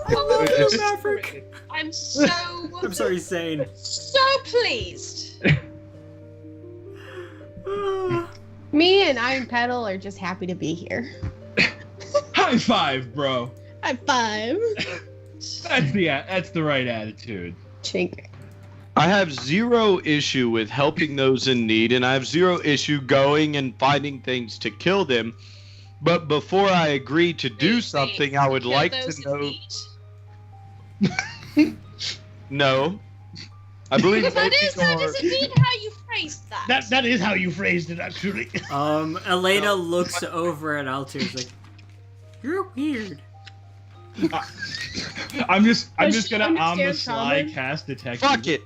Oh, Maverick. I'm so, I'm sorry, Zane. so pleased. Me and Iron Pedal are just happy to be here. High five, bro. High five. That's the right attitude. Chink. I have zero issue with helping those in need, and I have zero issue going and finding things to kill them. But before I agree to do something, I would Kill like those to in know. need? No. I believe That is indeed how you phrased that. That is how you phrased it, actually. Elena looks over at Altair's like, "You're weird." I'm just Does she gonna on the understand sly common? cast detect. fuck it.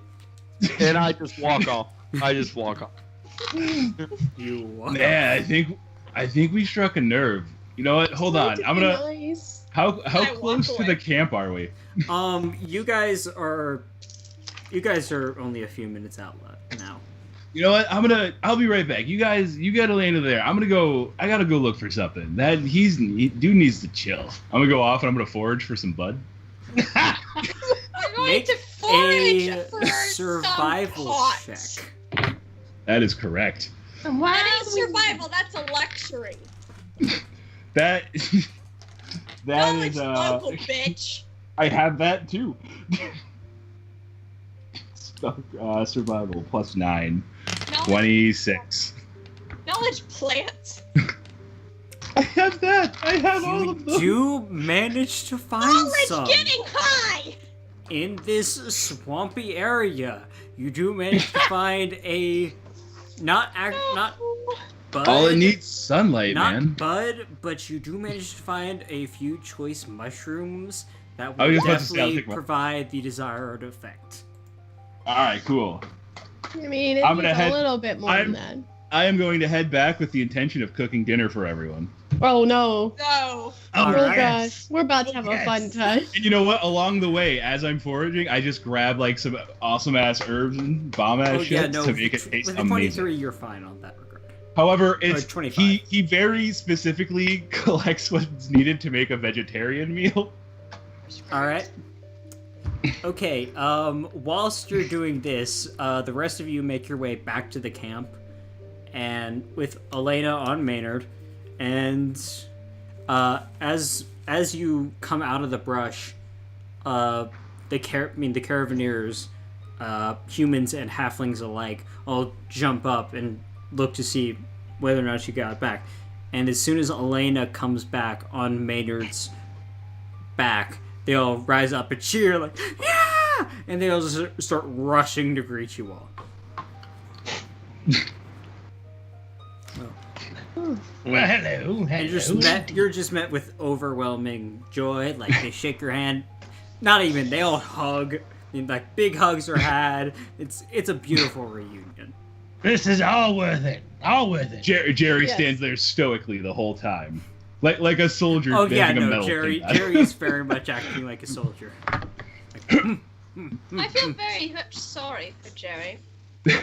And I just walk off. You walk. Yeah, I think we struck a nerve. You know what? Hold on. I'm gonna. Nice. How I walk close to away. the camp are we? You guys are only a few minutes out now. You know what? I'll be right back. You guys, you get Elena there. I gotta go look for something. Dude needs to chill. I'm gonna go off and I'm gonna forage for some bud. We're going Make to forage a for survival some pot. check. That is correct. And why That are is we- survival. That's a luxury. That Knowledge is local, bitch. I have that too. Survival plus 9. Knowledge, 26. knowledge plants. I have that. I have all You of them. do manage to find Knowledge some getting high. in this swampy area. You do manage to find a not bud. All it needs is sunlight, Not man. bud, but you do manage to find a few choice mushrooms that I will was about to say, I'll definitely take one. provide the desired effect. All right, cool. I mean, it I'm needs gonna a head- little bit more than that. I am going to head back with the intention of cooking dinner for everyone. Oh no. No. Oh, All Oh right. gosh. We're about to have a fun Yes. time. And you know what? Along the way, as I'm foraging, I just grab like some awesome ass herbs and bomb ass Oh shit yeah, no. to make it taste With the amazing. 23, you're fine on that regard. However, it's 25. he very specifically collects what's needed to make a vegetarian meal. All right. Okay. Whilst you're doing this, the rest of you make your way back to the camp, and with Elena on Maynard, and as you come out of the brush, the Caravaneers, humans and halflings alike, all jump up and look to see whether or not you got back. And as soon as Elena comes back on Maynard's back, they all rise up and cheer like, yeah! And they all just start rushing to greet you all. Well, hello. You're just met with overwhelming joy. Like, they shake your hand. Not even, they all hug. And, like, big hugs are had. It's a beautiful reunion. This is all worth it. All worth it. Jerry Yes. stands there stoically the whole time, like a soldier. Oh yeah, bending a no, metal Jerry thing. is very much acting like a soldier. I feel very much sorry for Jerry. Okay.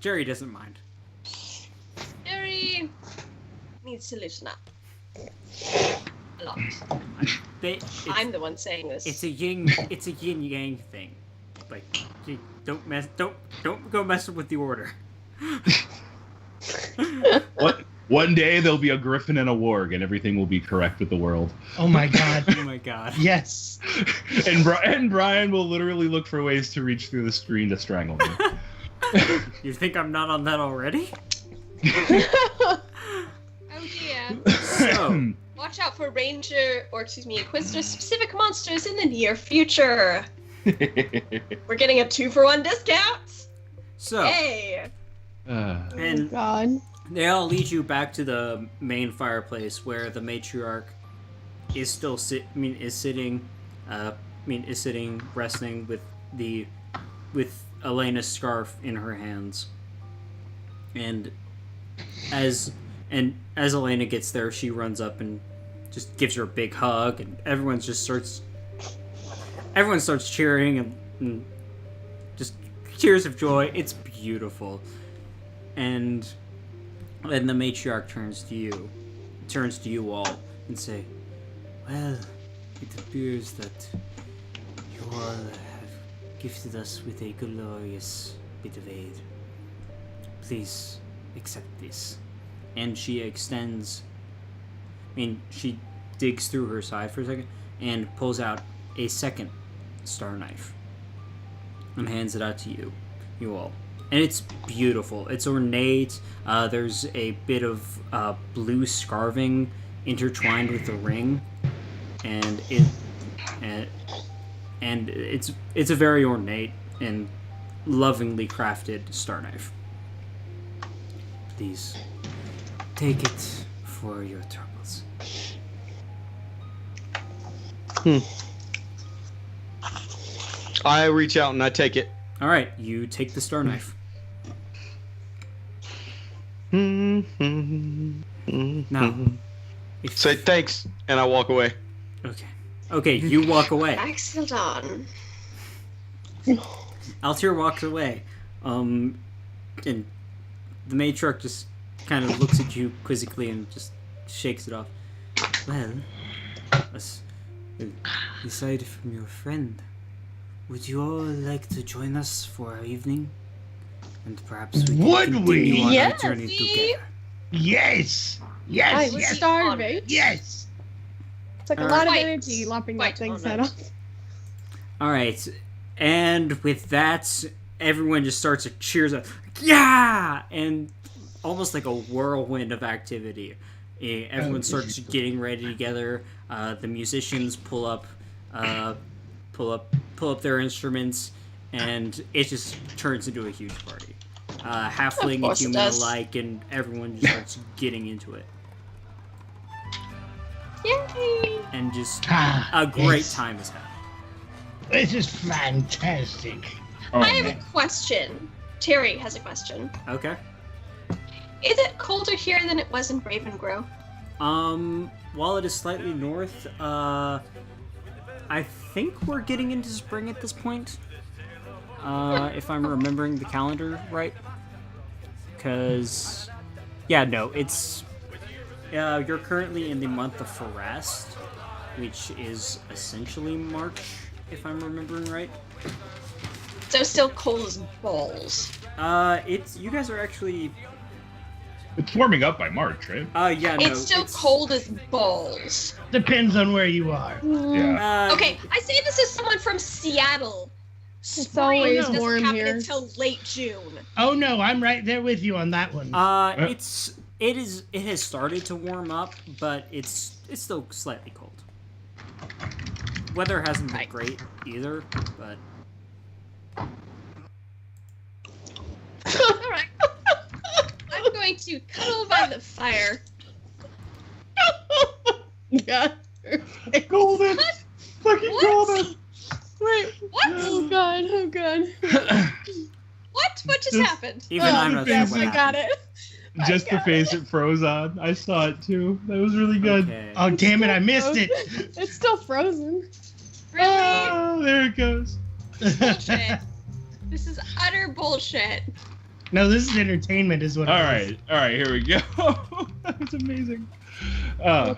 Jerry doesn't mind. Jerry needs to loosen up. A lot. I'm the one saying this. It's a yin yang thing. Like, you don't go messing with the order. One day there'll be a griffin and a warg, and everything will be correct with the world. Oh my god. Oh my god. Yes. And Brian will literally look for ways to reach through the screen to strangle me. You think I'm not on that already? Oh dear. So, Watch out for Inquisitor specific monsters in the near future. We're getting a 2-for-1 discount. Hey. and Oh god. they all lead you back to the main fireplace where the matriarch is still sitting, resting with Elena's scarf in her hands. And as Elena gets there, she runs up and just gives her a big hug, and everyone starts cheering and just tears of joy. It's beautiful. And then the matriarch turns to you all and say, "Well, it appears that you all have gifted us with a glorious bit of aid. Please accept this." And she she digs through her side for a second and pulls out a second star knife. and hands it out to you all. And it's beautiful. It's ornate. There's a bit of blue scarving intertwined with the ring, and it's a very ornate and lovingly crafted star knife. Please take it for your troubles. I reach out and I take it. All right, you take the star knife. Now, Say thanks, and I walk away. Okay, you walk away. Axildon. Altair walks away. And the matriarch just kind of looks at you quizzically and just shakes it off. Well, aside from your friend, would you all like to join us for our evening? And perhaps we can continue on our journey together. Yes! I'm starving. Yes! It's like a lot of energy lopping that thing's head off. Alright, and with that, everyone just starts to cheers up. Yeah! And almost like a whirlwind of activity. Everyone starts getting ready together. The musicians pull up their instruments, and it just turns into a huge party. Halfling and human alike, and everyone just starts getting into it. Yay! And just a great time is happening. This is fantastic. I have a question. Terry has a question. Okay. Is it colder here than it was in Ravengro? While it is slightly north, I think we're getting into spring at this point. If I'm remembering the calendar right. Because, it's... you're currently in the month of Forest, which is essentially March, if I'm remembering right. So still cold as balls. You guys are actually... It's warming up by March, right? It's still cold as balls. Depends on where you are. Yeah. Okay, I say this as someone from Seattle. It's always doesn't warm happen here. until late June. Oh no, I'm right there with you on that one. It has started to warm up, but it's still slightly cold. Weather hasn't been great either, but Alright. I'm going to cuddle by the fire. God. Golden! Fucking What? golden! Wait. What? Oh god. What? What just happened? even I'm not sure Yes, what I got happened. it. Just the face it froze on. I saw it too. That was really good. Okay. Oh damn it, I missed it. It's still frozen. Really? Oh, there it goes. Bullshit. This is utter bullshit. No, this is entertainment is what it is. All right, here we go. That was amazing. Yeah.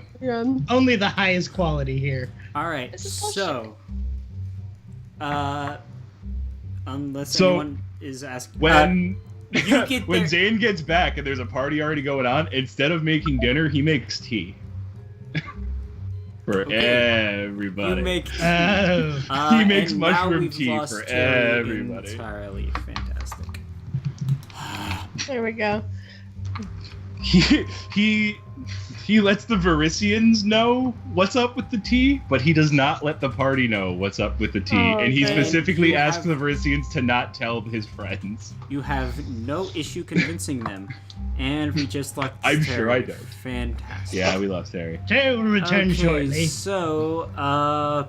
Only the highest quality here. All right, This is so, unless So, anyone is asking, When you get when there- Zane gets back and there's a party already going on, instead of making dinner, he makes tea. For everybody. you make Oh. He makes and now mushroom we've tea lost for Terry everybody. Entirely fantastic. There we go. He lets the Varisians know what's up with the tea, but he does not let the party know what's up with the tea. Oh, and he okay. specifically You asks have- the Varisians to not tell his friends. You have no issue convincing them, and we just lost I'm Terry. sure I don't. Fantastic. Yeah, we lost Terry. Terry will return shortly. So, no,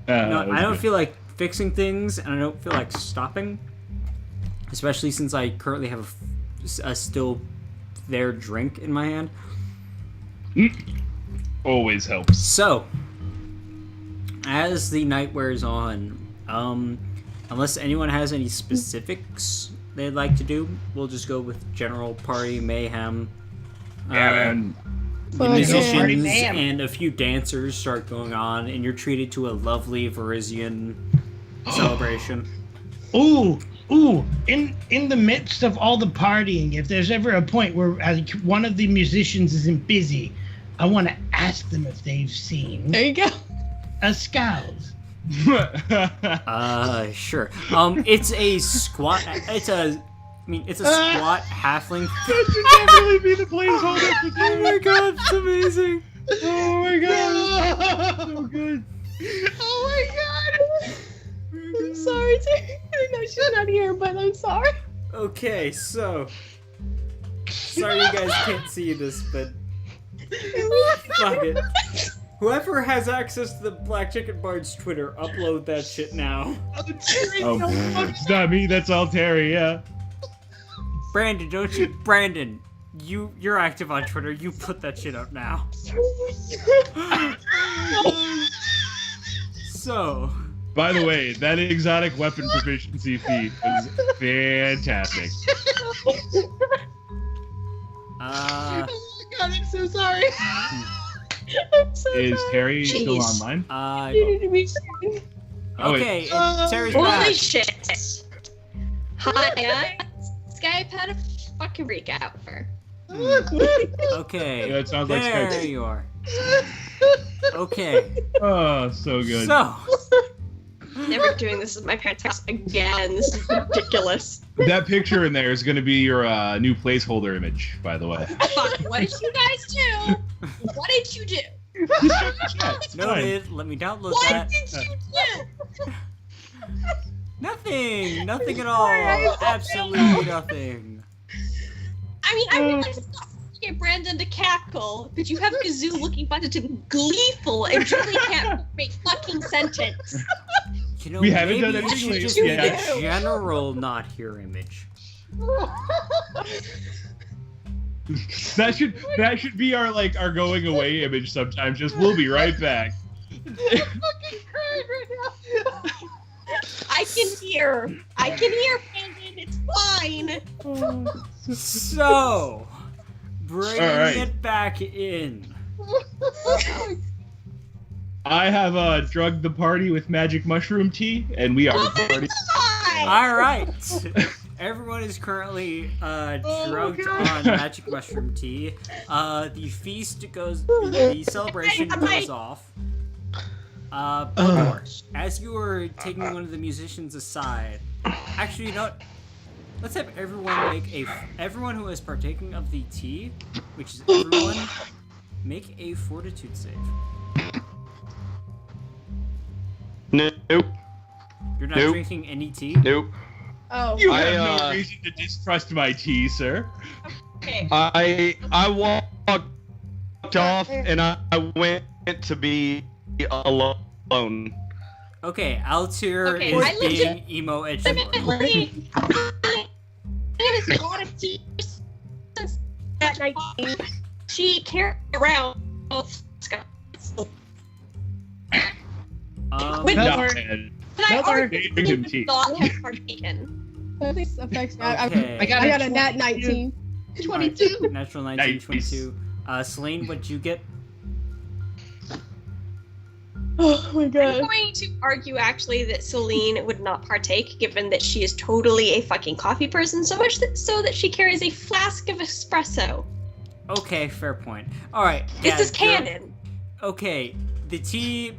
That was I don't good. feel like fixing things, and I don't feel like stopping. Especially since I currently have a still there drink in my hand. Always helps. So, as the night wears on, unless anyone has any specifics they'd like to do, we'll just go with general party mayhem. And The Fuck musicians Party mayhem. and a few dancers start going on, and you're treated to a lovely Varisian celebration. Ooh, in the midst of all the partying, if there's ever a point where one of the musicians isn't busy, I want to ask them if they've seen There you go. a scout. Sure. It's a squat. It's a squat halfling. That should definitely be the placeholder. Oh my god, it's amazing. Oh my god. So good. Oh my god! I'm sorry, Terry. I know she's not here, but I'm sorry. Okay, so. Sorry you guys can't see this, but. Fuck it. Whoever has access to the Black Chicken Bard's Twitter, upload that shit now. Oh, it's not me, that's all Terry, yeah. Brandon, don't you? Brandon, you're active on Twitter. You put that shit up now. So. By the way, that exotic weapon proficiency feat is fantastic. Oh my god, I'm so sorry. I'm so Is sorry. Terry still Jeez. online? You need to be seen. Oh, wait. Okay, Terry's Holy back. shit. Hi, Skype had a fucking freak out for. Okay, Yeah, it sounds like there Skype. you are. Okay, Oh, so good. so Never doing this at my parents' house again. This is ridiculous. That picture in there is going to be your new placeholder image, by the way. Fuck, what did you guys do? What did you do? Just check the chat. It's fine. noted. Let me download What that. did you do? Nothing at all. Absolutely nothing. I mean, I realize it's not to get Brandon to cackle, but you have Kazoo looking positive, gleeful, and truly can't make a fucking sentence. You know, We haven't maybe done you should anything just yet. make a general not here image. That should be our going away image sometimes. Just we'll be right back. I'm fucking crying right now. I can hear, Brandon. It's fine. So, bringing Alright. it back in. I have drugged the party with magic mushroom tea, and we are party. All right. Everyone is currently drugged on magic mushroom tea. The feast goes. The celebration goes off. Before, as you are taking one of the musicians aside, actually, you know what? Let's have everyone who is partaking of the tea, which is everyone, make a fortitude save. Nope. You're not Nope. drinking any tea? Nope. Oh. You I, have no reason to distrust my tea, sir. Okay. I walked off and I went to be alone. Okay, Altair Okay, is I being emo edgelord. Legitimately, it is not a tea since that night. She carried around both Scots. With No, her. man. But I Another- already They drink him tea. not have partaken. This affects me. Okay. I got a nat 19. 22. Natural 19, Nice. 22. Selene, what'd you get? Oh my I'm god. going to argue actually that Celine would not partake, given that she is totally a fucking coffee person, so much so that she carries a flask of espresso. Okay, fair point. Alright. This is canon. Okay, the tea.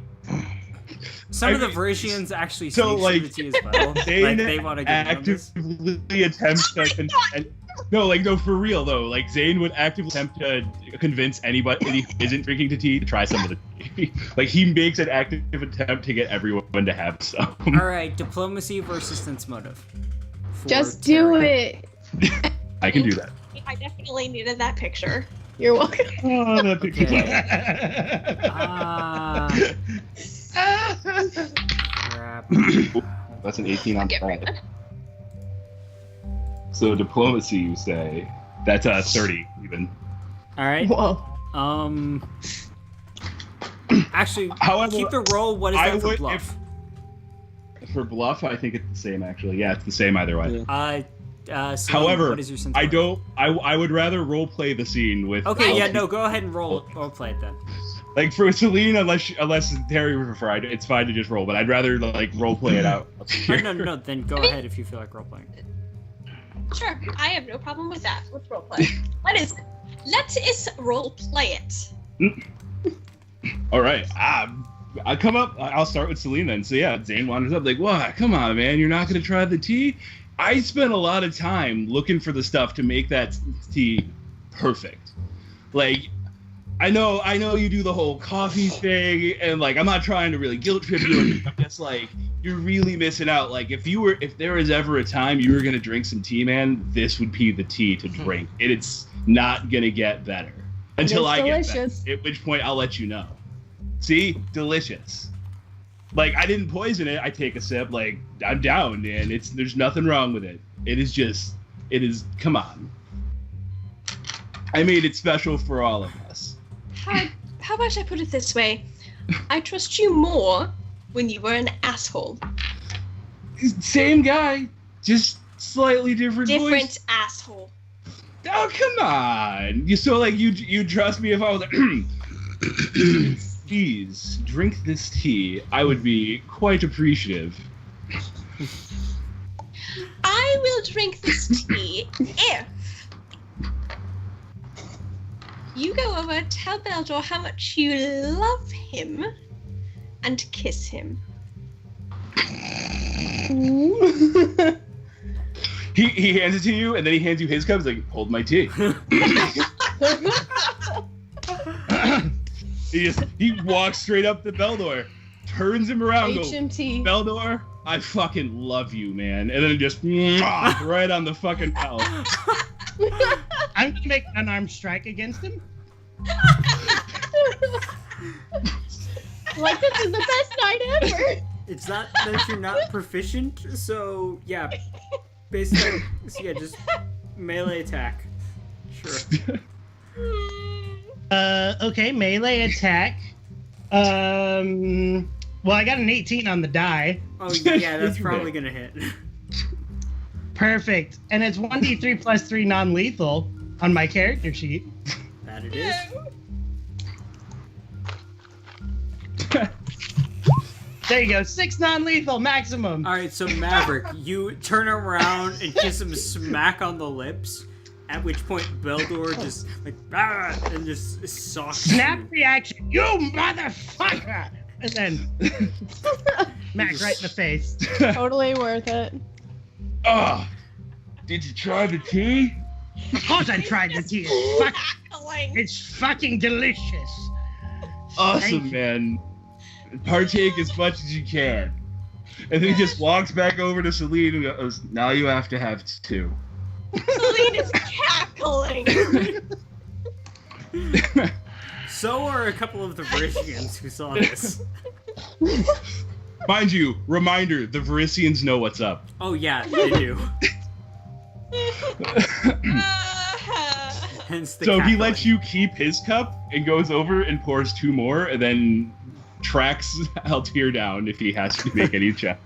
Some of the Vrisians actually so, speak the tea as well. Zane They want to get in on this. actively attempts to no, for real though. Like Zane would actively attempt to convince anybody who isn't drinking the tea to try some of the tea. Like he makes an active attempt to get everyone to have some. Alright, diplomacy versus sense motive. For Just do Terry. it. I can do that. I definitely needed that picture. You're welcome. Oh, that picture's Okay. Crap. That's an 18 on Get rid of that. it. So diplomacy, you say? That's 30 even. Alright. Whoa. Actually, However, keep the roll. What is I that for would- bluff? For bluff, I think it's the same actually. Yeah, it's the same either way. Celine, However, what is your sense I motive? don't. I would rather role play the scene with. Okay, yeah, no, go ahead and roll play it then. Like for Celine, unless Terry would prefer, it's fine to just roll. But I'd rather like role play it out. No, then go ahead if you feel like role playing. Sure, I have no problem with that. Let's roleplay. Let us roleplay it. All right. I come up. I'll start with Celine then. So yeah, Zane wanders up like, "What? Come on, man! You're not gonna try the tea?" I spent a lot of time looking for the stuff to make that tea perfect. Like, I know you do the whole coffee thing, and like, I'm not trying to really guilt trip you. I'm just like, you're really missing out. Like, if there was ever a time you were gonna drink some tea, man, this would be the tea to drink. It's not gonna get better until I get better. At which point I'll let you know. See, delicious. Like, I didn't poison it. I take a sip. Like, I'm down, man. There's nothing wrong with it. It is. Come on. I made it special for all of us. How about I put it this way? I trust you more when you were an asshole. Same guy, just slightly different voice. Different asshole. Oh, come on. You trust me if I was like, please drink this tea. I would be quite appreciative. I will drink this tea if you go over, tell Beldor how much you love him, and kiss him. He hands it to you, and then he hands you his cup. He's like, hold my tea. He walks straight up to Beldor, turns him around, HMT. Beldor, I fucking love you, man. And then just right on the fucking mouth. I'm gonna make an unarmed strike against him. Like, this is the best night ever. It's not that you're not proficient, so yeah, basically, just melee attack. Sure. Okay, melee attack. Well, I got an 18 on the die. Oh yeah, that's probably gonna hit. Perfect. And it's 1d3 plus 3 non-lethal on my character sheet. That it is. There you go, 6 non-lethal maximum. Alright, so Maverick, you turn around and kiss him smack on the lips, at which point Beldor just like and just socks Snap you. reaction, you motherfucker! And then smack right in the face. Totally worth it. Oh, did you try the tea? Of course I tried the tea. It's fucking delicious. Awesome, man. Partake as much as you can. And then he just walks back over to Celine and goes, now you have to have 2. Celine is cackling. So are a couple of the Verisians who saw this. Mind you, reminder, the Verisians know what's up. Oh yeah, they do. Hence the So cackling. he lets you keep his cup and goes over and pours 2 more and then tracks Altair down if he has to make any check.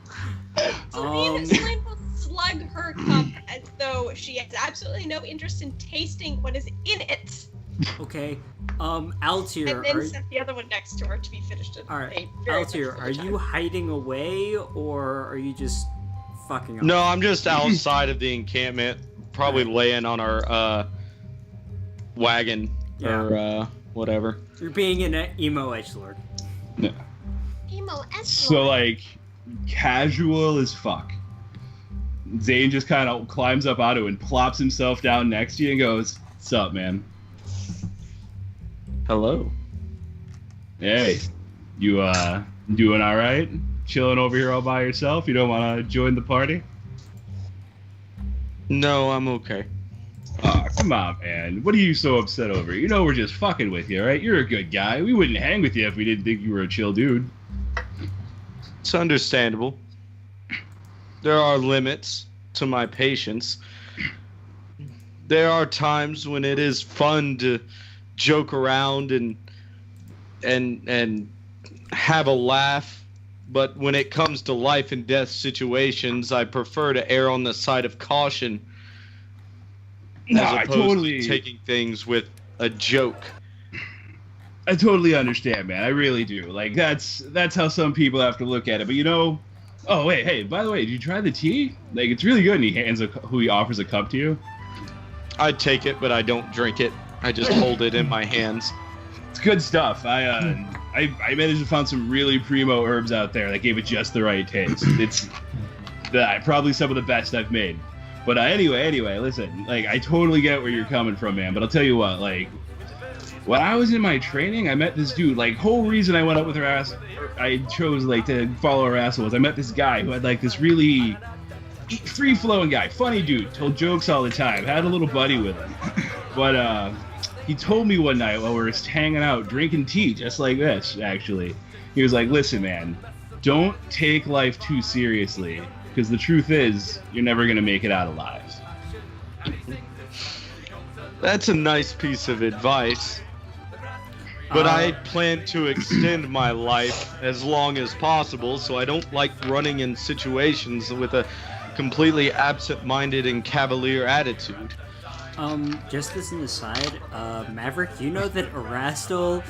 Celine will slug her cup as though she has absolutely no interest in tasting what is in it. Okay, Altair, And then set the other one next to her to be finished. Alright, Altair, are you hiding away, or are you just fucking up? No, I'm just outside of the encampment, probably laying on our wagon or whatever. You're being an emo edgelord. Yeah. Emo So, like, casual as fuck. Zane just kind of climbs up out of it and plops himself down next to you and goes, "What's up, man?" Hello. Hey, you doing all right? Chilling over here all by yourself? You don't want to join the party? No, I'm okay. Oh, come on, man. What are you so upset over? You know we're just fucking with you, right? You're a good guy. We wouldn't hang with you if we didn't think you were a chill dude. It's understandable. There are limits to my patience. There are times when it is fun to joke around and have a laugh, but when it comes to life and death situations, I prefer to err on the side of caution. No, as I opposed totally to taking things with a joke. I totally understand, man. I really do. Like, that's how some people have to look at it. But you know, oh wait, hey, by the way, did you try the tea? Like, it's really good. And he offers a cup to you. I take it, but I don't drink it. I just hold it in my hands. It's good stuff. I I managed to find some really primo herbs out there that gave it just the right taste. It's probably some of the best I've made. But anyway, listen, like, I totally get where you're coming from, man. But I'll tell you what, like, when I was in my training, I met this dude. Like, whole reason I went up with her ass, I chose, like, to follow her ass was I met this guy who had, like, this really free-flowing guy. Funny dude, told jokes all the time, had a little buddy with him. But, he told me one night while we were hanging out, drinking tea, just like this, actually. He was like, listen, man, don't take life too seriously. Because the truth is, you're never going to make it out alive. That's a nice piece of advice. But I plan to extend my life as long as possible, so I don't like running in situations with a completely absent-minded and cavalier attitude. Just as an aside, Maverick, you know that Erastil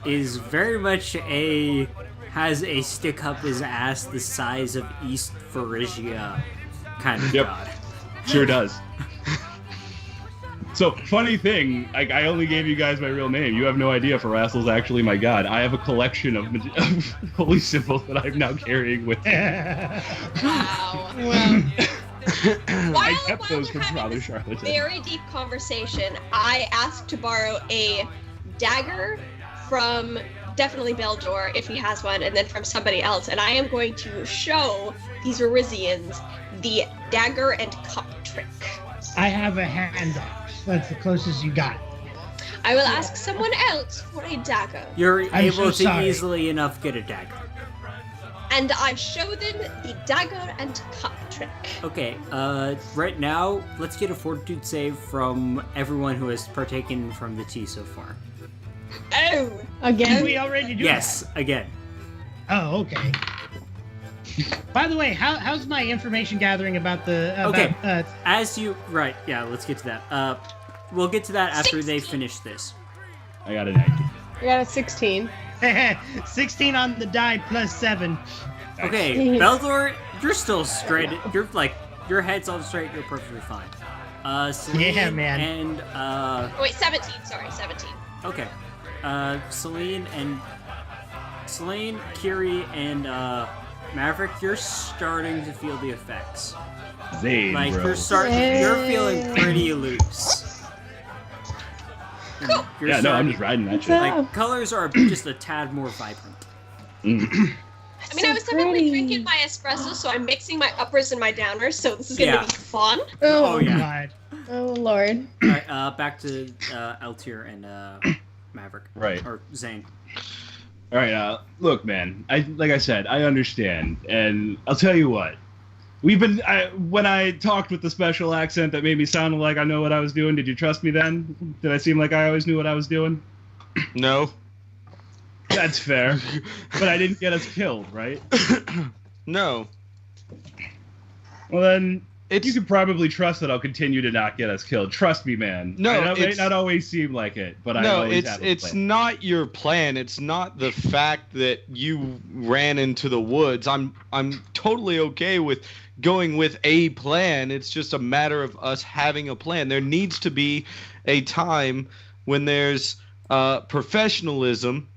is very much has a stick up his ass the size of East Phrygia kind of god. Sure does. So, funny thing, like, I only gave you guys my real name. You have no idea if Erastil's actually my god. I have a collection of holy symbols that I'm now carrying with me. Wow. I kept those from having Father this Charlatan. very deep conversation, I asked to borrow a dagger from definitely Beldor, if he has one, and then from somebody else, and I am going to show these Orisians the dagger and cup trick. I have a hand axe. That's the closest you got. I will ask someone else for a dagger. You're I'm able so to sorry. easily enough get a dagger. And I show them the dagger and cup trick. Okay, right now, let's get a fortitude save from everyone who has partaken from the tea so far. Oh! Did Again? we already do Yes, again. that? Oh, okay. By the way, how's my information gathering about the... Okay. Right, yeah, let's get to that. We'll get to that after they finish this. I got a 19. I got a 16. 16 on the die plus 7. Okay, Beldor, you're still straight. You're like, your head's on straight, you're perfectly fine. Celine Yeah, man. And, Oh, wait, 17. Sorry, 17. okay. Celine, Kiri, and, Maverick, you're starting to feel the effects. Zane, Like, bro. you're feeling pretty loose. Cool. You're Yeah, no, I'm starting- just riding that What's shit. up? Like, colors are just a tad more vibrant. I mean, I was definitely drinking my espresso, so I'm mixing my uppers and my downers, so this is gonna Yeah. be fun. Oh, yeah. God. Oh, Lord. Alright, back to Eltier and Maverick. Right. Or Zane. All right, look, man. Like I said, I understand, and I'll tell you what. When I talked with the special accent that made me sound like I know what I was doing. Did you trust me then? Did I seem like I always knew what I was doing? No. That's fair, but I didn't get us killed, right? No. Well then, It's you could probably trust that I'll continue to not get us killed. Trust me, man. No, I know it may it's- not always seem like it, but I no, always have a it's plan. not your plan. It's not the fact that you ran into the woods. I'm totally okay with going with a plan. It's just a matter of us having a plan. There needs to be a time when there's professionalism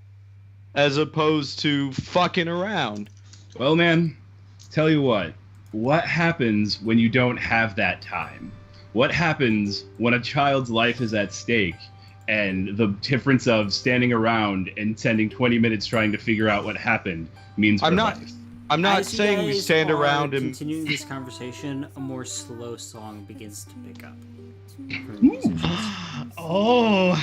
as opposed to fucking around. Well, man, tell you what happens when you don't have that time? What happens when a child's life is at stake and the difference of standing around and spending 20 minutes trying to figure out what happened means I'm for not life? I'm not As you saying we guys stand are around and continuing this conversation, a more slow song begins to pick up. From the musicians. Oh,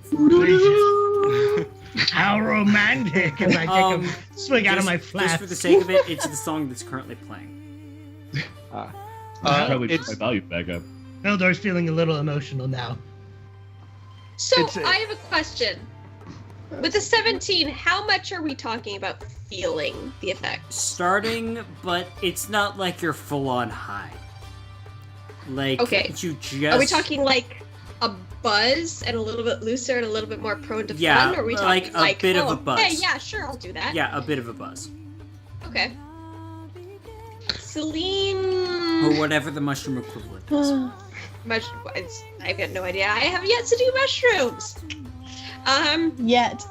gracious. How romantic as I take a swig out of my Just flask. for the sake of it, it's the song that's currently playing. I should probably put it's- my volume back up. Eldor's feeling a little emotional now. So, It's a- I have a question. With the 17, how much are we talking about feeling the effects? Starting, but it's not like you're full on high. Like, Okay. you just... Are we talking like a buzz and a little bit looser and a little bit more prone to Yeah, fun? Or are we like talking a bit of a buzz. Hey, yeah, sure, I'll do that. Yeah, a bit of a buzz. Okay. Celine. Or whatever the mushroom equivalent is. I've got no idea. I have yet to do mushrooms. Yet.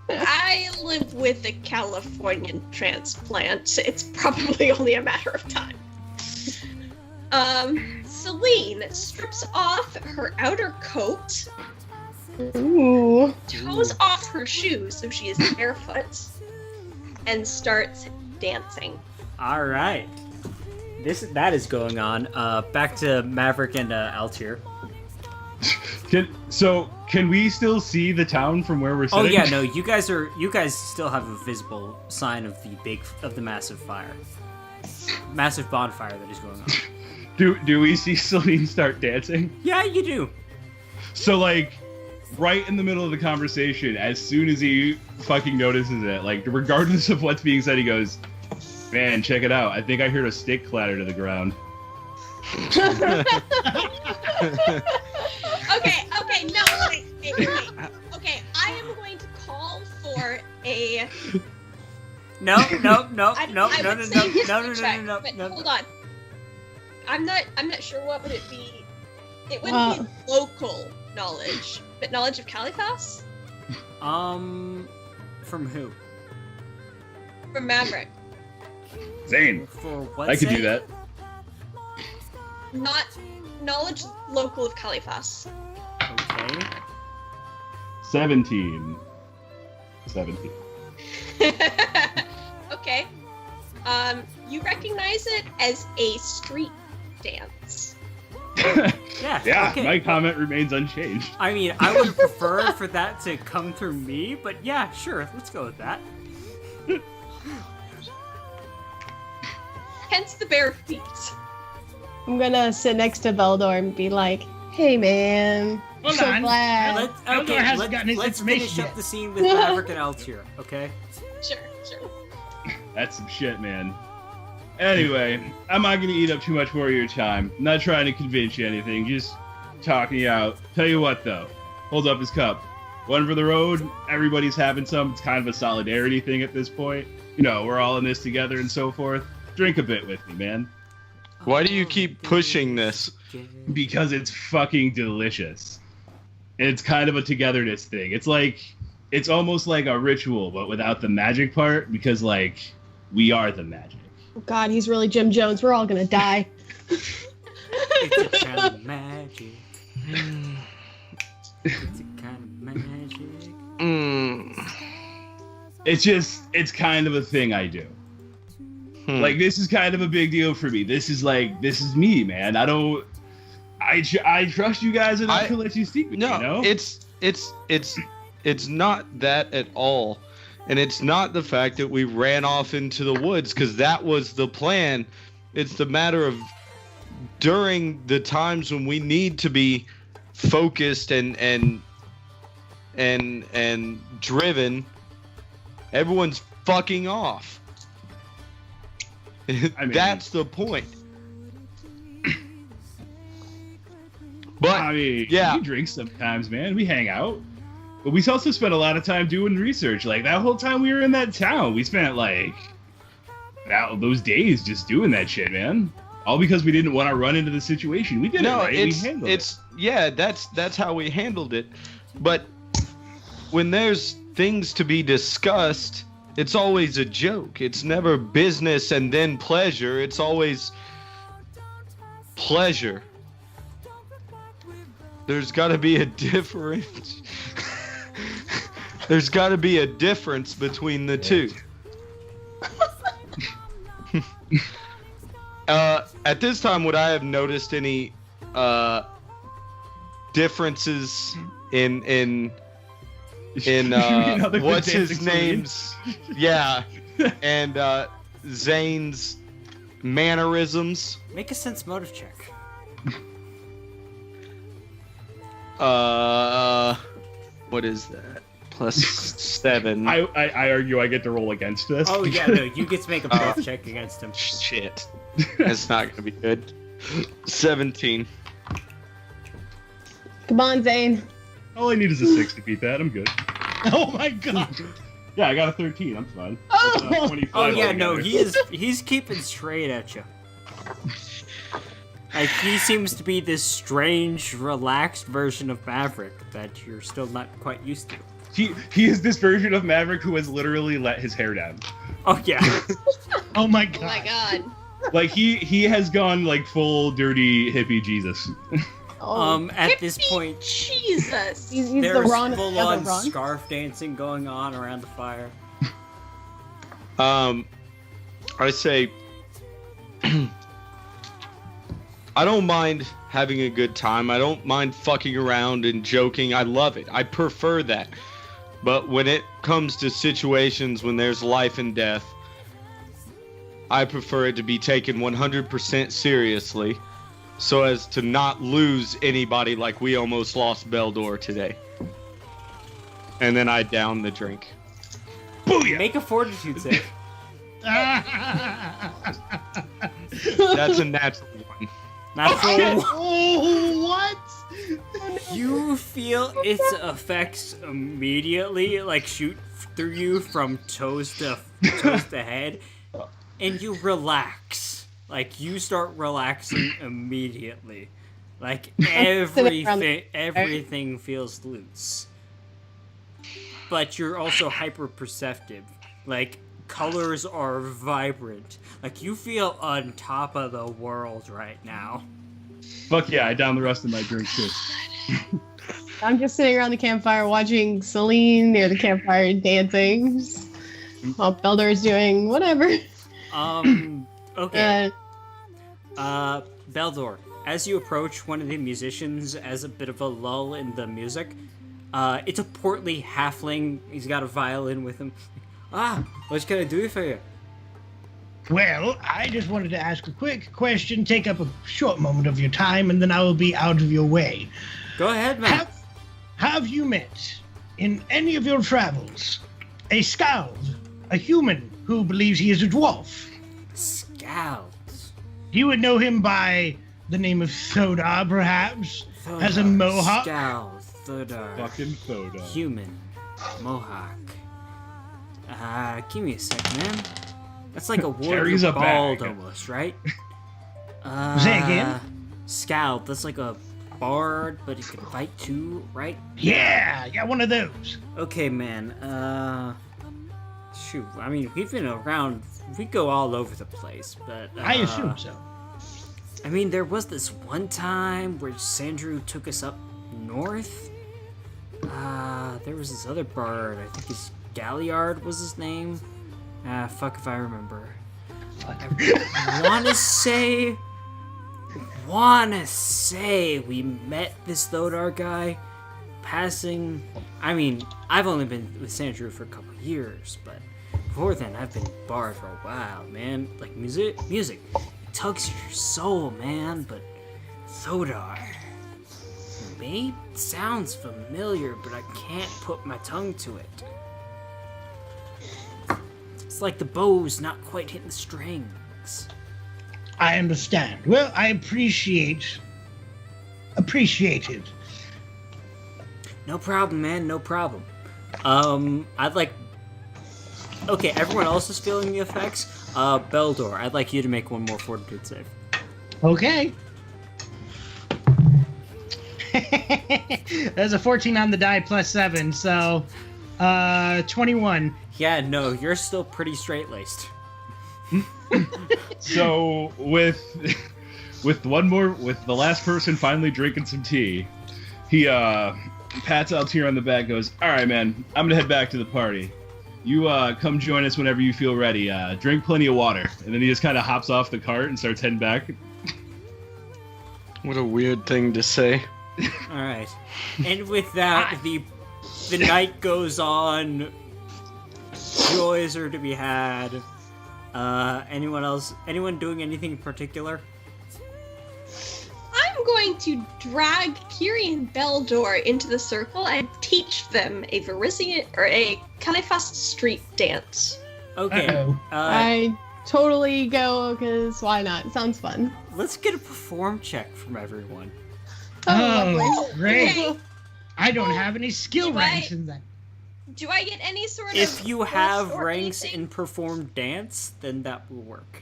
I live with a Californian transplant. It's probably only a matter of time. Celine strips off her outer coat, Ooh. toes off her shoes so she is barefoot, and starts dancing. All right. That is going on. Back to Maverick and Altier. Can we still see the town from where we're sitting? Oh yeah, no, you guys still have a visible sign of the massive fire. Massive bonfire that is going on. Do we see Celine start dancing? Yeah, you do. So like right in the middle of the conversation, as soon as he fucking notices it, like regardless of what's being said, he goes, "Man, check it out. I think I heard a stick clatter to the ground." Okay, no, wait. Okay, I am going to call for a... No. I would say history check, but hold on. I'm not sure what would it be. It wouldn't be local knowledge, but knowledge of Caliphas? From who? From Maverick. Zane. For what? I could do that. Not knowledge local of Caliphas. Okay. 17. Okay. You recognize it as a street dance. Yeah. Okay. My comment remains unchanged. I mean, I would prefer for that to come through me, but yeah, sure, let's go with that. Hence the bare feet. I'm gonna sit next to Veldor and be like, "Hey, man, Hold so on. glad." Eldor hasn't gotten his let's information finish yet. up the scene with Maverick and Altier, okay? Sure. That's some shit, man. Anyway, I'm not gonna eat up too much more of your time. I'm not trying to convince you anything, just talking you out. Tell you what, though. Hold up his cup. One for the road. Everybody's having some. It's kind of a solidarity thing at this point. You know, we're all in this together and so forth. Drink a bit with me, man. Why do you keep pushing this? Because it's fucking delicious. And it's kind of a togetherness thing. It's almost like a ritual, but without the magic part, because, like, we are the magic. Oh God, he's really Jim Jones. We're all gonna die. It's a kind of magic. It's a kind of magic. It's kind of a thing I do. Like, this is kind of a big deal for me. This is me, man. I trust you guys enough to let you speak with me, you know? It's not that at all. And it's not the fact that we ran off into the woods, because that was the plan. It's the matter of during the times when we need to be focused and driven, everyone's fucking off. I mean, that's the point. But I mean, yeah, we drink sometimes, man. We hang out. But we also spent a lot of time doing research. Like, that whole time we were in that town, we spent, like, those days just doing that shit, man. All because we didn't want to run into the situation. We did it right. We handled it. Yeah, that's how we handled it. But when there's things to be discussed, it's always a joke. It's never business and then pleasure. It's always pleasure. There's got to be a difference. There's got to be a difference between the two. At this time, would I have noticed any differences in what's his name's? Yeah, and Zane's mannerisms. Make a sense motive check. What is that? +7. I argue I get to roll against this. Oh yeah, no, you get to make a motive check against him. Shit. That's not gonna be good. 17. Come on, Zane. All I need is a 6 to beat that. I'm good. Oh my God. Yeah, I got a 13. I'm fine. Oh! 25 Oh yeah, no, altogether. he's keeping straight at you. Like, he seems to be this strange, relaxed version of Maverick that you're still not quite used to. He is this version of Maverick who has literally let his hair down. Oh yeah. Oh my Oh god. my god. Like he has gone like full dirty hippie Jesus. At this point, He's Jesus. the there's Ron of the full-on other Ron. scarf dancing going on around the fire. I say, I don't mind having a good time. I don't mind fucking around and joking. I love it. I prefer that. But when it comes to situations when there's life and death, I prefer it to be taken 100% seriously so as to not lose anybody like we almost lost Beldor today. And then I down the drink. Booyah! Make a fortitude save. That's a natural one. Natural. Oh, what? You feel its effects immediately, like shoot through you from toes to head, and you relax. Like you start relaxing immediately. Like everything feels loose. But you're also hyper perceptive. Like colors are vibrant. Like you feel on top of the world right now. Fuck yeah, I downed the rest of my drink too. I'm just sitting around the campfire watching Celine near the campfire dancing. While Beldor's doing whatever. Okay. Beldor, as you approach one of the musicians as a bit of a lull in the music, it's a portly halfling. He's got a violin with him. What can I do for you? Well, I just wanted to ask a quick question, take up a short moment of your time, and then I will be out of your way. Go ahead, man. Have you met, in any of your travels, a Skald, a human who believes he is a dwarf? Scouts. You would know him by the name of Thodar, perhaps? Has a mohawk? Scout, Thodar. Fucking soda. Human. Mohawk. Give me a sec, man. That's like a Carries warrior a bald bag. almost, right? Say again? Scout, that's like a bard, but he can fight too, right? Yeah, one of those. Okay, man. Shoot, I mean, we've been around, we go all over the place, but... I assume so. I mean, there was this one time where Sandrew took us up north. There was this other bard, I think his Galliard was his name. Fuck if I remember. I wanna say we met this Thodar guy passing. I mean, I've only been with Sandrew for a couple years, but before then I've been bard for a while, man. Like music, it tugs at your soul, man. But Thodar, maybe sounds familiar, but I can't put my tongue to it. It's like the bow's not quite hitting the strings. I understand. Well, I appreciate it. No problem, man. No problem. I'd like... Okay, everyone else is feeling the effects. Beldor, I'd like you to make one more fortitude save. Okay. There's a 14 on the die plus 7, so 21. Yeah, no, you're still pretty straight-laced. So with the last person finally drinking some tea, he pats Altier on the back, goes, "All right, man, I'm gonna head back to the party. You come join us whenever you feel ready. Drink plenty of water." And then he just kind of hops off the cart and starts heading back. What a weird thing to say. All right, and with that, the night goes on. Joys are to be had. Anyone else? Anyone doing anything in particular? I'm going to drag Carrion Beldor into the circle and teach them a Varisian or a Califast street dance. Okay. Uh-oh. I totally go because why not? Sounds fun. Let's get a perform check from everyone. Lovely. Great. Okay. I don't have any skill Do ranks I- in that. Do I get any sort of If you plus have or ranks anything? in perform dance, then that will work.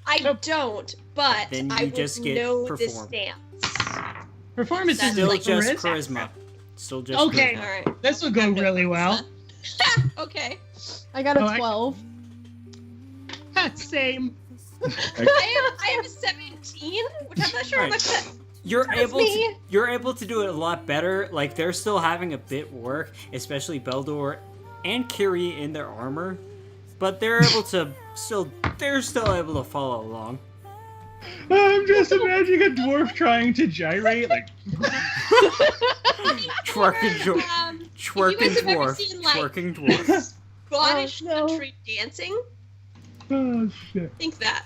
I don't, but Then I you would just get know this perform. dance. Performance is That's Still like just charisma. charisma. Still just Okay. charisma. All right. This will go really well. Okay. I got a Oh, I- 12. Same. I have a 17, which I'm not sure Right. what that. You're That's able me. to do it a lot better. Like they're still having a bit work, especially Beldor and Kiri in their armor, but they're able to still able to follow along. I'm just imagining a dwarf trying to gyrate, like. Twerking you guys have ever dwarf, seen, like, twerking dwarf. Scottish Oh, no. country dancing? Oh shit. Think that.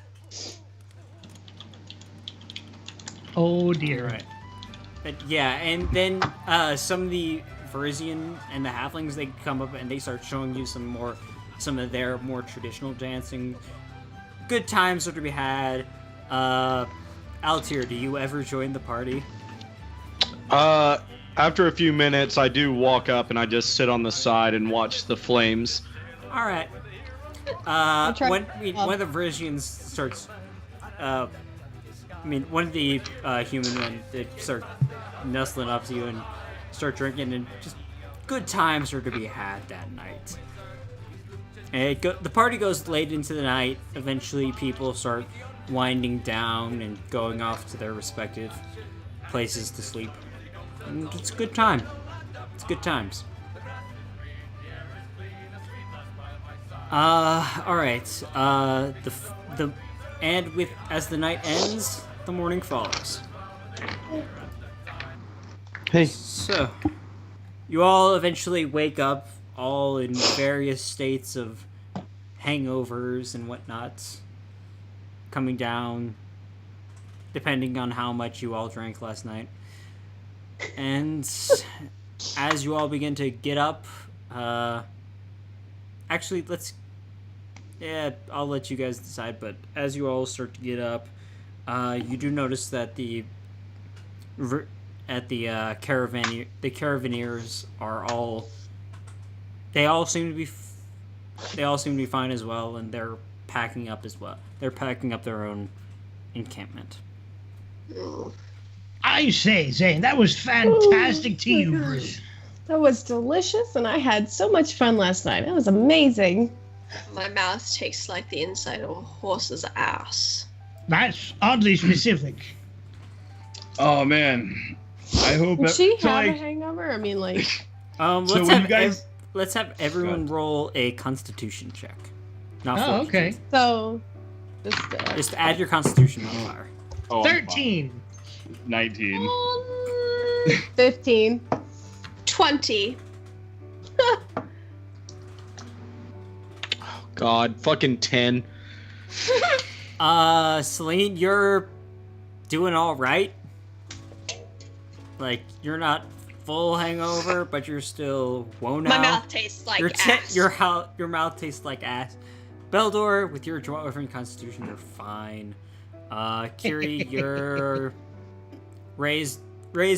Oh dear. Right. But yeah, and then some of the Varisian and the halflings, they come up and they start showing you some of their more traditional dancing. Good times are to be had. Altair, do you ever join the party? After a few minutes, I do walk up and I just sit on the side and watch the flames. All right. One of the Varisians starts. One of the human men, they start nestling up to you and start drinking, and just good times are to be had that night. And the party goes late into the night. Eventually, people start winding down and going off to their respective places to sleep. And it's a good time. It's good times. All right. As the night ends, the morning follows. Hey. So, you all eventually wake up, all in various states of hangovers and whatnot, coming down, depending on how much you all drank last night. And as you all begin to get up, actually, I'll let you guys decide, but as you all start to get up, you do notice that the Caravaneers are all... They all seem to be fine as well, and they're packing up as well. They're packing up their own encampment. I say, Zane, that was fantastic to you, my Brew. gosh. That was delicious, and I had so much fun last night. It was amazing. My mouth tastes like the inside of a horse's ass. That's oddly specific. Oh man. I hope Did she so, have a like, hangover? I mean, like, Let's when have you guys- let's have everyone roll a Constitution check. Not Oh, okay. so Just add your Constitution modifier. oh, 13. 19. 15. 20. God, fucking 10. Celine, you're doing all right. Like, you're not full hangover, but you're still whoa now. My mouth tastes like ass. Your mouth tastes like ass. Beldor, with your dwarven constitution, you're fine. Kiri, you're raised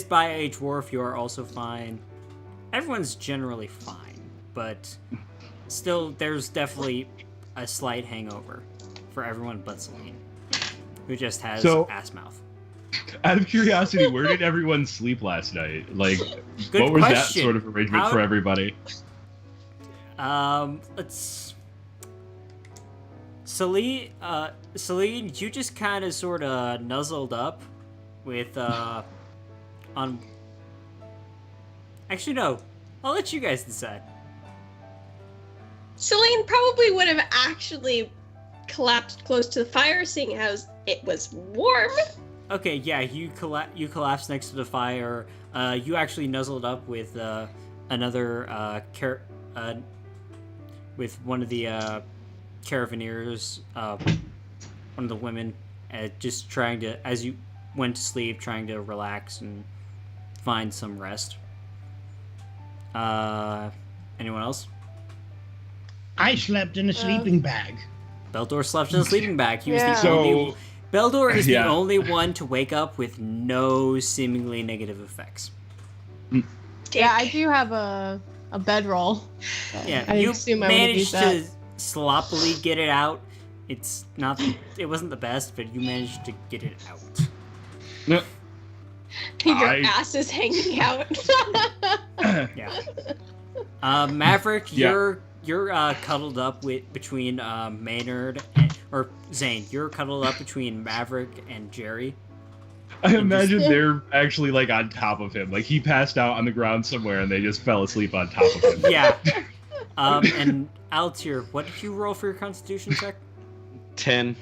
by a dwarf. You are also fine. Everyone's generally fine, but still, there's definitely a slight hangover for everyone but Celine, who just has ass mouth. Out of curiosity, where did everyone sleep last night? Like, Good what was question. that sort of arrangement for everybody? Celine, you just kind of sort of nuzzled up with, on... Actually, no. I'll let you guys decide. Celine probably would have actually collapsed close to the fire, seeing as it was warm. Okay, yeah, you collapsed next to the fire. You actually nuzzled up with another with one of the Caravaneers, one of the women, just trying to, as you went to sleep, trying to relax and find some rest. Anyone else? I slept in a sleeping bag. Beldor slept in a sleeping bag. He was Yeah. the only... So, Beldor is Yeah. the only one to wake up with no seemingly negative effects. yeah, I do have a bedroll. Yeah, I you assume I would have managed used that. to sloppily get it out. It wasn't the best, but you managed to get it out. Your ass is hanging out. Yeah. Maverick, Yeah. you're cuddled up between Maynard or Zane. You're cuddled up between Maverick and Jerry. I imagine they're actually like on top of him. Like he passed out on the ground somewhere and they just fell asleep on top of him. Yeah. And Altair, what did you roll for your Constitution check? 10.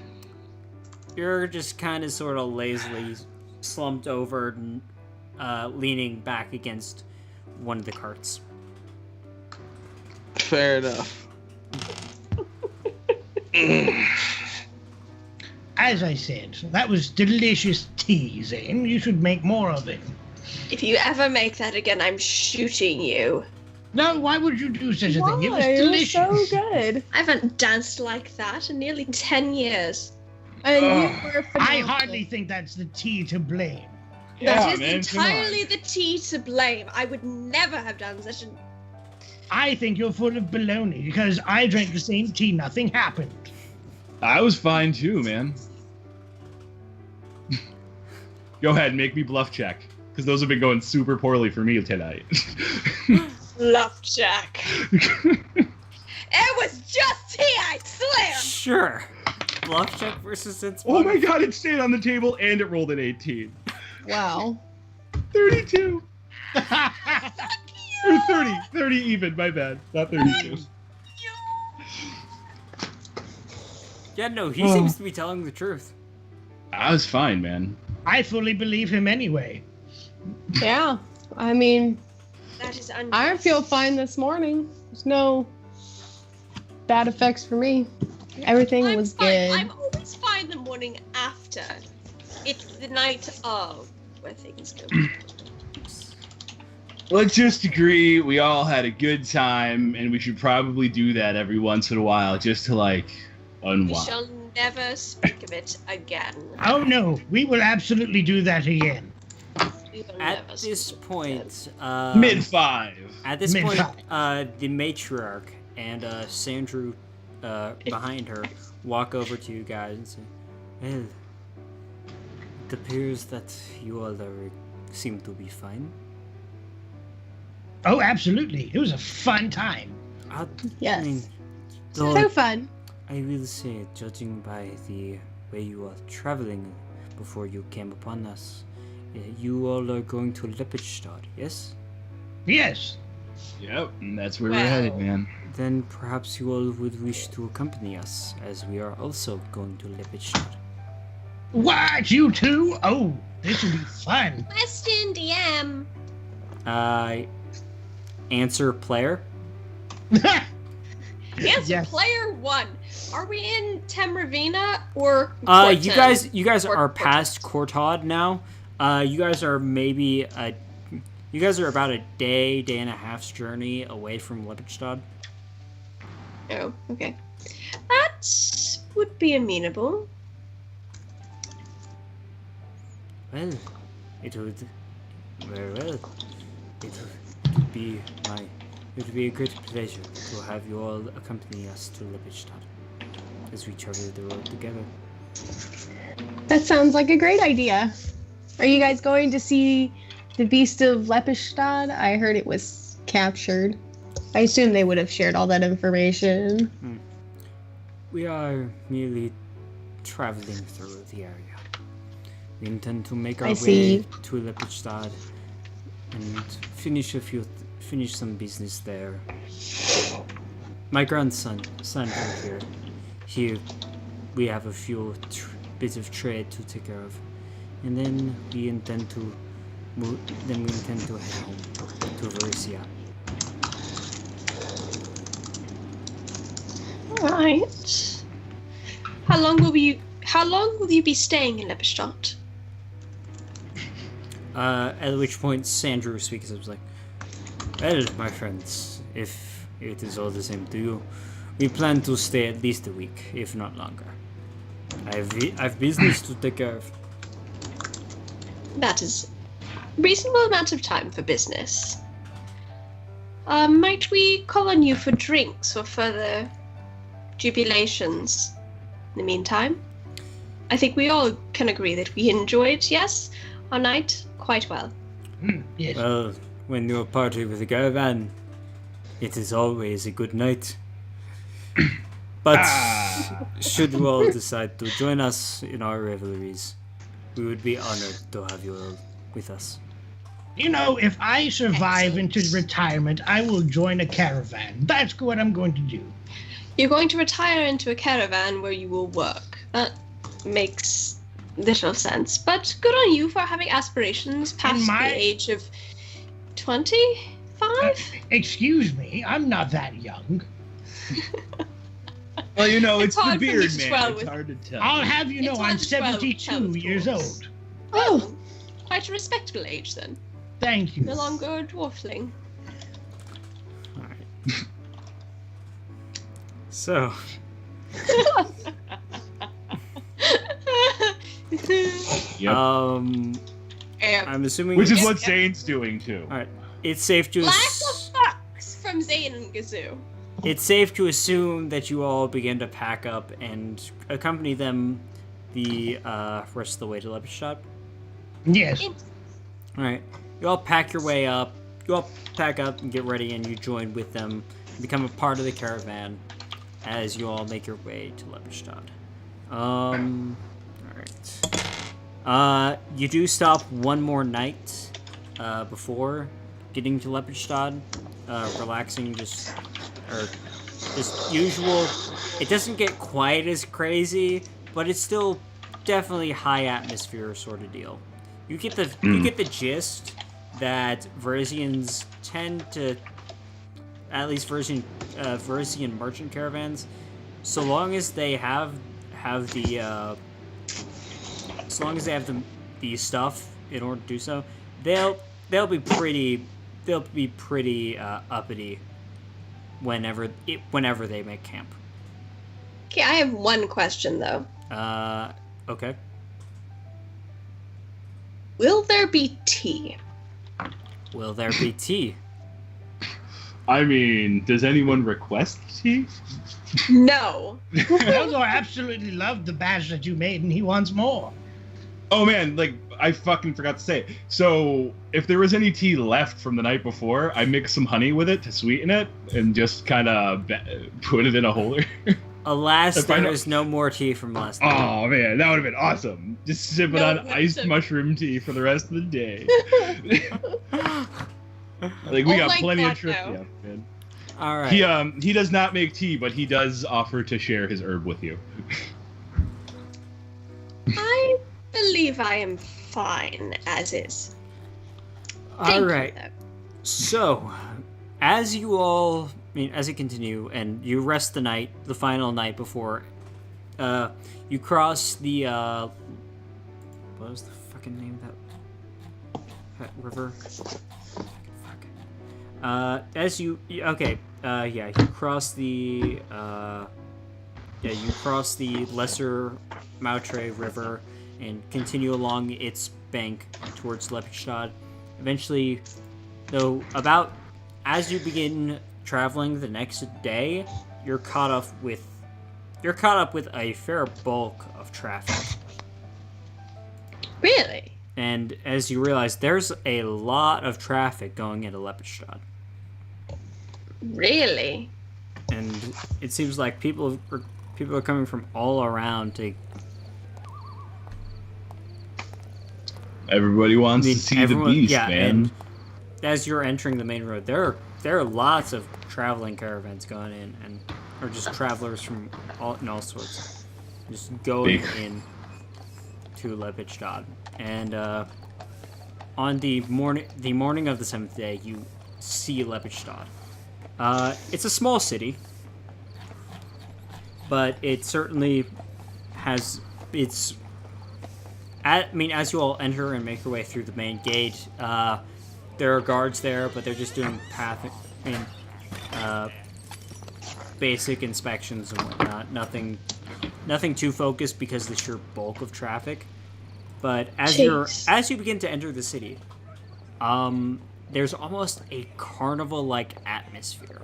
You're just kind of sort of lazily slumped over and leaning back against one of the carts. Fair enough. As I said, that was delicious tea, Zane. You should make more of it. If you ever make that again, I'm shooting you. No, why would you do such a thing? It was Why? delicious. It was so good. I haven't danced like that in nearly 10 years. And you were I phenomenal. hardly think that's the tea to blame. That is man, come on. entirely the tea to blame. I would never have done such an... I think you're full of baloney because I drank the same tea, nothing happened. I was fine too, man. Go ahead, make me bluff check. Because those have been going super poorly for me tonight. Bluff Jack. It was just tea, I swear! Sure. Bluff check versus its. Oh my god, it stayed on the table and it rolled an 18. Wow. 32. Fuck Or you! 30. 30 even, my bad. Not 32. Yeah, no, he seems to be telling the truth. I was fine, man. I fully believe him anyway. Yeah. I mean, That is unjust. I feel fine this morning. There's no bad effects for me. Everything I'm was fine. good. I'm always fine the morning after. It's the night of where things go. Let's just agree we all had a good time, and we should probably do that every once in a while just to, like, We unwind. shall never speak of it again. Oh no, we will absolutely do that again. We will At never speak this of it point, Mid-5. At this Mid-five. point, the matriarch and Sandru behind her walk over to you guys and say, "Well, it appears that you all seem to be fine." Oh, absolutely. It was a fun time. I Yes. mean, So though fun. I will say, judging by the way you are traveling before you came upon us, you all are going to Lepidstadt, yes? Yes. Yep, and that's where we're Wow. headed, man. Then perhaps you all would wish to accompany us, as we are also going to Lepidstadt. What, you two? Oh, this will be fun. Question DM. Answer player. Answer Yes. player 1. Are we in Temravina or You Corton? guys Or are past Cortod now. You guys are about a day and a half's journey away from Lepidstadt. Oh, okay. That would be amenable. Well, it would very well. It would be a great pleasure to have you all accompany us to Lepidstadt as we travel the road together. That sounds like a great idea. Are you guys going to see the Beast of Lepidstadt? I heard it was captured. I assume they would have shared all that information. We are merely traveling through the area. We intend to make our I way see. to Lepidstadt and finish some business there. My grandson over here, we have a few bits of trade to take care of, and then we intend to head home to Varissia. Right. How long will you be staying in Lepidstadt? At which point Sandru speaks. I was like, "Well, my friends, if it is all the same to you, we plan to stay at least a week, if not longer. I've business to take care of." That is a reasonable amount of time for business. Might we call on you for drinks or further jubilations in the meantime? I think we all can agree that we enjoyed, yes, our night quite well. Yes. Well, when you're party with a caravan, it is always a good night. But should you all decide to join us in our revelries, we would be honored to have you all with us. You know, if I survive into retirement, I will join a caravan. That's what I'm going to do. You're going to retire into a caravan where you will work. That makes little sense. But good on you for having aspirations past the age of 25? Excuse me, I'm not that young. Well, you know, it's the hard for me beard, to man. swallow It's with- hard to tell. I'll have you know It's I'm hard to swallow 72 years dwarves. old. Oh, quite a respectable age then. Thank you. No longer a dwarfling. Alright. So, Yep. I'm assuming Which is it's- what Zane's doing, too. Alright. It's safe to Lack of fucks from Zane and Gazoo. It's safe to assume that you all begin to pack up and accompany them the rest of the way to Lepidstadt. Yes. Alright. You all pack your way up. You all pack up and get ready, and you join with them, become a part of the caravan as you all make your way to Lepidstadt. Alright. You do stop one more night before getting to Lepidstadt, relaxing just usual. It doesn't get quite as crazy, but it's still definitely high atmosphere sort of deal. You get the gist that Verisians tend to, at least Verisian merchant caravans, so long as they have the stuff in order to do so, they'll be pretty uppity whenever they make camp. Okay, I have one question though. Okay. Will there be tea? Will there be tea? I mean, does anyone request tea? No. Eldor absolutely loved the batch that you made, and he wants more. Oh man, like, I fucking forgot to say. So, if there was any tea left from the night before, I mixed some honey with it to sweeten it, and just kind of put it in a holder. Alas, there is no more tea from last night. Oh man, that would have been awesome. Just sipping on iced mushroom tea for the rest of the day. Like, we got plenty of trivia, man. All right. He does not make tea, but he does offer to share his herb with you. I believe I am fine as is. All right. So, as you continue and you rest the final night before, you cross the what was the fucking name of that river? You cross the lesser Mautre River and continue along its bank towards Lepidstadt. Eventually, though, as you begin traveling the next day, you're caught up with a fair bulk of traffic. Really? And as you realize, there's a lot of traffic going into Lepidstadt. Really? And it seems like people are coming from all around to. Everybody wants to see the beast, man. And as you're entering the main road, there are lots of traveling caravans going in, or just travelers from all sorts, just going in to Lepidstadt. And on the morning of the 7th day, you see Lepidstadt. It's a small city, but it certainly has its. As you all enter and make your way through the main gate, there are guards there, but they're just doing basic inspections and whatnot. Nothing too focused because of the sheer bulk of traffic. But as you begin to enter the city, there's almost a carnival-like atmosphere.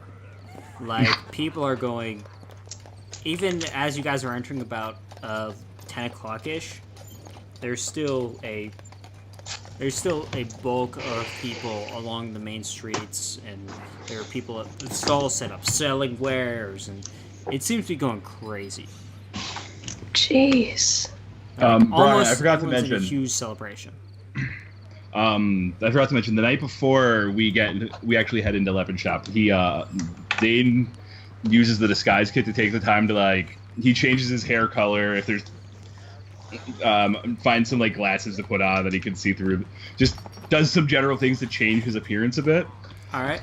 Like, people are going, even as you guys are entering about 10 o'clock-ish, there's still a there's still a bulk of people along the main streets, and there are people at the stalls set up selling wares, and it seems to be going crazy. Jeez. Brian, Almost I forgot to everyone's in a mention. huge celebration. I forgot to mention the night before we actually head into Lepidstadt. Dane uses the disguise kit to take the time to he changes his hair color. If there's finds some glasses to put on that he can see through. Just does some general things to change his appearance a bit. All right.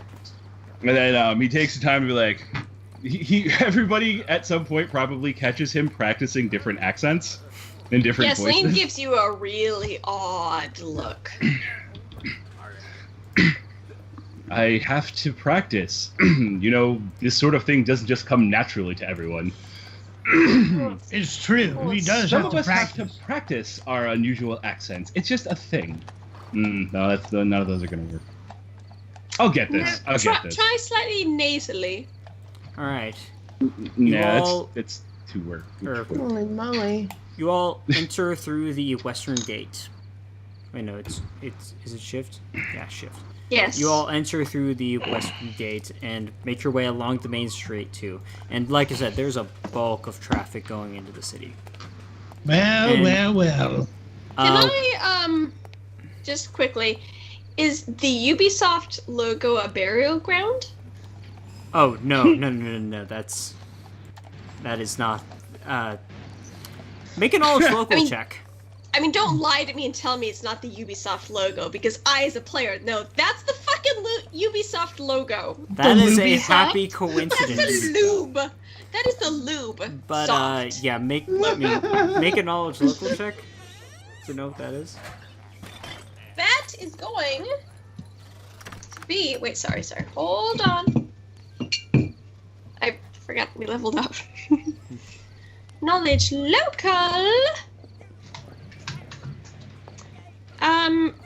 And then he takes the time to be like, everybody at some point probably catches him practicing different accents in different voices. Lane gives you a really odd look. I have to practice. This sort of thing doesn't just come naturally to everyone. It's true. He does Some have of to us practice. have to practice our unusual accents. It's just a thing. No, none of those are going to work. I'll get this. I'll get this. Try slightly nasally. All right. Yeah, it's too work. Holy moly. You all enter through the western gate. Wait, no, is it shift? Yeah, shift. Yes. You all enter through the western gate and make your way along the main street too. And like I said, there's a bulk of traffic going into the city. Well. Can I, just quickly, is the Ubisoft logo a burial ground? Oh, no, that is not, make an knowledge local check. I mean, don't lie to me and tell me it's not the Ubisoft logo, because I, as a player, know that's the fucking Ubisoft logo. That is a Ubisoft? happy That's coincidence. the lube. That is the lube. But, Soft. yeah, make a knowledge local check to know what that is. That is going to be... Wait, sorry. Hold on. I forgot we leveled up. Knowledge local.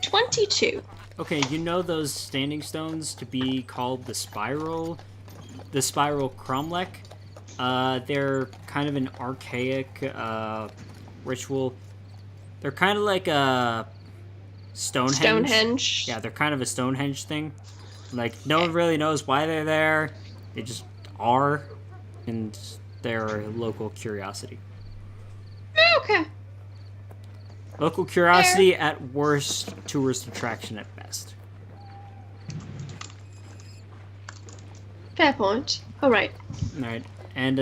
22. Okay, you know those standing stones to be called the spiral cromlech. They're kind of an archaic ritual. They're kind of like a Stonehenge. Yeah, they're kind of a Stonehenge thing. No one really knows why they're there. They just are, and they're a local curiosity. Okay. Local curiosity at worst, tourist attraction at best. Fair point. Alright. Alright, and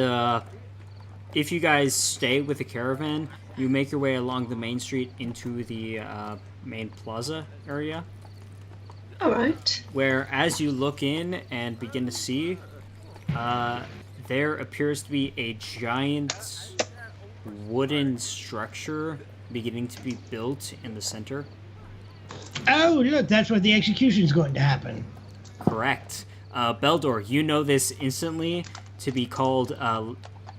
if you guys stay with the caravan, you make your way along the main street into the main plaza area. Alright. Where, as you look in and begin to see, there appears to be a giant wooden structure beginning to be built in the center. Oh, look, that's where the execution's going to happen. Correct. Beldor, you know this instantly to be called,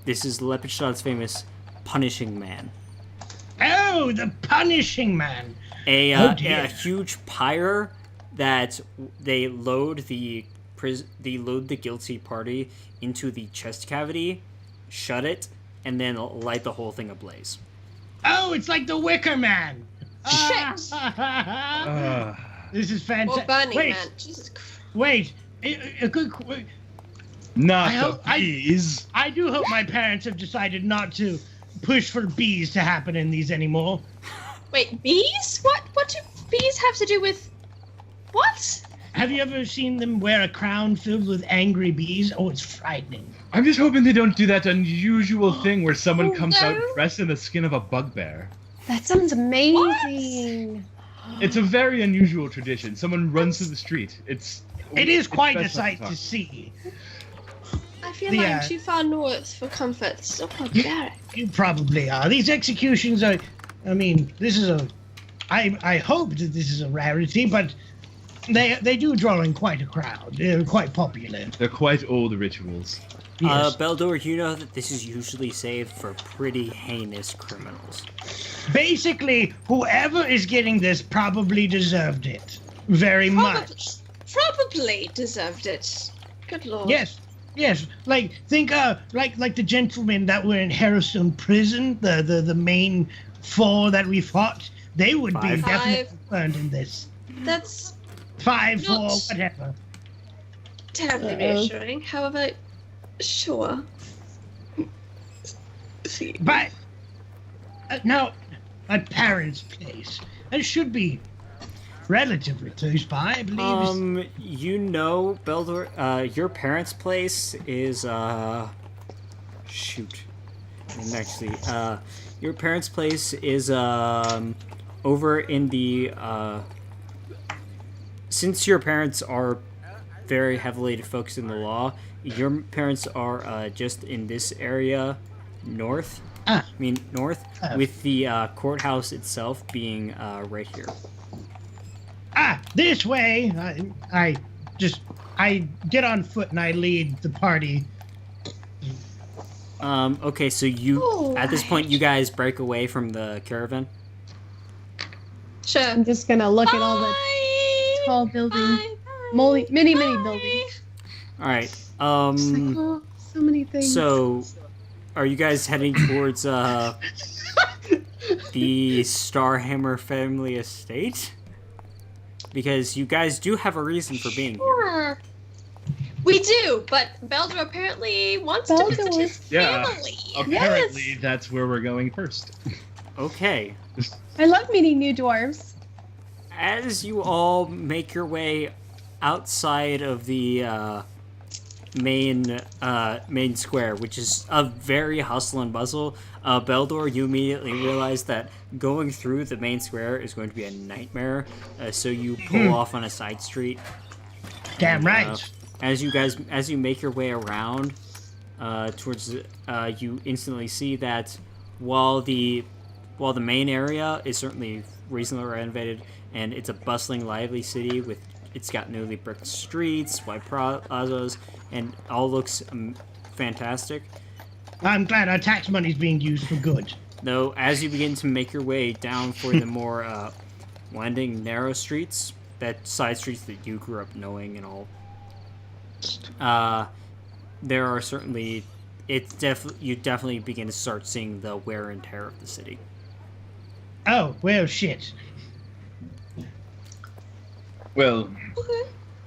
this is Lepidstadt's famous Punishing Man. Oh, the Punishing Man. A huge pyre that they load the guilty party into the chest cavity, shut it, and then light the whole thing ablaze. Oh, it's like the Wicker Man. Shit. This is fantastic. Well, Burning Man. Jesus Christ. Wait. A good... Not the bees. I do hope my parents have decided not to push for bees to happen in these anymore. Wait, bees? What do bees have to do with... What? Have you ever seen them wear a crown filled with angry bees? Oh, it's frightening. I'm just hoping they don't do that unusual thing where someone comes out dressed in the skin of a bugbear. That sounds amazing. It's a very unusual tradition. Someone runs through the street. It is quite a sight to see. I feel like I'm too far north for comfort. It's so barbaric. You probably are. These executions are... I mean, this is a... I hope that this is a rarity, but they do draw in quite a crowd. They're quite popular. They're quite old rituals. Yes. Beldor, you know that this is usually saved for pretty heinous criminals. Basically, whoever is getting this probably deserved it. Very much. Probably deserved it. Good lord. Yes. Think like the gentlemen that were in Harrowstone prison, the main four that we fought. They would be 5. definitely concerned in this. That's 5, 4, Not- whatever. terribly Uh-oh. reassuring. However, sure. See. But now, my parents' place. It should be relatively close by, I believe. You know, Beldor, your parents' place is, shoot. And actually, your parents' place is, over in the, since your parents are very heavily focused in the law, your parents are, just in this area, north. North, with the, courthouse itself being, right here. This way. I get on foot and I lead the party. Okay, so at this point, you guys break away from the caravan? Sure. I'm just gonna look at all the tall buildings, many buildings. Alright, Just like, oh, so many things. so, are you guys heading towards, the Starhammer family estate? Because you guys do have a reason for being here. Sure. We do, but Beldor apparently wants to visit his Yeah. family. Apparently, that's where we're going first. Okay. I love meeting new dwarves. As you all make your way outside of the main square, which is a very hustle and bustle, Beldor, you immediately realize that going through the main square is going to be a nightmare. So you pull off on a side street. Damn right. As you make your way around towards, you instantly see that while the main area is certainly reasonably renovated and it's a bustling, lively city it's got newly bricked streets, wide plazas, and all looks fantastic. I'm glad our tax money's being used for good. Though, as you begin to make your way down for the more winding, narrow streets, that side streets that you grew up knowing and all, there are certainly you definitely begin to start seeing the wear and tear of the city. Oh, well, shit. Well,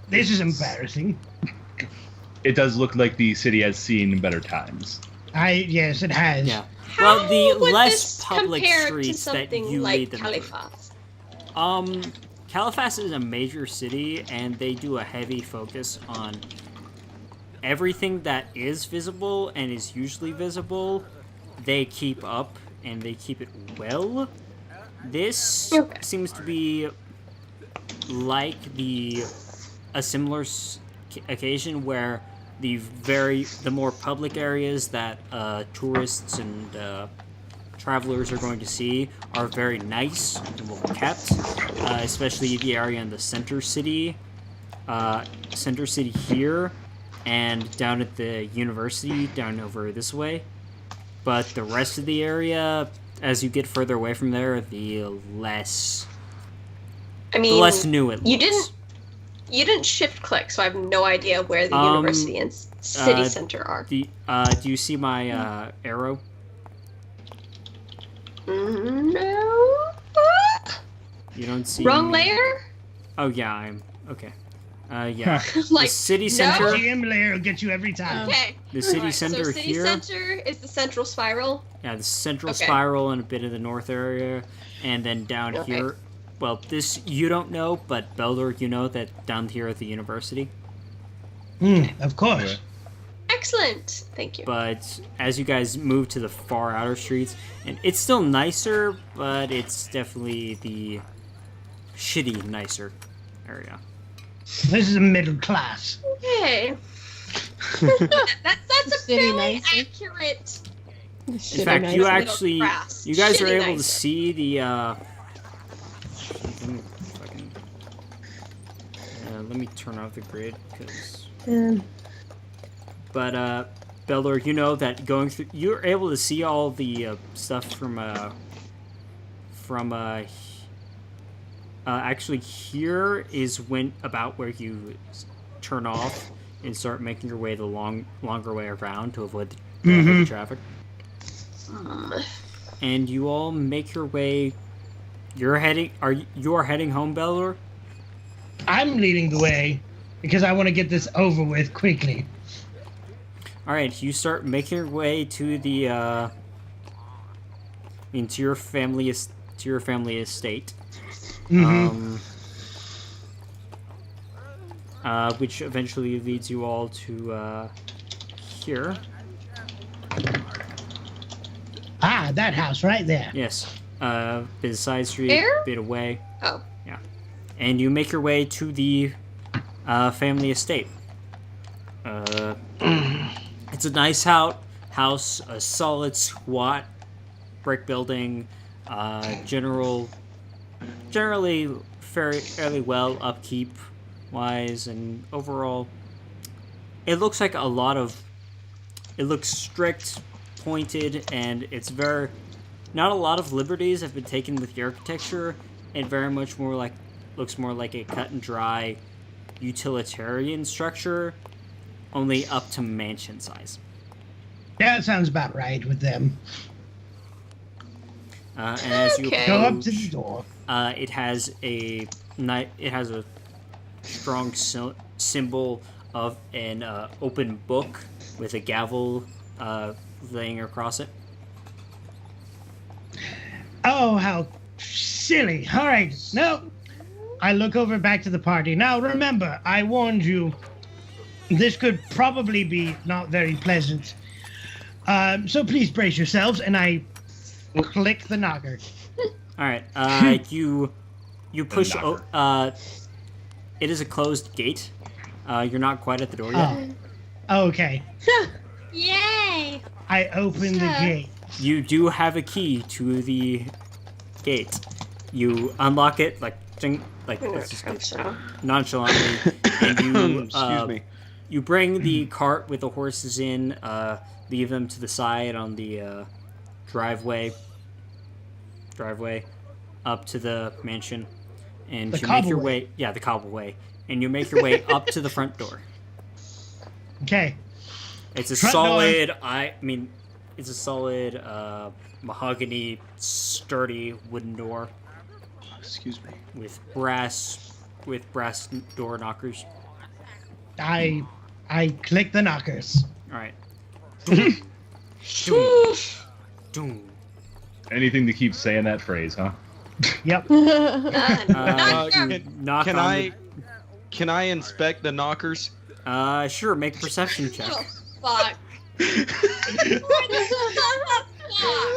This is embarrassing. it does look like the city has seen better times. Yes, it has. Yeah. Well, the How would less this public compare streets to that something you like lead them through. Califas? Califas is a major city, and they do a heavy focus on everything that is visible and is usually visible. They keep up, and they keep it well. This Okay. seems to be like a similar occasion where the more public areas that tourists and travelers are going to see are very nice and well kept, especially the area in the center city here, and down at the university down over this way. But the rest of the area, as you get further away from there, the less new it looks. You didn't shift click, so I have no idea where the university and city center are. Do you see my arrow? No. You don't see Wrong me? layer? Oh yeah, I'm okay. Yeah. Like, the city no? center. GM layer will get you every time. Okay. The city Alright, center so city here. center is the central spiral. Yeah, the central Okay. spiral and a bit of the north area, and then down Okay. here. Well, this you don't know, but Beldor, you know that down here at the university. Of course. Excellent. Thank you. But as you guys move to the far outer streets, and it's still nicer, but it's definitely the shitty nicer area. This is a middle class. Okay. That's a City fairly nicer. accurate. In fact, you Middle actually, class. you guys are Shitty able to nicer. see the. Let me turn off the grid, because. But Beldor, you know that going through, you're able to see all the stuff from actually here is about where you turn off and start making your way the longer way around to avoid the traffic. And you all make your way You are heading home, Belor? I'm leading the way because I want to get this over with quickly. All right, you start making your way to the to your family estate. Mm-hmm. Which eventually leads you all to here. Ah, that house right there. Yes. Bit of side street, Where? bit away. Oh. Yeah. And you make your way to the family estate. It's a nice house, a solid, squat brick building, generally fairly well upkeep wise, and overall, it looks like it looks strict, pointed, and it's not a lot of liberties have been taken with the architecture, and very much looks more like a cut and dry utilitarian structure, only up to mansion size. Yeah, that sounds about right with them. And as you Okay. Go approach, up to the door. it has a strong symbol of an open book with a gavel laying across it. Oh, how silly. All right. No. I look over back to the party. Now, remember, I warned you. This could probably be not very pleasant. So please brace yourselves, and I click the knocker. All right. You push. It is a closed gate. You're not quite at the door yet. Oh. Okay. Yay! I open the gate. You do have a key to the gate. You unlock it it's just nonchalantly, and you Excuse me. You bring the cart with the horses in, leave them to the side on the driveway up to the mansion, and The you make your cobbleway. way. Yeah, the cobbleway, and you make your way up to the front door. Okay. It's a Front door. solid. It's a solid mahogany, sturdy wooden door Excuse me. with brass door knockers. I click the knockers. All right. Doom. Doom. Anything to keep saying that phrase, huh? Yep. You Can, knock can on I can I inspect the knockers? Sure. Make a perception check. Oh, fuck. What the fuck? No!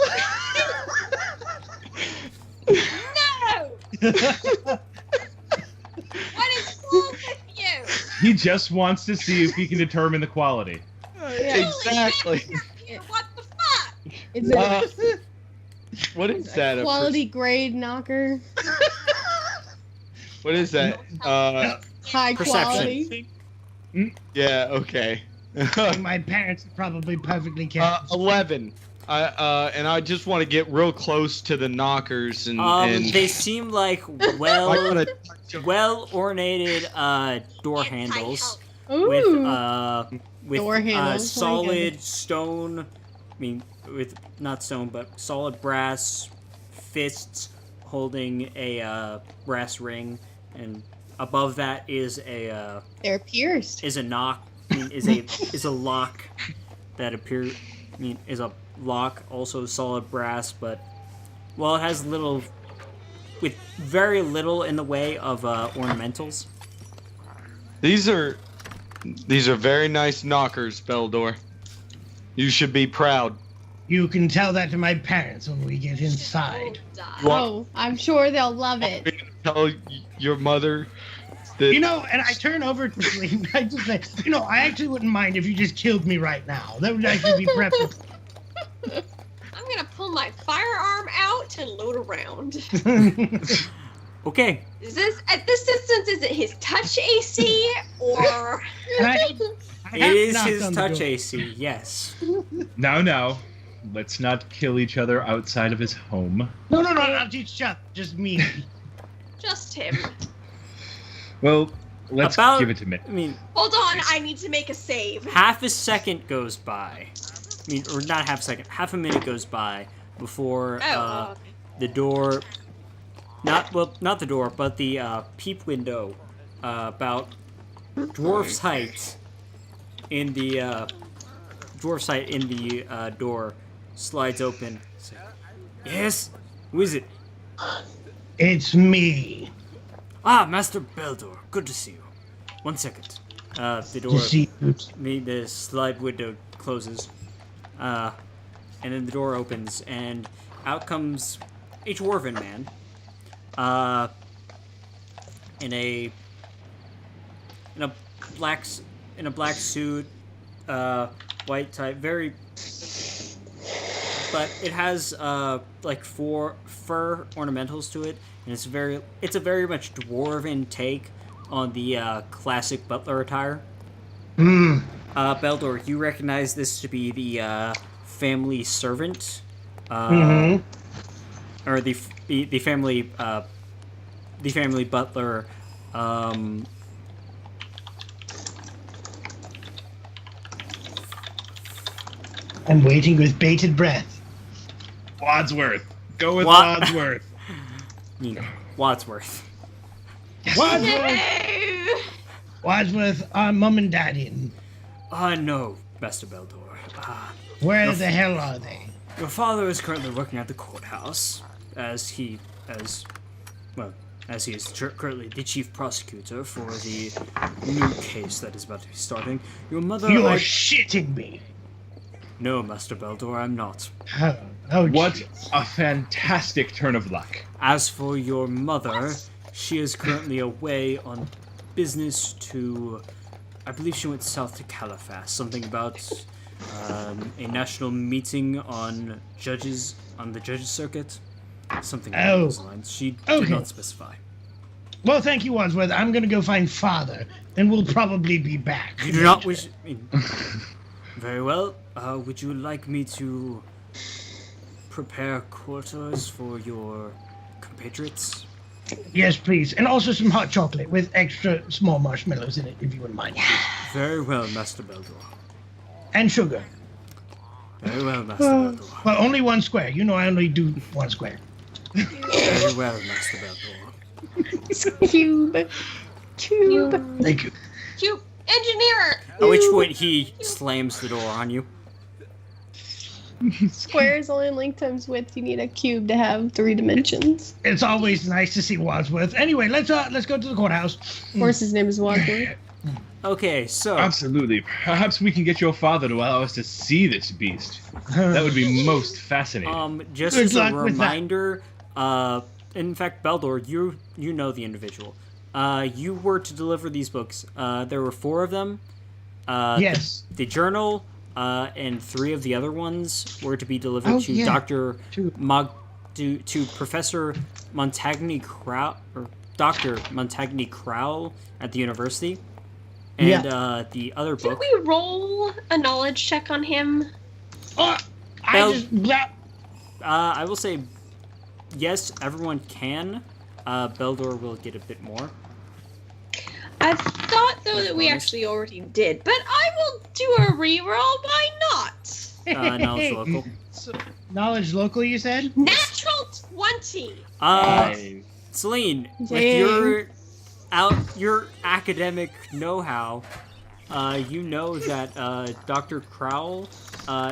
What is wrong with you? He just wants to see if he can determine the quality. Exactly. What the fuck? Is it What is that? a quality grade knocker? What is that? High Perception. quality? Yeah. Okay. My parents are probably perfectly capable. 11. And I just want to get real close to the knockers and They seem like I wanna touch 'em. well ornated door handles Ooh. with Door handles, solid stone. With not stone, but solid brass fists holding a brass ring, and above that is a They're pierced. is a knock. Is a lock that is a lock, also solid brass, but it has with very little in the way of ornamentals. These are very nice knockers, Beldor. You should be proud. You can tell that to my parents when we get inside. Oh, I'm sure they'll love it. Tell your mother that You know, and I turn over to Lee, I just say, I actually wouldn't mind if you just killed me right now. That would actually be preferable. I'm gonna pull my firearm out and load around. Okay. Is this at this distance? Is it his touch AC or? And I It have is knocked his on the touch door. AC, yes. Now, let's not kill each other outside of his home. No, not just me. Just him. Well, let's About- give it to me. Hold on, I need to make a save. Half a second goes by. Or not half a second, half a minute goes by before Oh, the door not the door, but the peep window, about dwarf's height in the door slides open. Yes, who is it? It's me. Ah, Master Beldor, good to see you. 1 second. The door, the slide window closes, and then the door opens, and out comes a dwarven man, in a black suit, white tie, but it has like 4 fur ornamentals to it, and it's a very much dwarven take on the classic butler attire. Beldor, you recognize this to be the family servant, or the family butler. I'm waiting with bated breath. Wadsworth. Go with Wadsworth. Wadsworth. Wadsworth! Wadsworth, are Mum and Dad in? No, Master Beldor. Where the hell are they? Your father is currently working at the courthouse, as he is currently the chief prosecutor for the new case that is about to be starting. Your mother... You're shitting me. No, Master Beldor, I'm not. What a fantastic turn of luck. As for your mother, she is currently away on business to... I believe she went south to Caliphas. Something about a national meeting on the judges circuit. Something along those lines. She did not specify. Well, thank you, Wadsworth. I'm going to go find Father, and we'll probably be back. You do not wish... Very well. Would you like me to prepare quarters for your compatriots? Yes, please. And also some hot chocolate with extra small marshmallows in it, if you wouldn't mind. Very well, Master Beldor. And sugar. Very well, Master Beldor. Well, only 1 square. You know I only do 1 square. Very well, Master Beldor. Cube. Thank you. Cube. Engineer! At which point he slams the door on you. Square is only length times width. You need a cube to have 3 dimensions. It's always nice to see Wadsworth. Anyway, let's go to the courthouse. Of course, his name is Wadsworth. Okay, so... Absolutely. Perhaps we can get your father to allow us to see this beast. That would be most fascinating. Just as a reminder, in fact, Beldor, you know the individual. You were to deliver these books. There were 4 of them. Yes. The journal, and 3 of the other ones were to be delivered to Professor Montagny Crowell, or Dr. Montagny Crowell at the university. And the other book. Can we roll a knowledge check on him? I will say yes, everyone can. Beldor will get a bit more. I thought, though, that we actually already did, but I will do a reroll. Why not? Knowledge local. Knowledge local, you said? Natural 20! Celine, with your academic know-how, you know that Dr. Crowell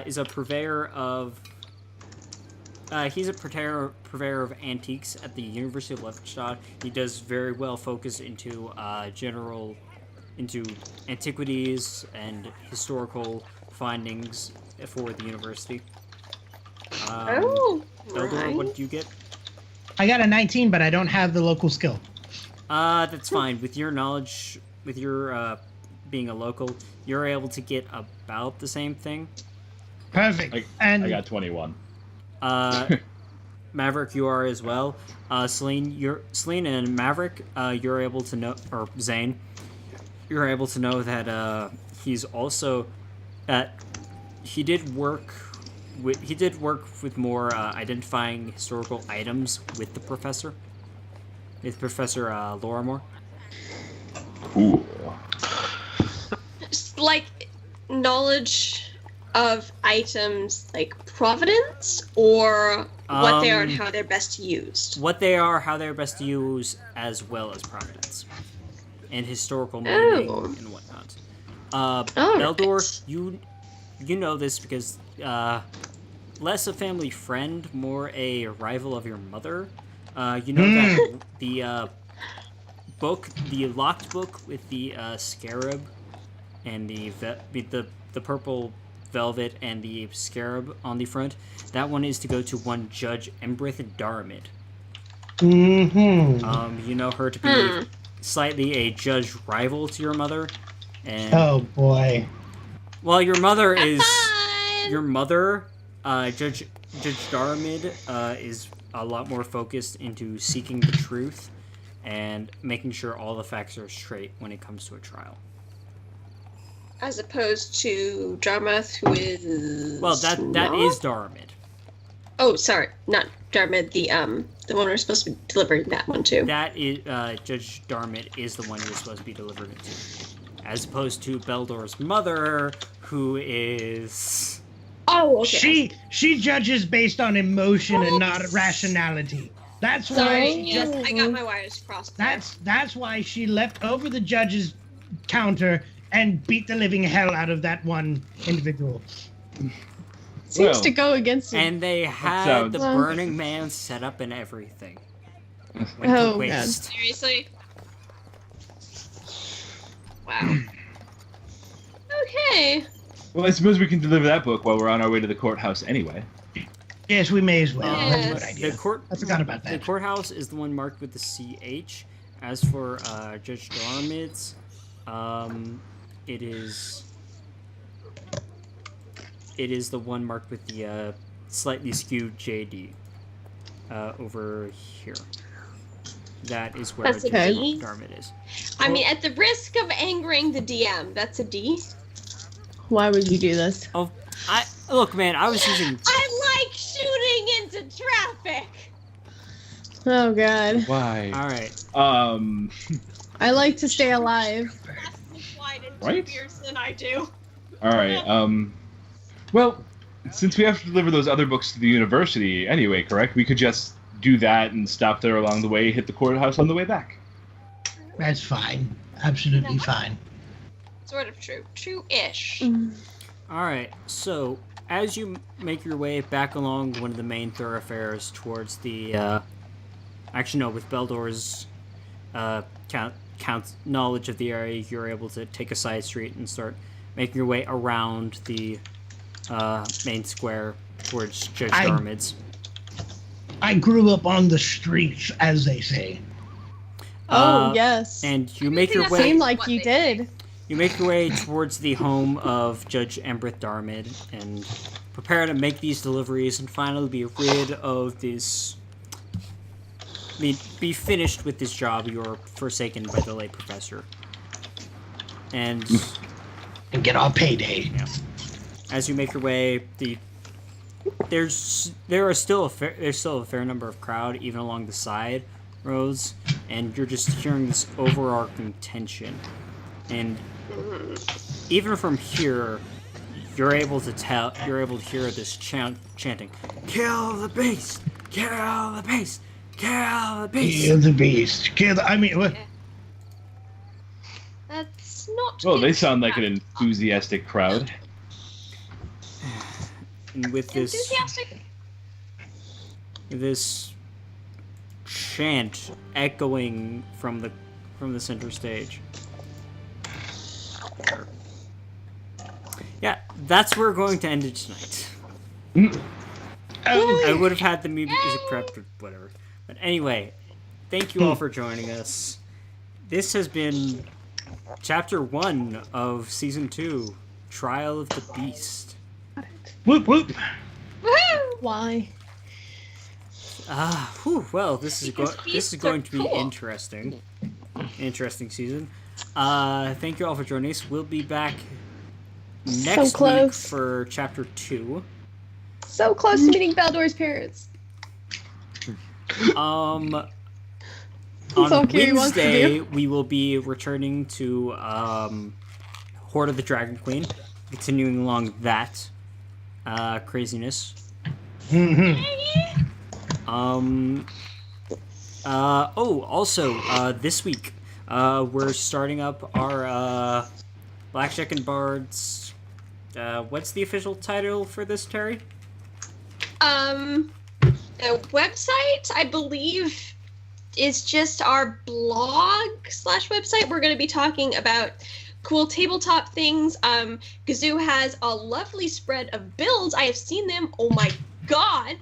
is a purveyor of... he's a purveyor of antiques at the University of Lepidstadt. He does very well focus into into antiquities and historical findings for the university. Beldor, what did you get? I got a 19, but I don't have the local skill. That's fine. With your knowledge, with your being a local, you're able to get about the same thing. Perfect. I got 21. Maverick, you are as well. Celine and Maverick, you're able to know, or Zane, you're able to know that he's also he did work with more identifying historical items with the professor, with Professor Lorrimor. Cool. Like knowledge of items like provenance or What they are and how they're best used. What they are, how they're best used, as well as providence. And historical meaning and whatnot. Beldor, right. you know this because less a family friend, more a rival of your mother. You know that the book, the locked book with the scarab and the purple velvet and the scarab on the front, that one is to go to one Judge Embrith Darmid. You know her to be slightly a judge rival to your mother. And Oh boy. well, your mother is Fine. your mother, Judge Darmid, is a lot more focused into seeking the truth and making sure all the facts are straight when it comes to a trial. As opposed to Jarmuth, who is... Well, that is Darmid. Oh, sorry. Not Jarmuth, the one we're supposed to be delivering that one to. That is Judge Darmid is the one you're supposed to be delivering it to, as opposed to Beldor's mother, who is. Oh, okay. She judges based on emotion and not rationality. That's why Sorry, she yes, I got my wires crossed. that's why she leapt over the judge's counter and beat the living hell out of that one individual. Seems to go against it. And they had sounds- the Burning Man set up and everything. Went Oh, to waste. Seriously? Wow. Okay. Well, I suppose we can deliver that book while we're on our way to the courthouse anyway. Yes, we may as well. That's a good Yes. idea. I forgot about The that. courthouse is the one marked with the CH. As for Judge Darmid's, it is the one marked with the slightly skewed JD over here. That is where That's a Judge D? Darmid is. I mean, at the risk of angering the DM, that's a D. Why would you do this? Oh, look, man. I was using. I like shooting into traffic. Oh god. Why? All right. I like to stay alive. Less wine and Right? two beers than I do. All right. Well, since we have to deliver those other books to the university anyway, correct? We could just do that and stop there along the way, hit the courthouse on the way back. That's fine. Absolutely fine. Sort of true. True-ish. All right. So as you make your way back along one of the main thoroughfares towards the, actually no, with Beldor's knowledge of the area, you're able to take a side street and start making your way around the main square towards Judge Darmid's. I grew up on the streets, as they say. Oh yes. And you make your way. Seemed like you did. You make your way towards the home of Judge Embrith Darmid and prepare to make these deliveries and finally be rid of this. Be finished with this job you're forsaken by the late professor. And get our payday. Yeah. As you make your way, there's still a fair number of crowd even along the side roads, and you're just hearing this overarching tension. And even from here, you're able to hear this chanting, "Kill the beast! Kill the beast! Kill the beast!" Kill the beast. What? That's not. Oh, they sound like an enthusiastic crowd. And with this Enthusiastic. chant echoing from the center stage. Yeah, that's where we're going to end it tonight. I would have had the music prepped or whatever. But anyway, thank you all for joining us. This has been Chapter 1 of Season 2, Trial of the Beast. Whoop whoop. Why? Well, this is going to be cool. interesting. Interesting season. Thank you all for joining us. We'll be back next week close. for Chapter 2. So close to meeting Baldor's parents. On That's all Kiri wants to Wednesday, do. we will be returning to Horde of the Dragon Queen, continuing along that craziness. Also, this week, we're starting up our Blackjack and Bards. What's the official title for this, Terry? The website, I believe, is just our blog/website. We're going to be talking about cool tabletop things. Gazoo has a lovely spread of builds. I have seen them. Oh my god.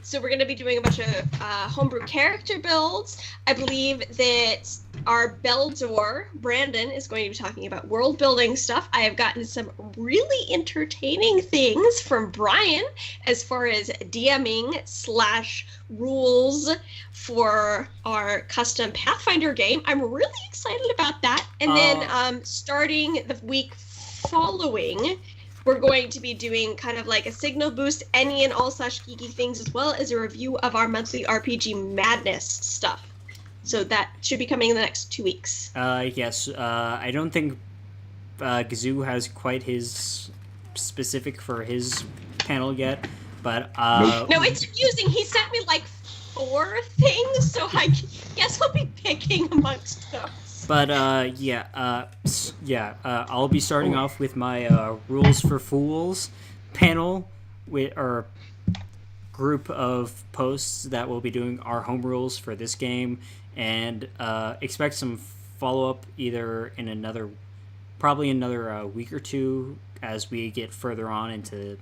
So we're going to be doing a bunch of homebrew character builds. I believe that our Beldor, Brandon, is going to be talking about world building stuff. I have gotten some really entertaining things from Brian as far as DMing/rules for our custom Pathfinder game. I'm really excited about that. And then starting the week following, we're going to be doing kind of like a signal boost, any and all /geeky things, as well as a review of our monthly RPG Madness stuff. So that should be coming in the next 2 weeks. Yes. I don't think Gazoo has quite his specific for his panel yet, but No, it's confusing. He sent me like 4 things, so I guess I'll be picking amongst those. But I'll be starting off with my Rules for Fools panel with our group of posts that will be doing our home rules for this game, and expect some follow up either in another week or two as we get further on into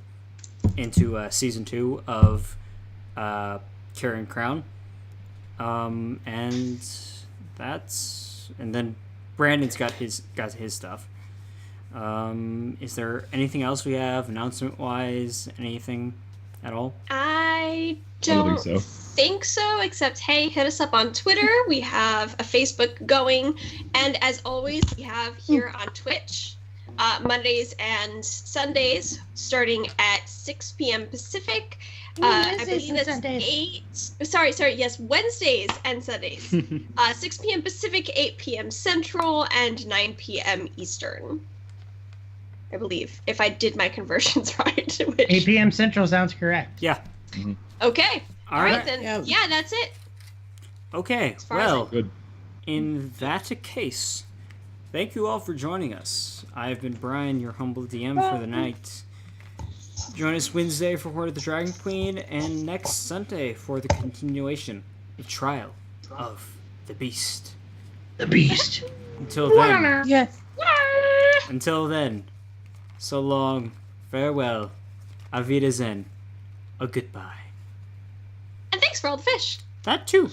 season 2 of Carrion Crown, and then Brandon's got his stuff. Is there anything else we have announcement wise? Anything at all? I don't think so, except hey, hit us up on Twitter. We have a Facebook going, and as always, we have here on Twitch Mondays and Sundays starting at 6 p.m. Pacific. I believe that's Sundays. Wednesdays and Sundays. 6 p.m. Pacific, 8 p.m. Central, and 9 p.m. Eastern. I believe, if I did my conversions right. 8 p.m. Central sounds correct. Yeah. Mm-hmm. Okay. All right then. Yeah, that's it. Okay. As far as Good. In that case, thank you all for joining us. I've been Brian, your humble DM for the night. Join us Wednesday for Horde of the Dragon Queen, and next Sunday for the continuation, a trial of the Beast. The Beast. Until then, Yes. so long, farewell, auf Wiedersehen, a goodbye. And thanks for all the fish. That too.